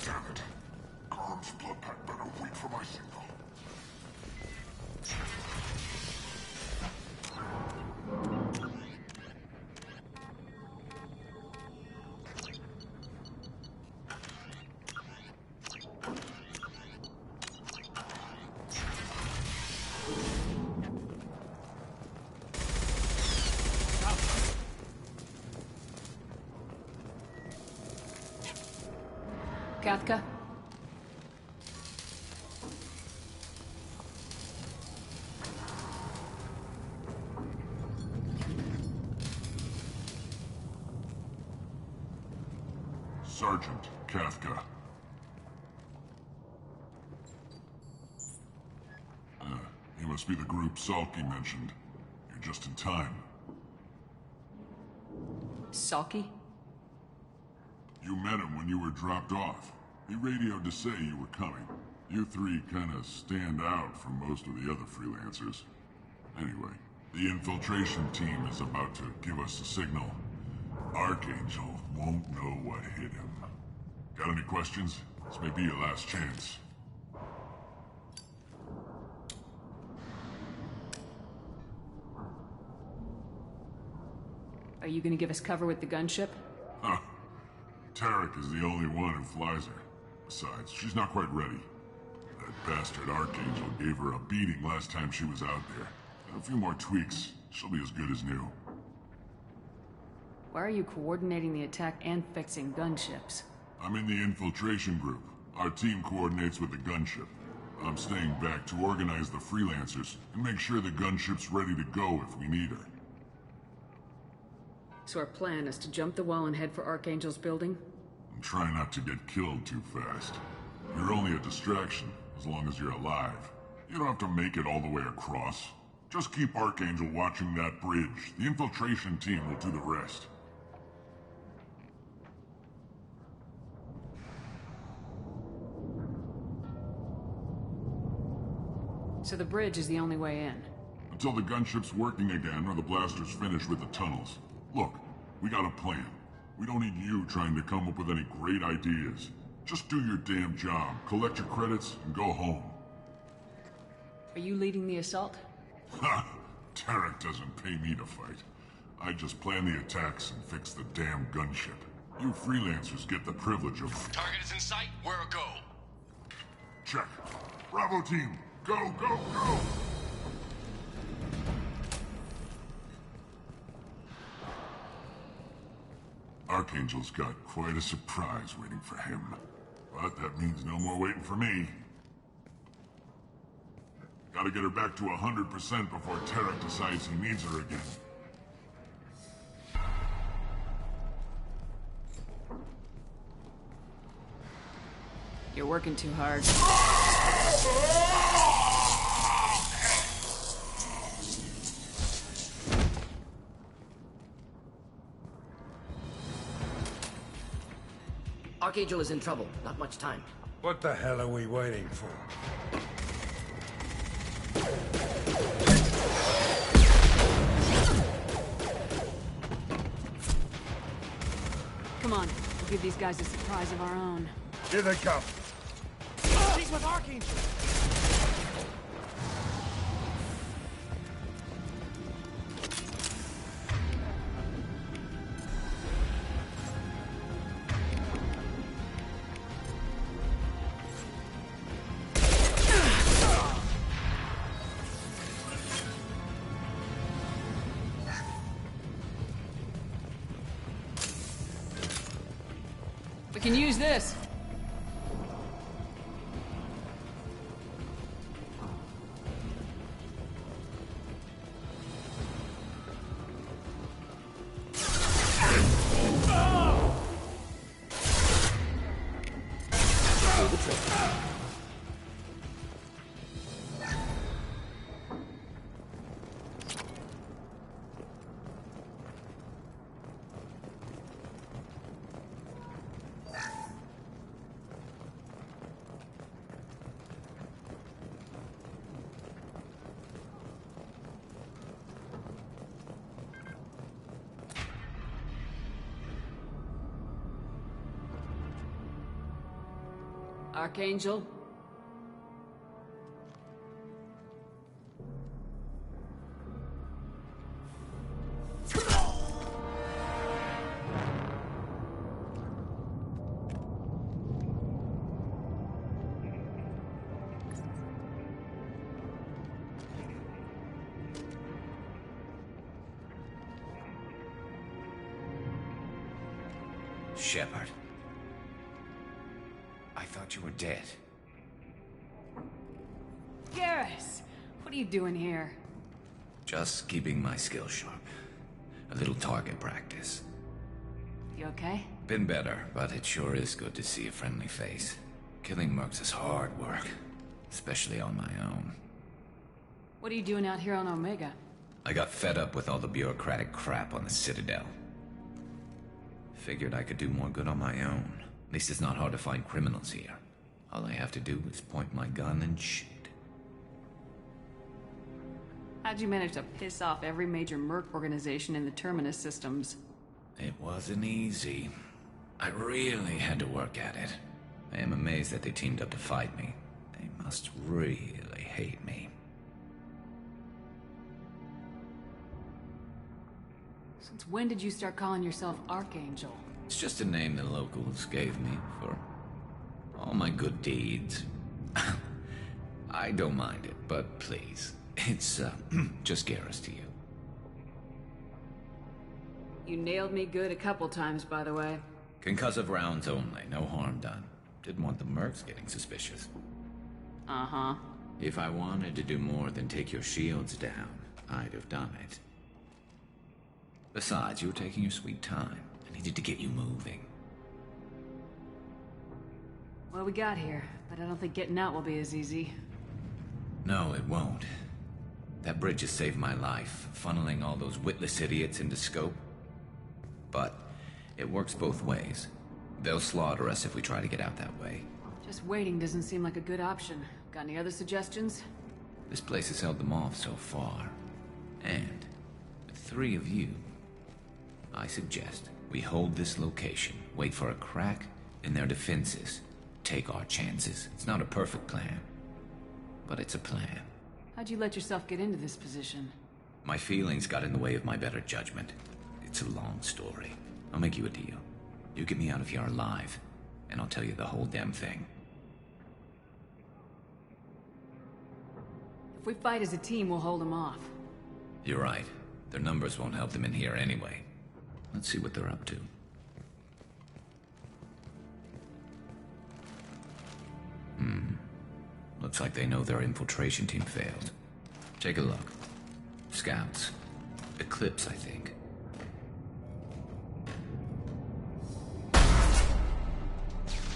Damn it. Gorm's blood pack better wait for my signal. Kafka? Sergeant Kafka. You must be the group Salky mentioned. You're just in time. Salky? You met him when you were dropped off. He radioed to say you were coming. You three kinda stand out from most of the other freelancers. Anyway, the infiltration team is about to give us a signal. Archangel won't know what hit him. Got any questions? This may be your last chance. Are you gonna give us cover with the gunship? Huh. Tarek is the only one who flies her. Besides, she's not quite ready. That bastard Archangel gave her a beating last time she was out there. A few more tweaks, she'll be as good as new. Why are you coordinating the attack and fixing gunships? I'm in the infiltration group. Our team coordinates with the gunship. I'm staying back to organize the freelancers and make sure the gunship's ready to go if we need her. So our plan is to jump the wall and head for Archangel's building? try not to get killed too fast. You're only a distraction, as long as you're alive. You don't have to make it all the way across. Just keep Archangel watching that bridge. The infiltration team will do the rest. So the bridge is the only way in? Until the gunship's working again or the blasters finish with the tunnels. Look, we got a plan. We don't need you trying to come up with any great ideas. Just do your damn job, collect your credits, and go home. Are you leading the assault? Ha! Tarek doesn't pay me to fight. I just plan the attacks and fix the damn gunship. You freelancers get the privilege of... Target is in sight. Where a go? Check. Bravo team, go, go, go! Archangel's got quite a surprise waiting for him. But that means no more waiting for me. Gotta get her back to 100% before Tarek decides he needs her again. You're working too hard. Archangel is in trouble. Not much time. What the hell are we waiting for? Come on, we'll give these guys a surprise of our own. Here they come. He's with Archangel! We can use this. Archangel? Shepard. I thought you were dead. Garrus! What are you doing here? Just keeping my skills sharp. A little target practice. You okay? Been better, but it sure is good to see a friendly face. Killing mercs is hard work, especially on my own. What are you doing out here on Omega? I got fed up with all the bureaucratic crap on the Citadel. Figured I could do more good on my own. At least it's not hard to find criminals here. All I have to do is point my gun and shoot. How'd you manage to piss off every major merc organization in the Terminus systems? It wasn't easy. I really had to work at it. I am amazed that they teamed up to fight me. They must really hate me. Since when did you start calling yourself Archangel? It's just a name the locals gave me for all my good deeds. I don't mind it, but please, it's just Garrus to you. You nailed me good a couple times, by the way. Concussive rounds only, no harm done. Didn't want the mercs getting suspicious. Uh-huh. If I wanted to do more than take your shields down, I'd have done it. Besides, you were taking your sweet time. I needed to get you moving. Well, we got here, but I don't think getting out will be as easy. No, it won't. That bridge has saved my life, funneling all those witless idiots into scope. But it works both ways. They'll slaughter us if we try to get out that way. Just waiting doesn't seem like a good option. Got any other suggestions? This place has held them off so far. And with 3 of you, I suggest we hold this location, wait for a crack in their defenses, take our chances. It's not a perfect plan, but it's a plan. How'd you let yourself get into this position? My feelings got in the way of my better judgment. It's a long story. I'll make you a deal. You get me out of here alive, and I'll tell you the whole damn thing. If we fight as a team, we'll hold them off. You're right. Their numbers won't help them in here anyway. Let's see what they're up to. Looks like they know their infiltration team failed. Take a look. Scouts. Eclipse, I think.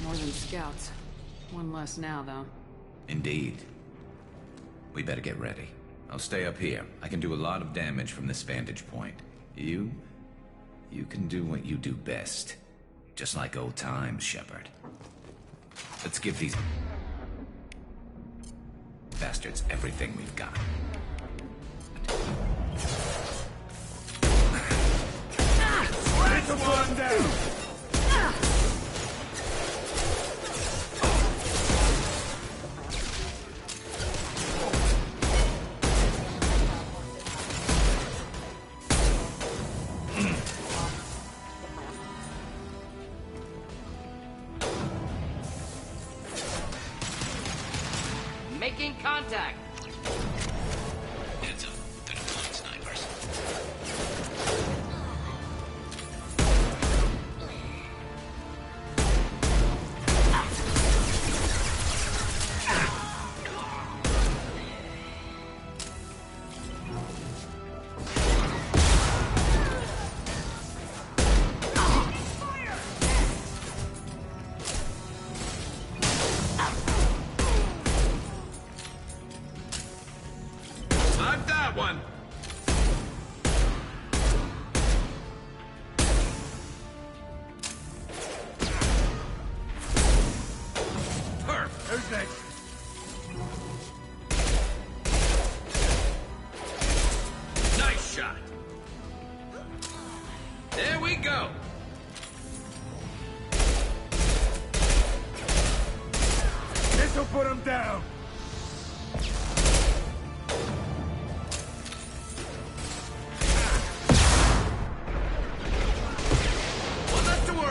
More than scouts. One less now, though. Indeed. We better get ready. I'll stay up here. I can do a lot of damage from this vantage point. You can do what you do best. Just like old times, Shepard. Let's give these bastards everything we've got. Take one down! Making contact. Heads up. They're deploying snipers. One. Perfect. Who's next? Nice shot. There we go. This'll put him down.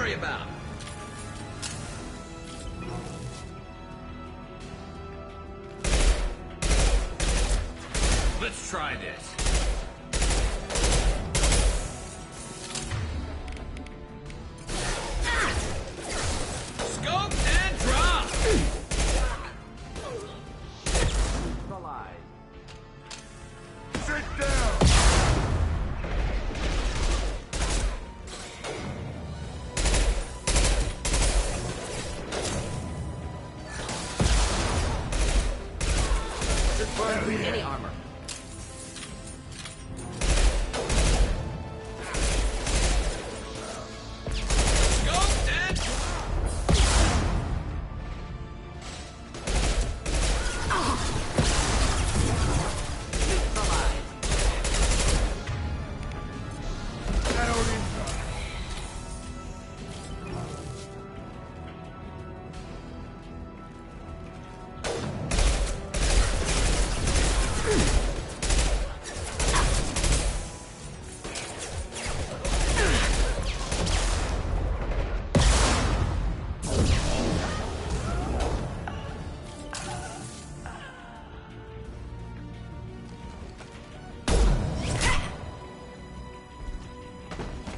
About. Let's try this. Scope and drop. Sit down. Any armor.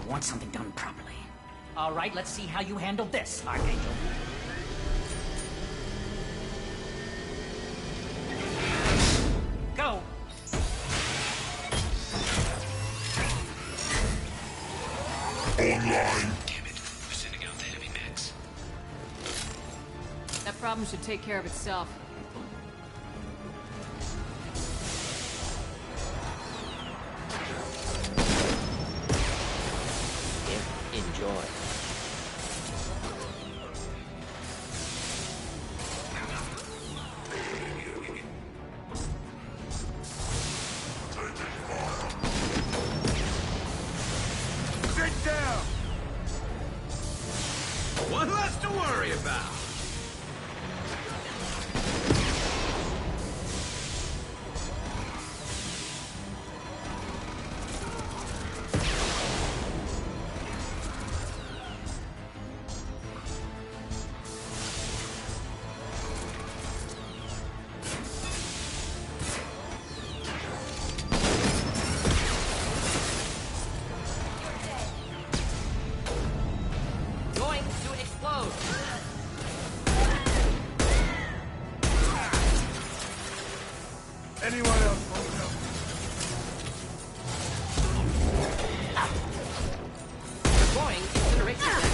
Want something done properly. All right, let's see how you handle this, Archangel. Go! Online. Damn it. We're sending out the heavy mechs. Problem should take care of itself. Enjoy. Sit down! One less to worry about. Going to explode. Anyone else want to know? Deploying incineration deck.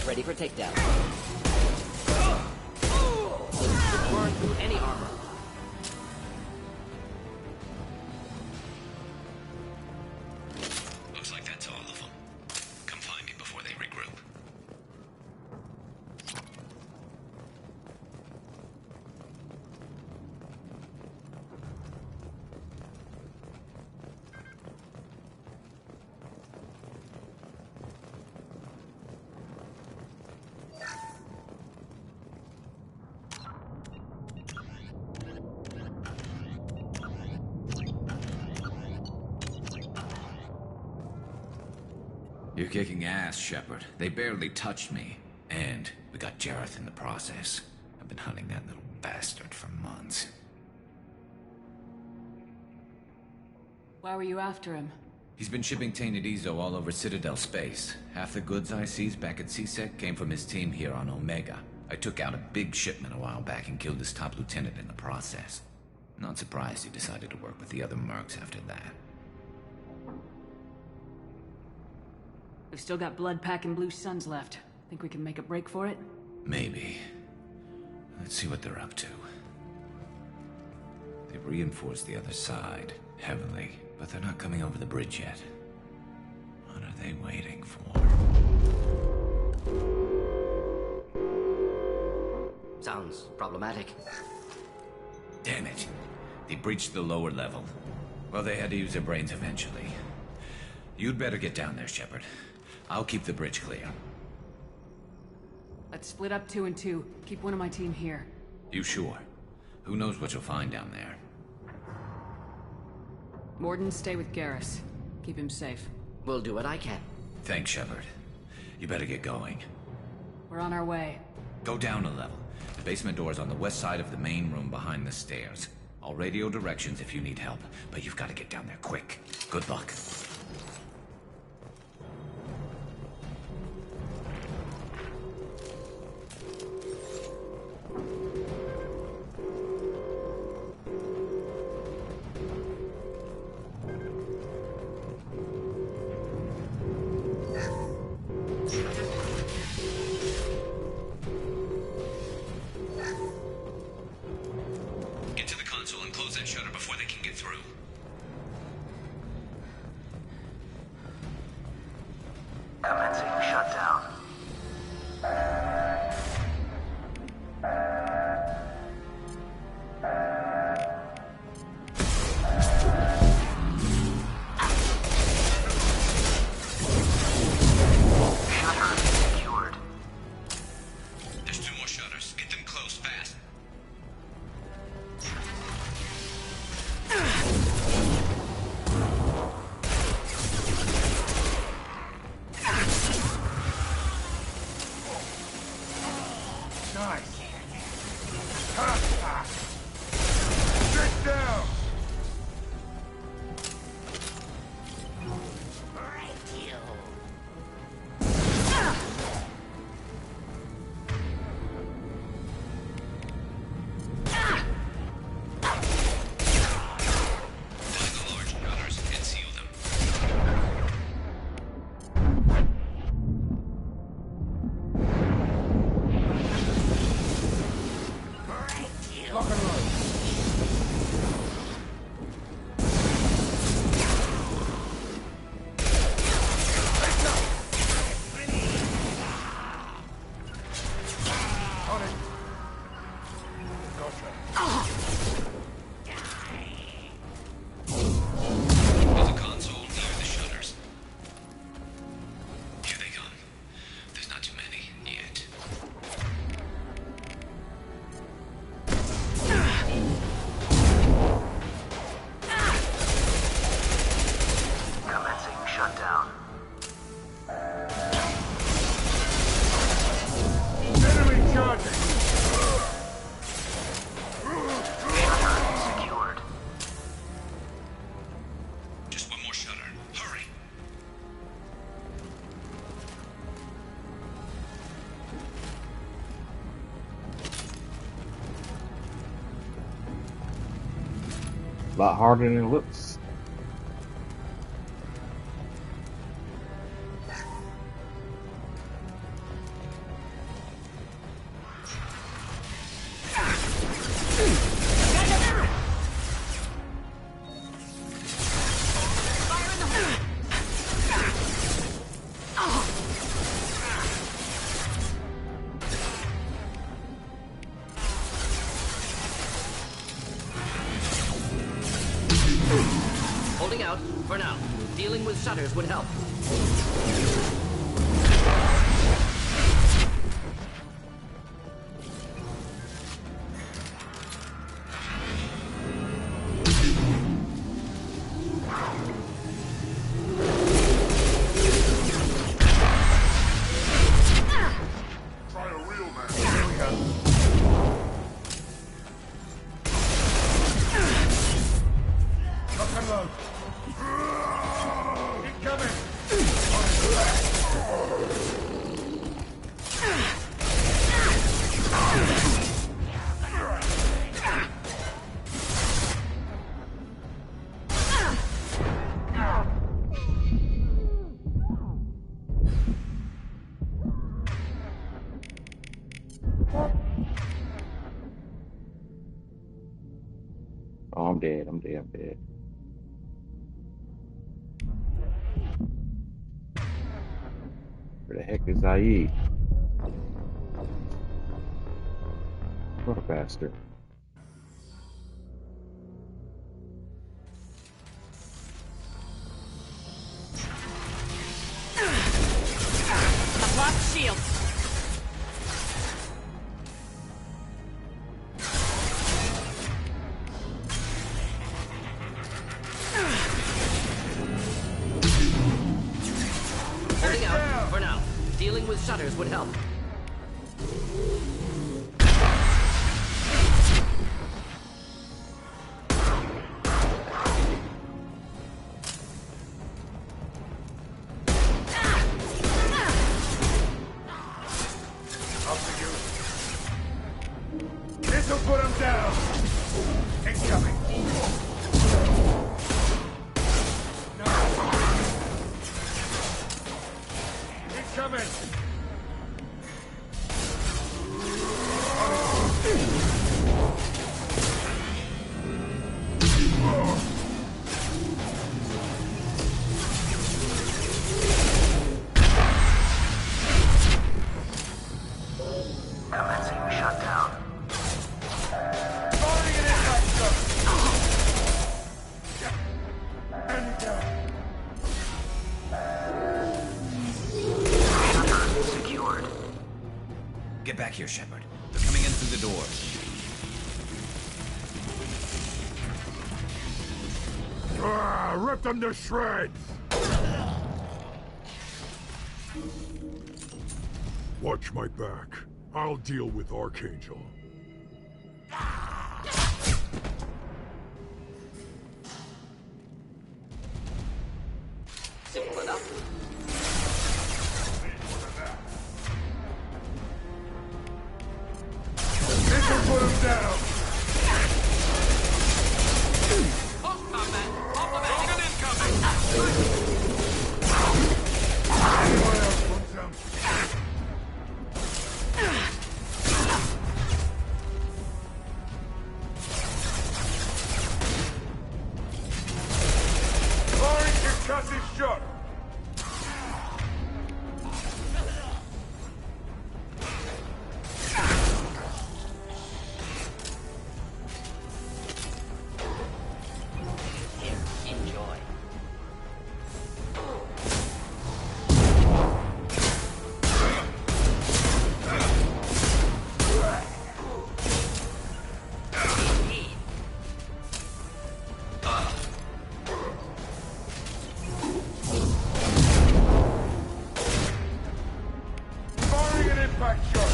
Ready for takedown. Could burn through any armor. Looks like that's all of them. Come find me before they regroup. You're kicking ass, Shepard. They barely touched me. And we got Jareth in the process. I've been hunting that little bastard for months. Why were you after him? He's been shipping tainted Ezo all over Citadel space. Half the goods I seized back at CSEC came from his team here on Omega. I took out a big shipment a while back and killed his top lieutenant in the process. Not surprised he decided to work with the other mercs after that. We've still got Blood Pack and Blue Suns left. Think we can make a break for it? Maybe. Let's see what they're up to. They've reinforced the other side, heavily, but they're not coming over the bridge yet. What are they waiting for? Sounds problematic. Damn it. They breached the lower level. Well, they had to use their brains eventually. You'd better get down there, Shepard. I'll keep the bridge clear. Let's split up 2 and 2. Keep one of my team here. You sure? Who knows what you'll find down there? Mordin, stay with Garrus. Keep him safe. We'll do what I can. Thanks, Shepard. You better get going. We're on our way. Go down a level. The basement door's on the west side of the main room behind the stairs. I'll radio directions if you need help, but you've got to get down there quick. Good luck. lot harder than it looks. Holding out for now. Dealing with shutters would help. Oh, I'm dead. I'm dead. I'm dead. Where the heck is Zaid? What a bastard. I've lost shields. Holding out for now. Dealing with shutters would help. This'll put him down. Incoming. Incoming. Commencing shutdown. Firing an impact shot. And Shutters secured. Get back here, Shepard. They're coming in through the door. Rip them to shreds. Watch my back. I'll deal with Archangel. Simple enough. This'll put him down. Firing concussive shot. Here, enjoy. Firing an impact shot.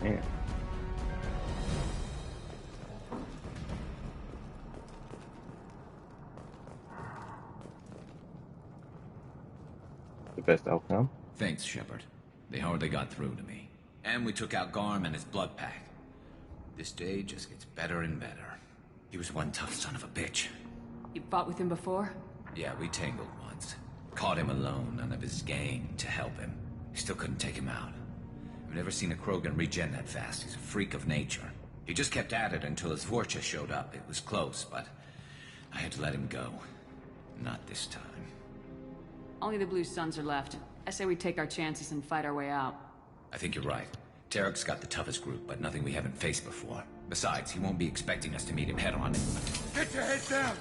Man. best outcome. Thanks, Shepard. They hardly got through to me. And we took out Garm and his blood pack. This day just gets better and better. He was one tough son of a bitch. You fought with him before? Yeah, we tangled once. Caught him alone, none of his gang to help him. Still couldn't take him out. I've never seen a Krogan regen that fast. He's a freak of nature. He just kept at it until his Vorcha showed up. It was close, but I had to let him go. Not this time. Only the Blue Suns are left. I say we take our chances and fight our way out. I think you're right. Tarek's got the toughest group, but nothing we haven't faced before. Besides, he won't be expecting us to meet him head-on. Get your head down!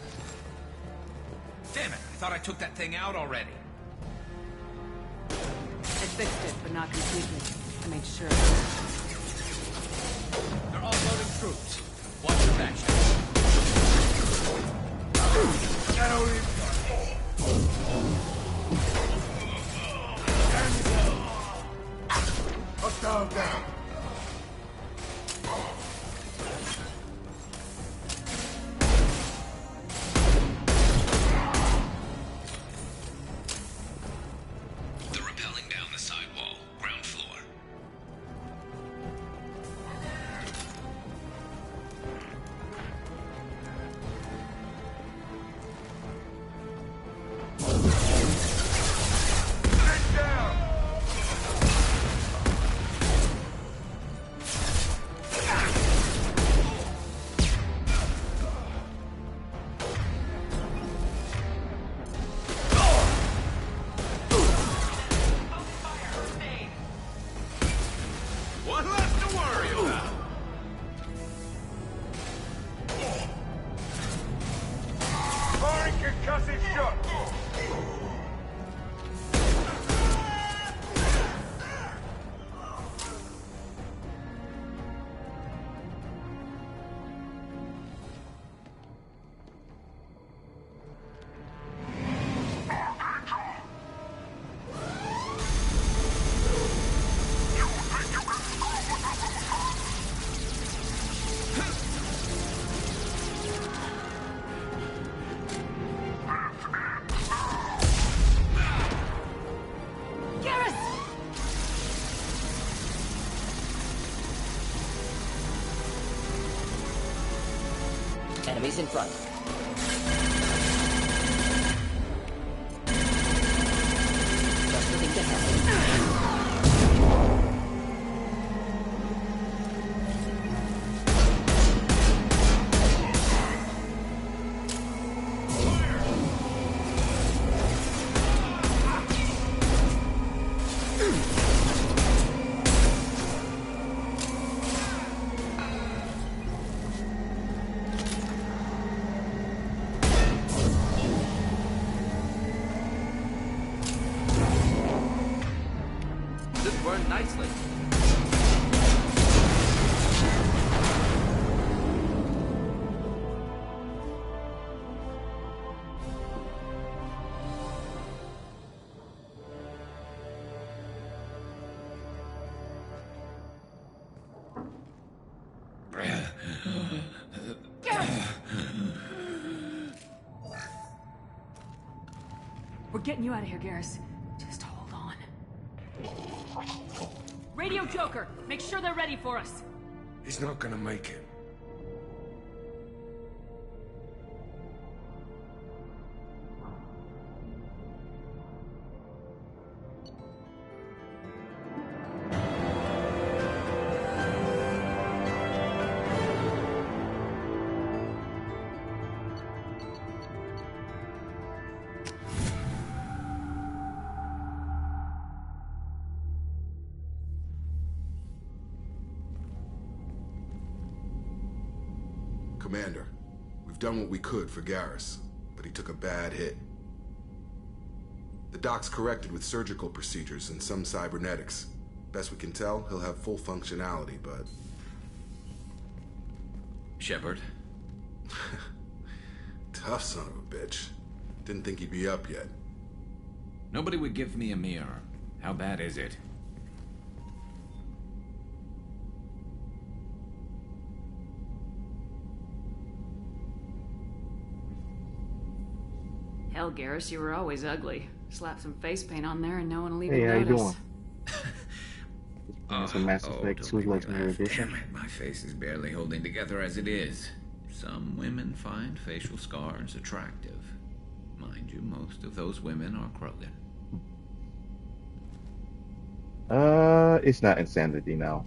Damn it! I thought I took that thing out already. I fixed it, but not completely. I made sure. They're offloading troops. Watch your back. That only... Hostile down. They're rappelling down the sidewall, ground floor. What left to worry about? Firing concussive shot. Enemies in front. Just moving to heaven. This burned nicely. We're getting you out of here, Garrus. Just hold on. Radio Joker! Make sure they're ready for us! He's not gonna make it. Commander, we've done what we could for Garrus, but he took a bad hit. The doc's corrected with surgical procedures and some cybernetics. Best we can tell, he'll have full functionality, but... Shepard? Tough son of a bitch. Didn't think he'd be up yet. Nobody would give me a mirror. How bad is it? Hell, Garrus, you were always ugly. Slap some face paint on there and no one will Hey, even how you notice. doing? Some Mass Effect 2 Legendary Edition. Damn it, my face is barely holding together as it is. Some women find facial scars attractive. Mind you, most of those women are Krogan. It's not Insanity now.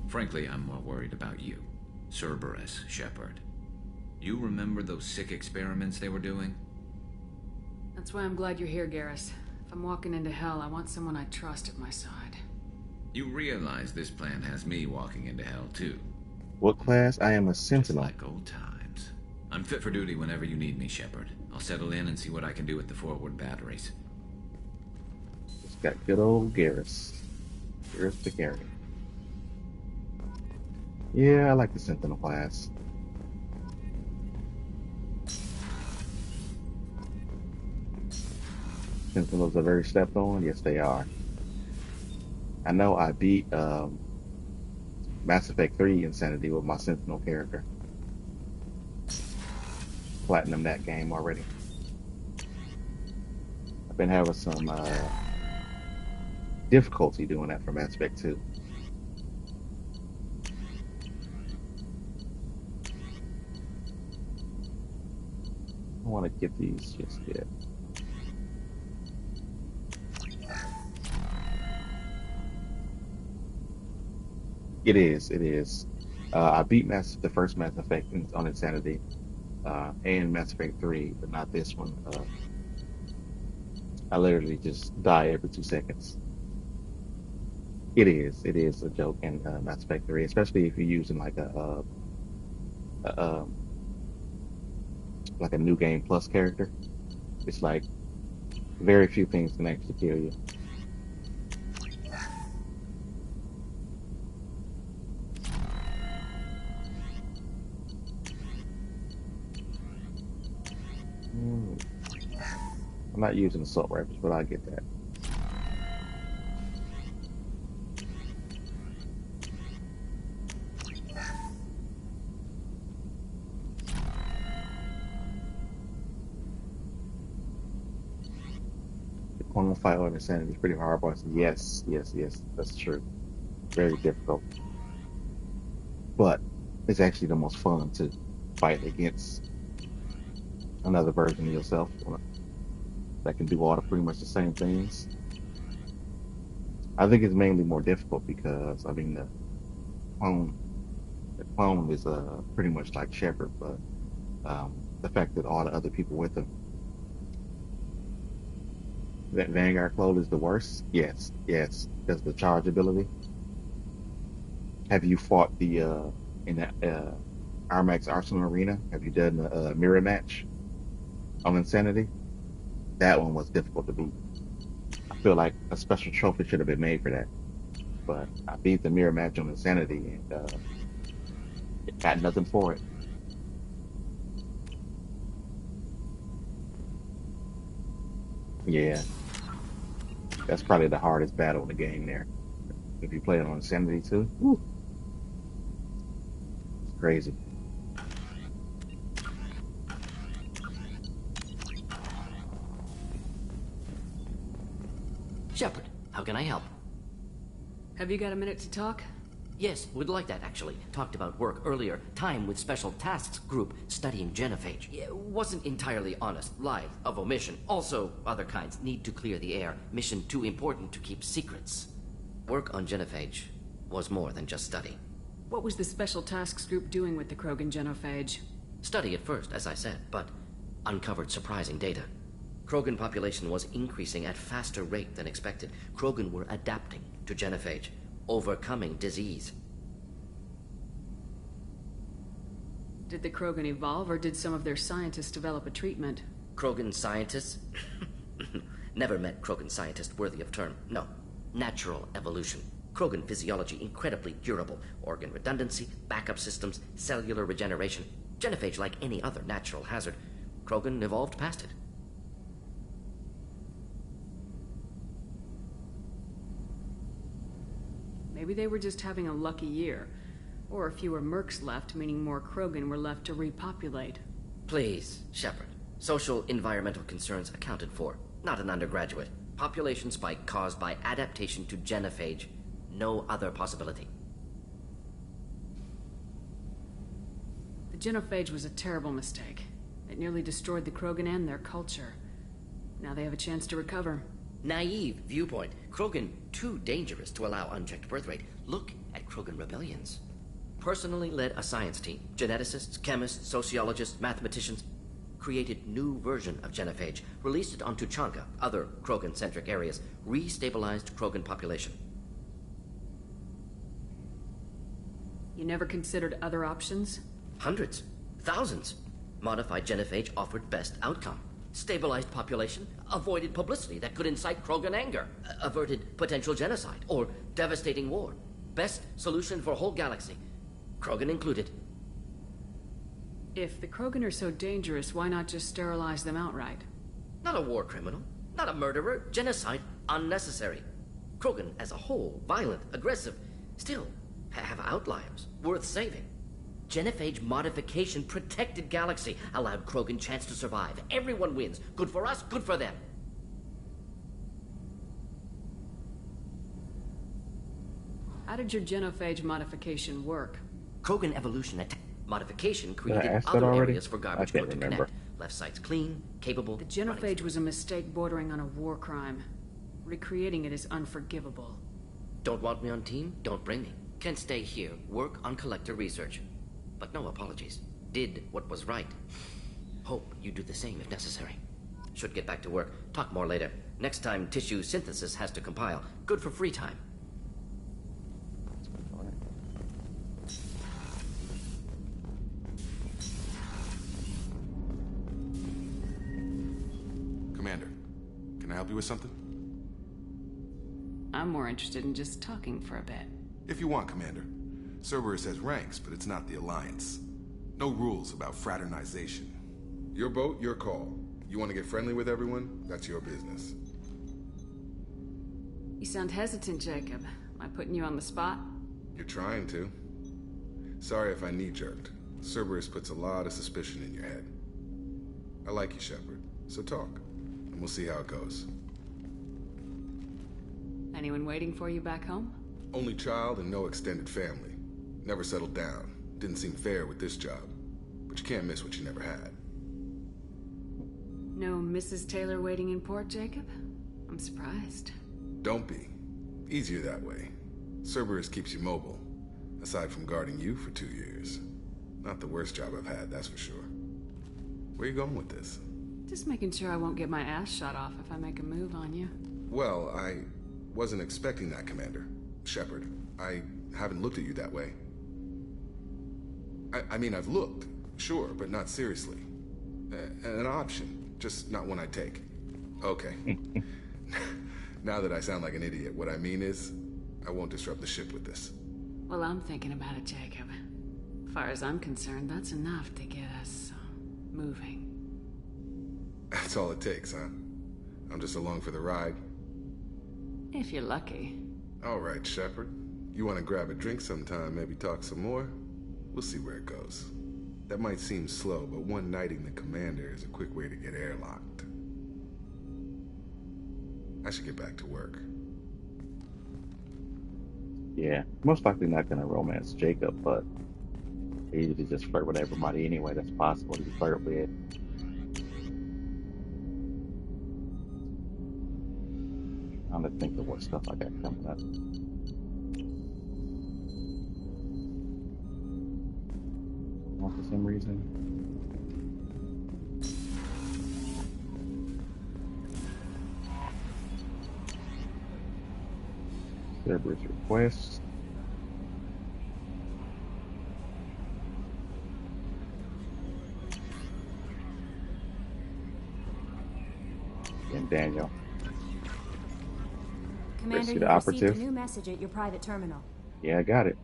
Frankly, I'm more worried about you, Cerberus Shepard. You remember those sick experiments they were doing? That's why I'm glad you're here, Garrus. If I'm walking into hell, I want someone I trust at my side. You realize this plan has me walking into hell, too. What class? I am a Sentinel. Just like old times. I'm fit for duty whenever you need me, Shepard. I'll settle in and see what I can do with the forward batteries. Just got good old Garrus. Garrus the Gary. Yeah, I like the Sentinel class. Sentinels are very stepped on? Yes, they are. I know I beat Mass Effect 3 Insanity with my Sentinel character. Platinum that game already. I've been having some difficulty doing that for Mass Effect 2. I want to get these just yet. It is. I beat the first Mass Effect on Insanity, and Mass Effect 3, but not this one. I literally just die every 2 seconds. It is a joke in Mass Effect 3, especially if you're using like a New Game Plus character. It's like very few things can actually kill you. I'm not using assault rifles, but I get that. The corner fight on Insanity is pretty hard, boys. Yes, that's true. Very difficult. But it's actually the most fun to fight against another version of yourself that can do pretty much the same things. I think it's mainly more difficult because the clone is pretty much like Shepard, but the fact that all the other people with him, that Vanguard clone is the worst. Yes, because the charge ability. Have you fought in the Armax Arsenal Arena? Have you done a mirror match on Insanity? That one was difficult to beat. I feel like a special trophy should have been made for that. But I beat the mirror match on Insanity and got nothing for it. Yeah. That's probably the hardest battle in the game there. If you play it on Insanity too. Woo. It's crazy. Shepard, how can I help? Have you got a minute to talk? Yes, would like that, actually. Talked about work earlier. Time with Special Tasks Group studying genophage. Yeah, wasn't entirely honest. Lied of omission. Also, other kinds. Need to clear the air. Mission too important to keep secrets. Work on genophage was more than just study. What was the Special Tasks Group doing with the Krogan genophage? Study at first, as I said, but uncovered surprising data. Krogan population was increasing at faster rate than expected. Krogan were adapting to genophage, overcoming disease. Did the Krogan evolve, or did some of their scientists develop a treatment? Krogan scientists? Never met Krogan scientist worthy of term. No. Natural evolution. Krogan physiology incredibly durable. Organ redundancy, backup systems, cellular regeneration. Genophage like any other natural hazard. Krogan evolved past it. Maybe they were just having a lucky year. Or fewer mercs left, meaning more Krogan were left to repopulate. Please, Shepard. Social environmental concerns accounted for, not an undergraduate. Population spike caused by adaptation to genophage. No other possibility. The genophage was a terrible mistake. It nearly destroyed the Krogan and their culture. Now they have a chance to recover. Naive viewpoint. Krogan too dangerous to allow unchecked birth rate. Look at Krogan rebellions. Personally led a science team. Geneticists, chemists, sociologists, mathematicians. Created new version of genophage. Released it on Tuchanka, other Krogan-centric areas. Restabilized Krogan population. You never considered other options? Hundreds. Thousands. Modified genophage offered best outcome. Stabilized population, avoided publicity that could incite Krogan anger, averted potential genocide or devastating war. Best solution for whole galaxy, Krogan included. If the Krogan are so dangerous, why not just sterilize them outright? Not a war criminal, not a murderer, genocide unnecessary. Krogan as a whole, violent, aggressive, still have outliers, worth saving. Genophage modification protected galaxy, allowed Krogan chance to survive. Everyone wins. Good for us, good for them. How did your genophage modification work? Krogan evolution modification created ask that other already? areas for garbage I can't to remember. connect. Left side's clean, capable. The genophage was a mistake bordering on a war crime. Recreating it is unforgivable. Don't want me on team? Don't bring me. Can stay here, work on collector research. But no apologies. Did what was right. Hope you do the same if necessary. Should get back to work. Talk more later. Next time tissue synthesis has to compile. Good for free time. Commander, can I help you with something? I'm more interested in just talking for a bit. If you want, Commander. Cerberus has ranks, but it's not the Alliance. No rules about fraternization. Your boat, your call. You want to get friendly with everyone? That's your business. You sound hesitant, Jacob. Am I putting you on the spot? You're trying to. Sorry if I knee-jerked. Cerberus puts a lot of suspicion in your head. I like you, Shepard, so talk, and we'll see how it goes. Anyone waiting for you back home? Only child and no extended family. Never settled down. Didn't seem fair with this job. But you can't miss what you never had. No Mrs. Taylor waiting in port, Jacob? I'm surprised. Don't be. Easier that way. Cerberus keeps you mobile. Aside from guarding you for 2 years. Not the worst job I've had, that's for sure. Where you going with this? Just making sure I won't get my ass shot off if I make a move on you. Well, I wasn't expecting that, Commander. Shepard, I haven't looked at you that way. I mean, I've looked, sure, but not seriously. An option, just not one I'd take. Okay. Now that I sound like an idiot, what I mean is, I won't disrupt the ship with this. Well, I'm thinking about it, Jacob. As far as I'm concerned, that's enough to get us moving. That's all it takes, huh? I'm just along for the ride. If you're lucky. All right, Shepard. You want to grab a drink sometime, maybe talk some more? We'll see where it goes. That might seem slow, but one knighting the commander is a quick way to get airlocked. I should get back to work. Yeah, most likely not gonna romance Jacob, but he usually just flirt with everybody anyway that's possible to flirt with. I'm gonna think of what stuff I got coming up. For some reason. Cerberus requests. And Daniel. Commander, you you operative. received a new message at your private terminal. Yeah, I got it.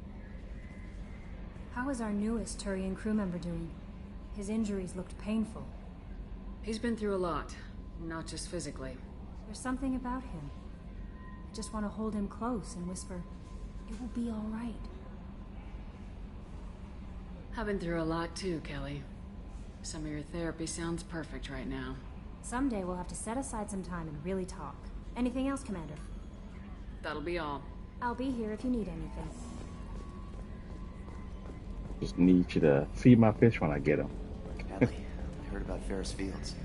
How is our newest Turian crew member doing? His injuries looked painful. He's been through a lot, not just physically. There's something about him. I just want to hold him close and whisper, "It will be all right." I've been through a lot too, Kelly. Some of your therapy sounds perfect right now. Someday we'll have to set aside some time and really talk. Anything else, Commander? That'll be all. I'll be here if you need anything. Just need you to feed my fish when I get them. Ellie, I heard about Ferris Fields.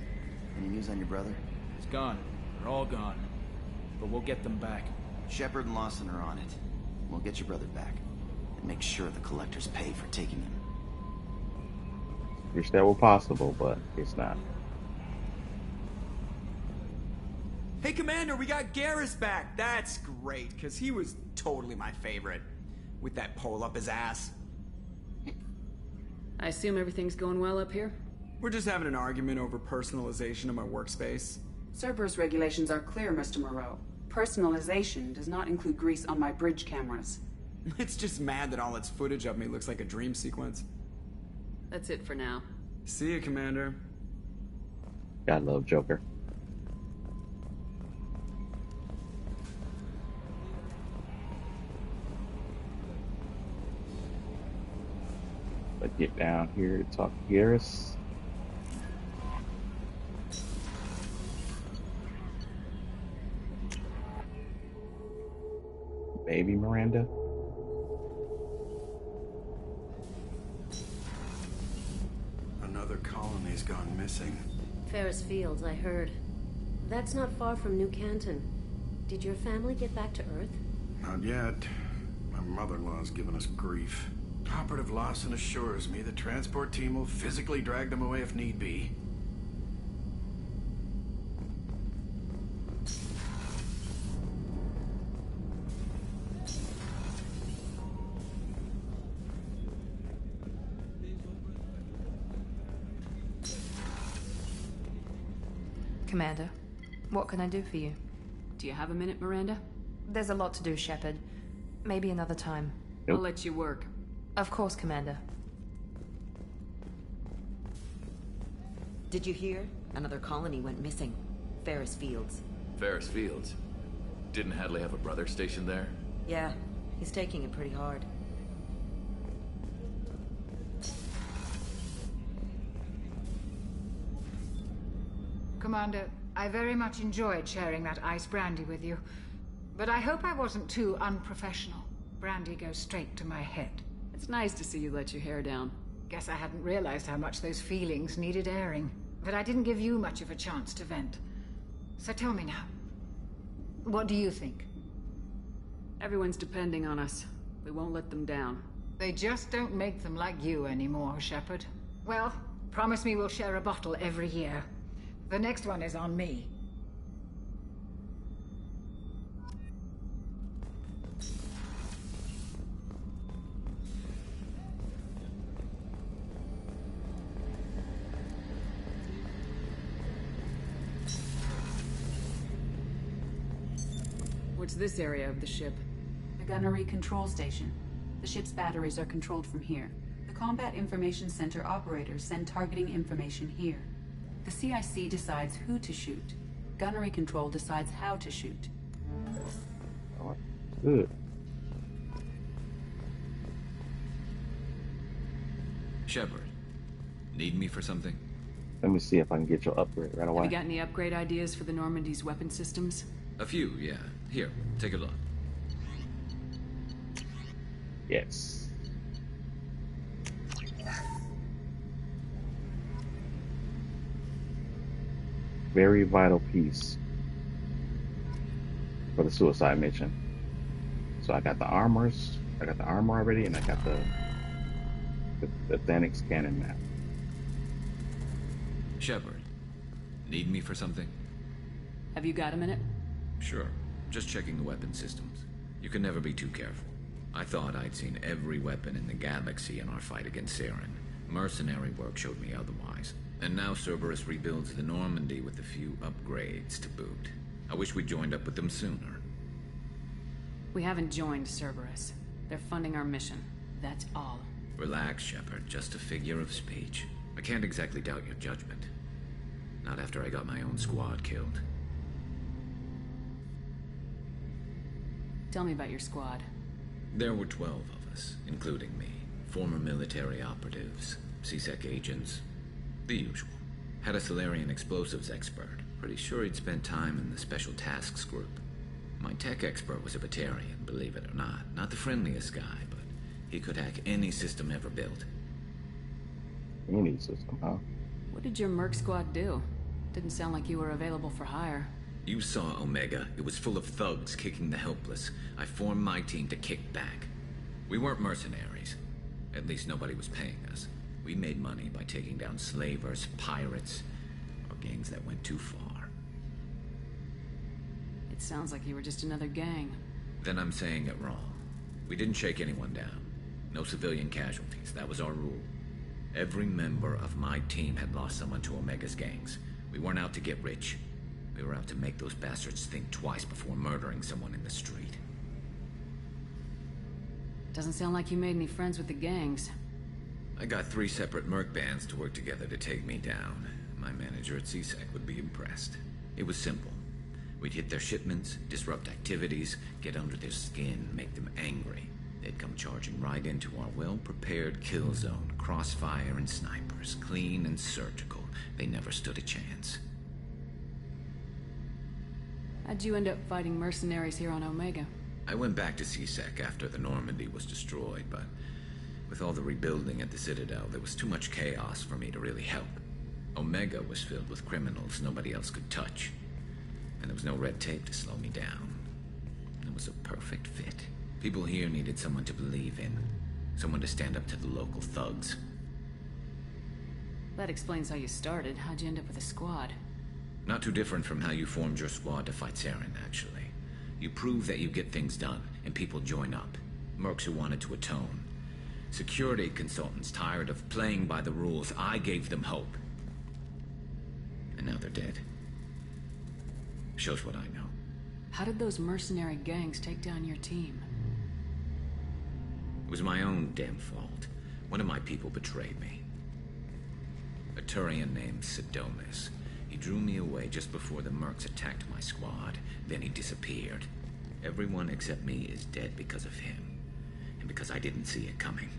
Any news on your brother? He's gone. They're all gone. But we'll get them back. Shepard and Lawson are on it. We'll get your brother back. And make sure the collectors pay for taking him. Wish that were possible, but it's not. Hey, Commander, we got Garrus back. That's great, because he was totally my favorite. With that pole up his ass. I assume everything's going well up here? We're just having an argument over personalization of my workspace. Cerberus regulations are clear, Mr. Moreau. Personalization does not include grease on my bridge cameras. It's just mad that all its footage of me looks like a dream sequence. That's it for now. See you, Commander. God love Joker. Let's get down here to talk to Garrus. Baby Miranda. Another colony's gone missing. Ferris Fields, I heard. That's not far from New Canton. Did your family get back to Earth? Not yet. My mother-in-law's given us grief. Operative Lawson assures me the transport team will physically drag them away if need be. Commander, what can I do for you? Do you have a minute, Miranda? There's a lot to do, Shepard. Maybe another time. I'll let you work. Of course, Commander. Did you hear? Another colony went missing. Ferris Fields. Ferris Fields? Didn't Hadley have a brother stationed there? Yeah, he's taking it pretty hard. Commander, I very much enjoyed sharing that ice brandy with you. But I hope I wasn't too unprofessional. Brandy goes straight to my head. It's nice to see you let your hair down. Guess I hadn't realized how much those feelings needed airing. But I didn't give you much of a chance to vent. So tell me now. What do you think? Everyone's depending on us. We won't let them down. They just don't make them like you anymore, Shepard. Well, promise me we'll share a bottle every year. The next one is on me. What's this area of the ship? The gunnery control station. The ship's batteries are controlled from here. The Combat Information Center operators send targeting information here. The CIC decides who to shoot. Gunnery control decides how to shoot. Oh, good. Shepard, need me for something? Let me see if I can get your upgrade right away. Have you got any upgrade ideas for the Normandy's weapon systems? A few, yeah. Here, take a look. Yes. Very vital piece for the suicide mission. So I got the armors, I got the armor already, and I got the Thanix cannon map. Shepard, need me for something? Have you got a minute? Sure. Just checking the weapon systems. You can never be too careful. I thought I'd seen every weapon in the galaxy in our fight against Saren. Mercenary work showed me otherwise. And now Cerberus rebuilds the Normandy with a few upgrades to boot. I wish we'd joined up with them sooner. We haven't joined Cerberus. They're funding our mission. That's all. Relax, Shepard. Just a figure of speech. I can't exactly doubt your judgment. Not after I got my own squad killed. Tell me about your squad. There were 12 of us, including me. Former military operatives, CSEC agents. The usual. Had a Solarian explosives expert. Pretty sure he'd spent time in the Special Tasks Group. My tech expert was a Batarian, believe it or not. Not the friendliest guy, but he could hack any system ever built. Any system, huh? What did your Merc squad do? Didn't sound like you were available for hire. You saw Omega. It was full of thugs kicking the helpless. I formed my team to kick back. We weren't mercenaries. At least nobody was paying us. We made money by taking down slavers, pirates, or gangs that went too far. It sounds like you were just another gang. Then I'm saying it wrong. We didn't shake anyone down. No civilian casualties. That was our rule. Every member of my team had lost someone to Omega's gangs. We weren't out to get rich. We were out to make those bastards think twice before murdering someone in the street. Doesn't sound like you made any friends with the gangs. I got 3 separate merc bands to work together to take me down. My manager at CSEC would be impressed. It was simple. We'd hit their shipments, disrupt activities, get under their skin, make them angry. They'd come charging right into our well-prepared kill zone, crossfire and snipers, clean and surgical. They never stood a chance. How'd you end up fighting mercenaries here on Omega? I went back to CSEC after the Normandy was destroyed, but with all the rebuilding at the Citadel, there was too much chaos for me to really help. Omega was filled with criminals nobody else could touch, and there was no red tape to slow me down. It was a perfect fit. People here needed someone to believe in, someone to stand up to the local thugs. That explains how you started. How'd you end up with a squad? Not too different from how you formed your squad to fight Saren, actually. You prove that you get things done, and people join up. Mercs who wanted to atone. Security consultants tired of playing by the rules. I gave them hope. And now they're dead. Shows what I know. How did those mercenary gangs take down your team? It was my own damn fault. One of my people betrayed me. A Turian named Sidonis. He drew me away just before the mercs attacked my squad. Then he disappeared. Everyone except me is dead because of him. And because I didn't see it coming.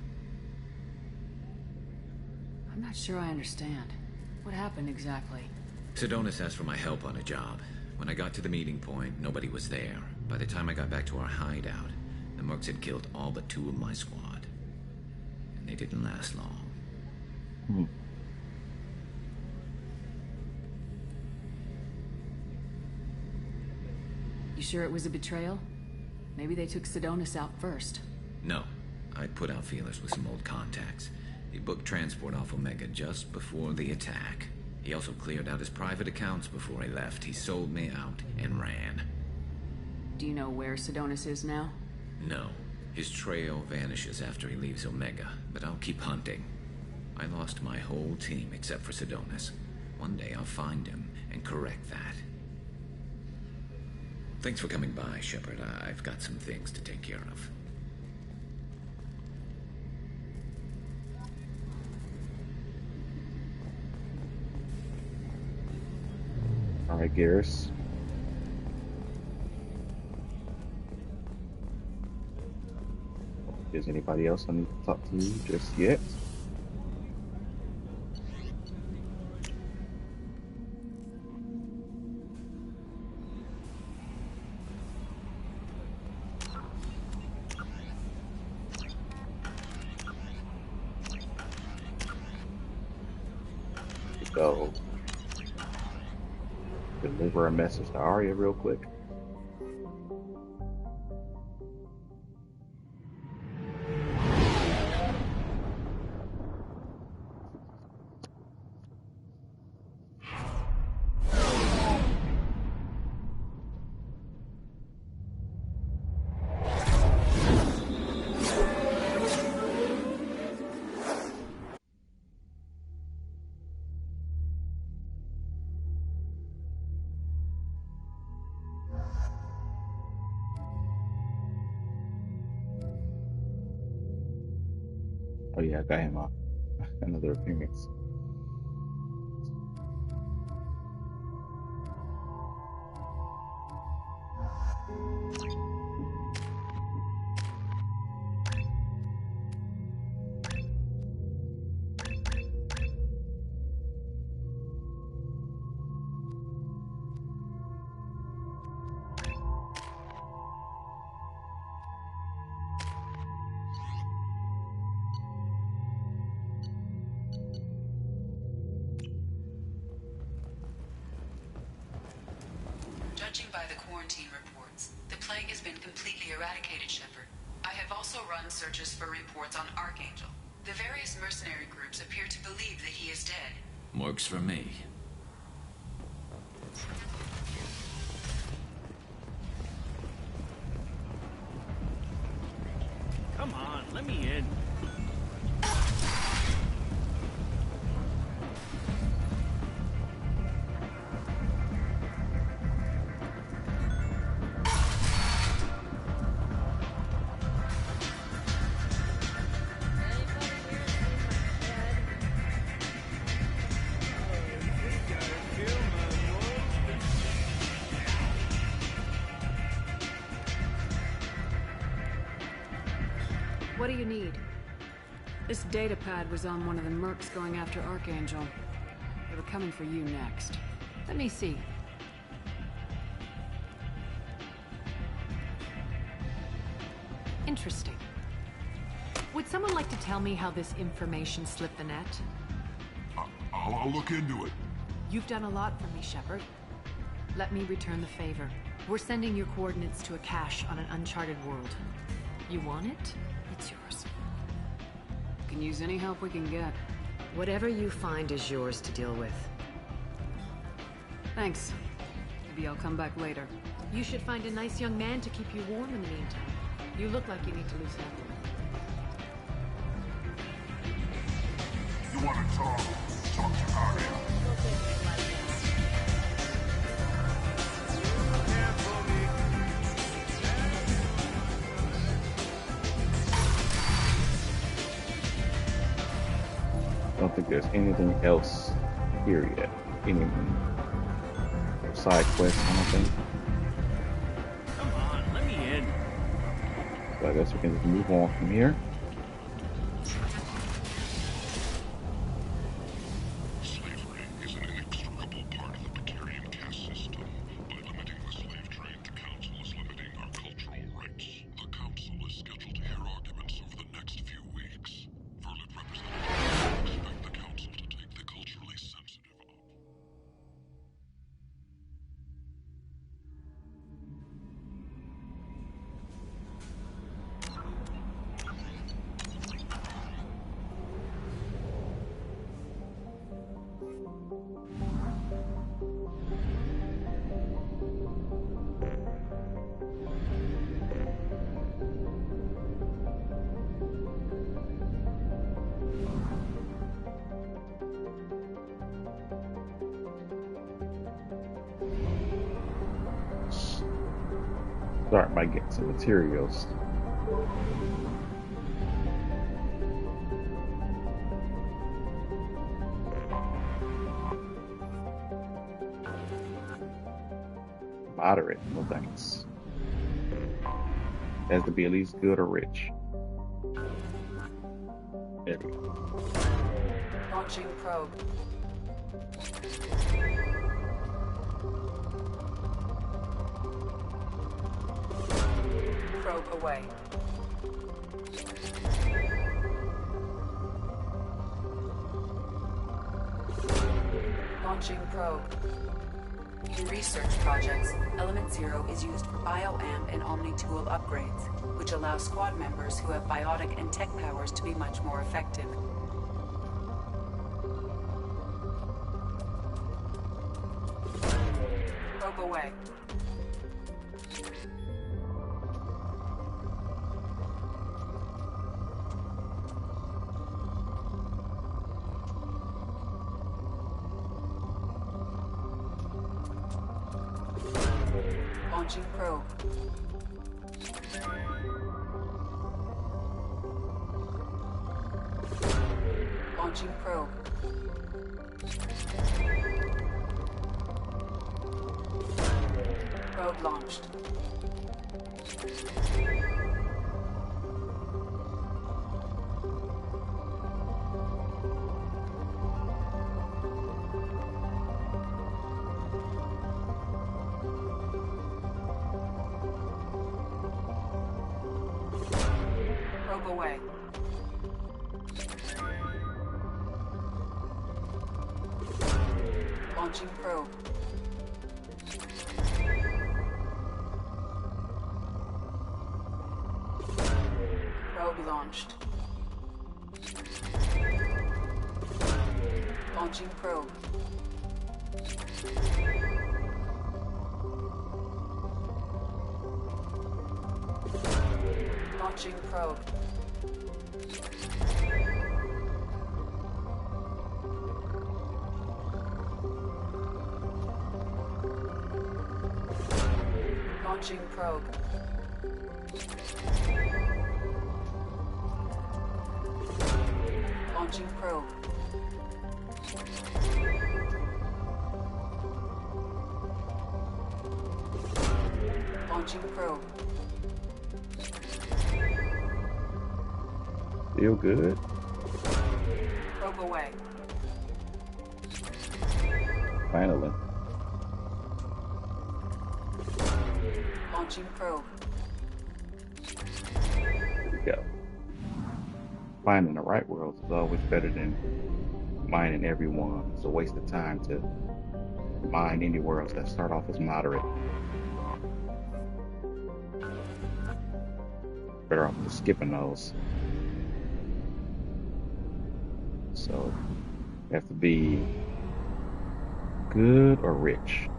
I'm not sure I understand. What happened exactly? Sidonis asked for my help on a job. When I got to the meeting point, nobody was there. By the time I got back to our hideout, the mercs had killed all but 2 of my squad. And they didn't last long. You sure it was a betrayal? Maybe they took Sidonis out first. No. I put out feelers with some old contacts. He booked transport off Omega just before the attack. He also cleared out his private accounts before he left. He sold me out and ran. Do you know where Sidonis is now? No. His trail vanishes after he leaves Omega, but I'll keep hunting. I lost my whole team except for Sidonis. One day I'll find him and correct that. Thanks for coming by, Shepard. I've got some things to take care of. All right, Garrus. Is anybody else I need to talk to just yet? Go deliver a message to Arya real quick. Oh yeah, I got him another appearance. Judging by the quarantine reports, the plague has been completely eradicated, Shepard. I have also run searches for reports on Archangel. The various mercenary groups appear to believe that he is dead. Works for me. Come on, let me in. What do you need? This data pad was on one of the mercs going after Archangel. They were coming for you next. Let me see. Interesting. Would someone like to tell me how this information slipped the net? I'll look into it. You've done a lot for me, Shepard. Let me return the favor. We're sending your coordinates to a cache on an uncharted world. You want it? It's yours. Can use any help we can get. Whatever you find is yours to deal with. Thanks. Maybe I'll come back later. You should find a nice young man to keep you warm in the meantime. You look like you need to loosen up. You want to talk? Talk to Arya. I don't think there's anything else here yet. Any side quests, I don't think. Come on, let me in. So I guess we can just move on from here. Slavery is an inextricable part of the Batarian caste system. By limiting the slave trade, the Council is limiting our cultural rights. The Council is scheduled to hear arguments over the next few weeks. Verlet representatives expect the Council to take the culturally sensitive up. Start by getting some materials. Moderate, no thanks. Has to be at least good or rich. There we go. Launching probe. Probe away. Launching probe. In research projects, Element Zero is used for bioamp and Omni-tool upgrades, which allow squad members who have biotic and tech powers to be much more effective. Probe away. Launching probe. Launching probe. Probe launched. Probe away. Launching probe. Probe launched. Launching probe. Launching probe. Launching probe. Launching probe. Launching probe. Feel good? Probe away. Finally. Launching probe. Here we go. Finding the right worlds is always better than mining every one. It's a waste of time to mine any worlds that start off as moderate. Better off just skipping those. So, you have to be good or rich.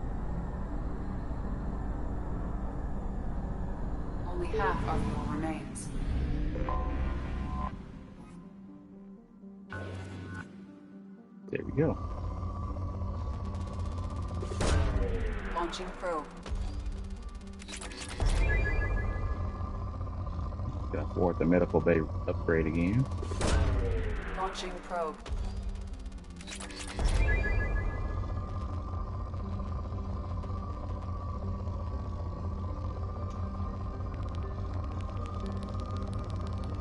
Only half our fuel remains. There we go. Launching probe. Gonna afford the medical bay upgrade again. Launching probe.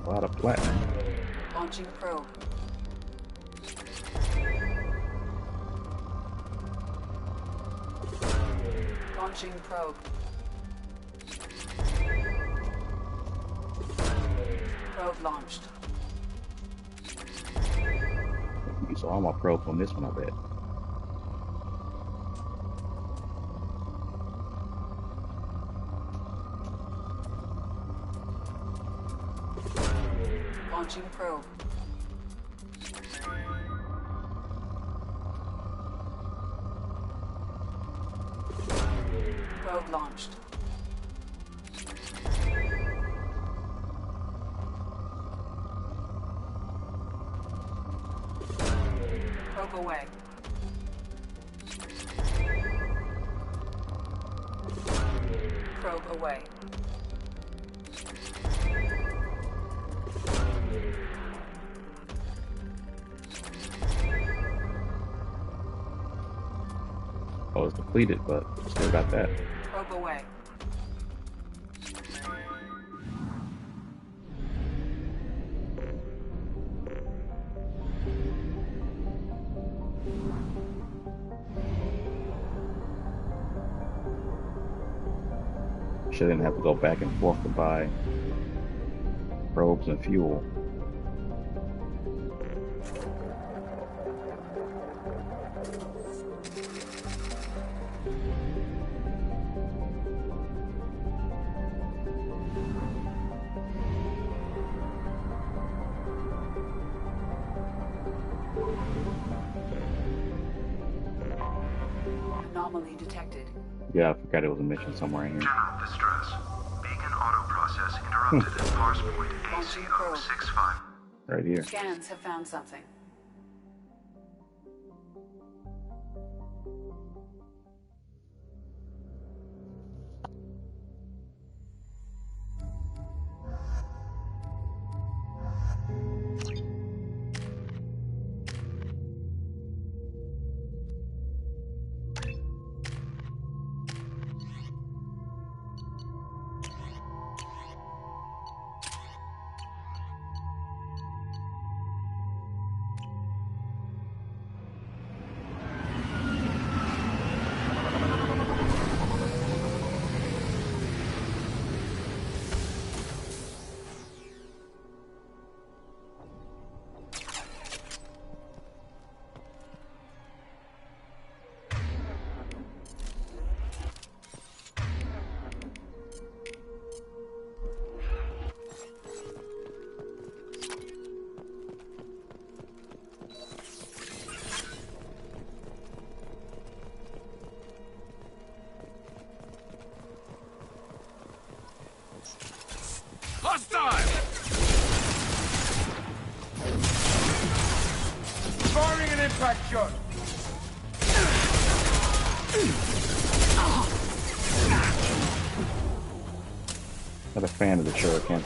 A lot of platinum. Launching probe. Launching probe. Probe launched. Use all my probes on this one, I bet. Launching probe. Probe launched. Probe away. Probe away. Oh, it's depleted, but still got that. Probe away. Shouldn't have to go back and forth to buy probes and fuel. Anomaly detected. Yeah, I forgot it was a mission somewhere in here. General distress. Beacon auto process interrupted at parse point AC065. Right here. Scans have found something. Hostile! Firing an impact shot! Not a fan of the shuriken.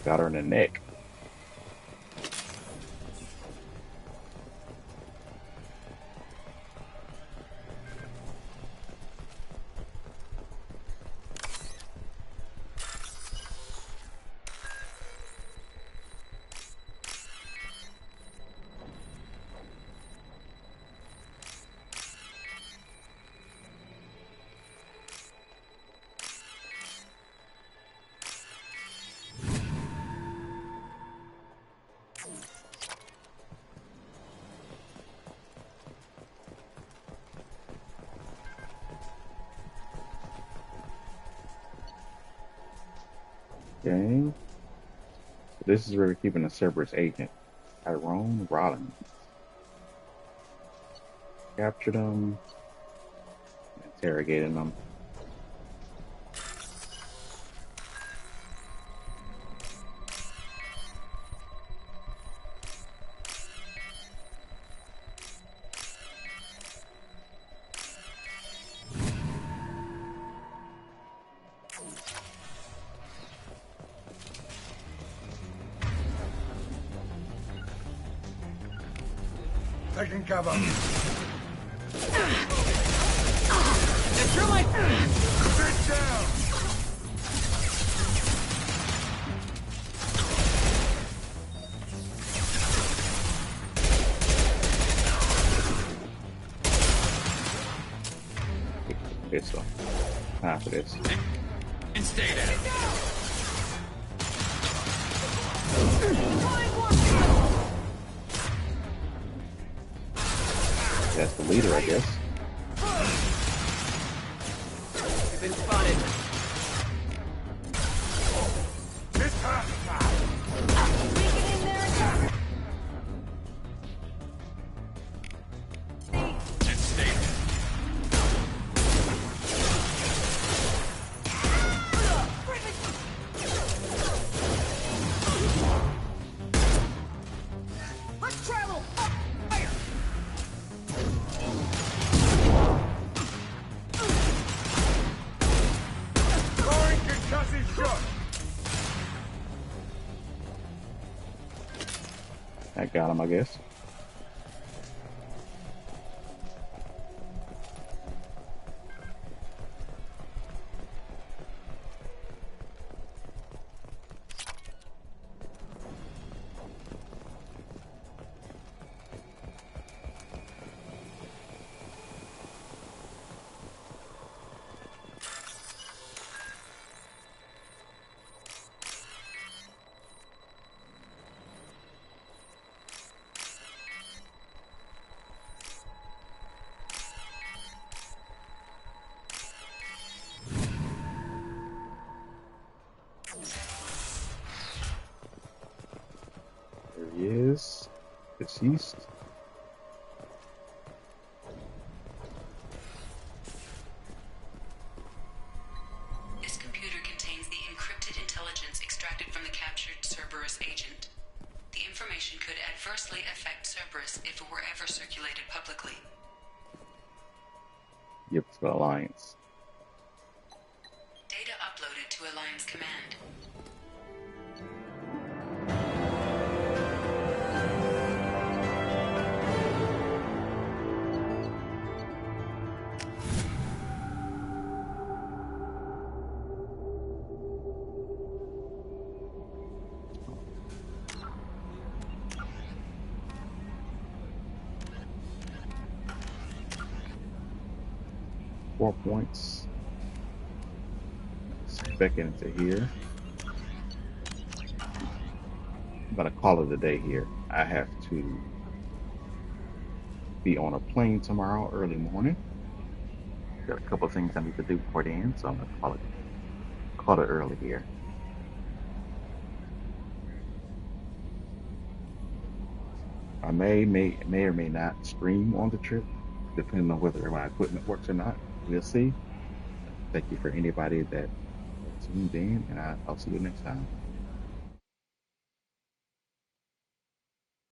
Got her in the neck. Okay. So this is where we're keeping the Cerberus agent, Tyrone Rollins. Captured him, interrogated him. Taking cover. Sit down. This one. Half of this. And stay there. That's the leader, I guess. You've been spotted. And stay there. Let's travel! Fire! Throwing concussive shot. That got him, I guess. There he is. Deceased. This computer contains the encrypted intelligence extracted from the captured Cerberus agent. The information could adversely affect Cerberus if it were ever circulated publicly. Yep, it's about Alliance. Data uploaded to Alliance Command. 4 points. Back into here. I'm gonna call it a day here. I have to be on a plane tomorrow early morning. Got a couple of things I need to do before then, so I'm gonna call it early here. I may or may not stream on the trip, depending on whether my equipment works or not. We'll see. Thank you for anybody that tuned in, and I'll see you next time.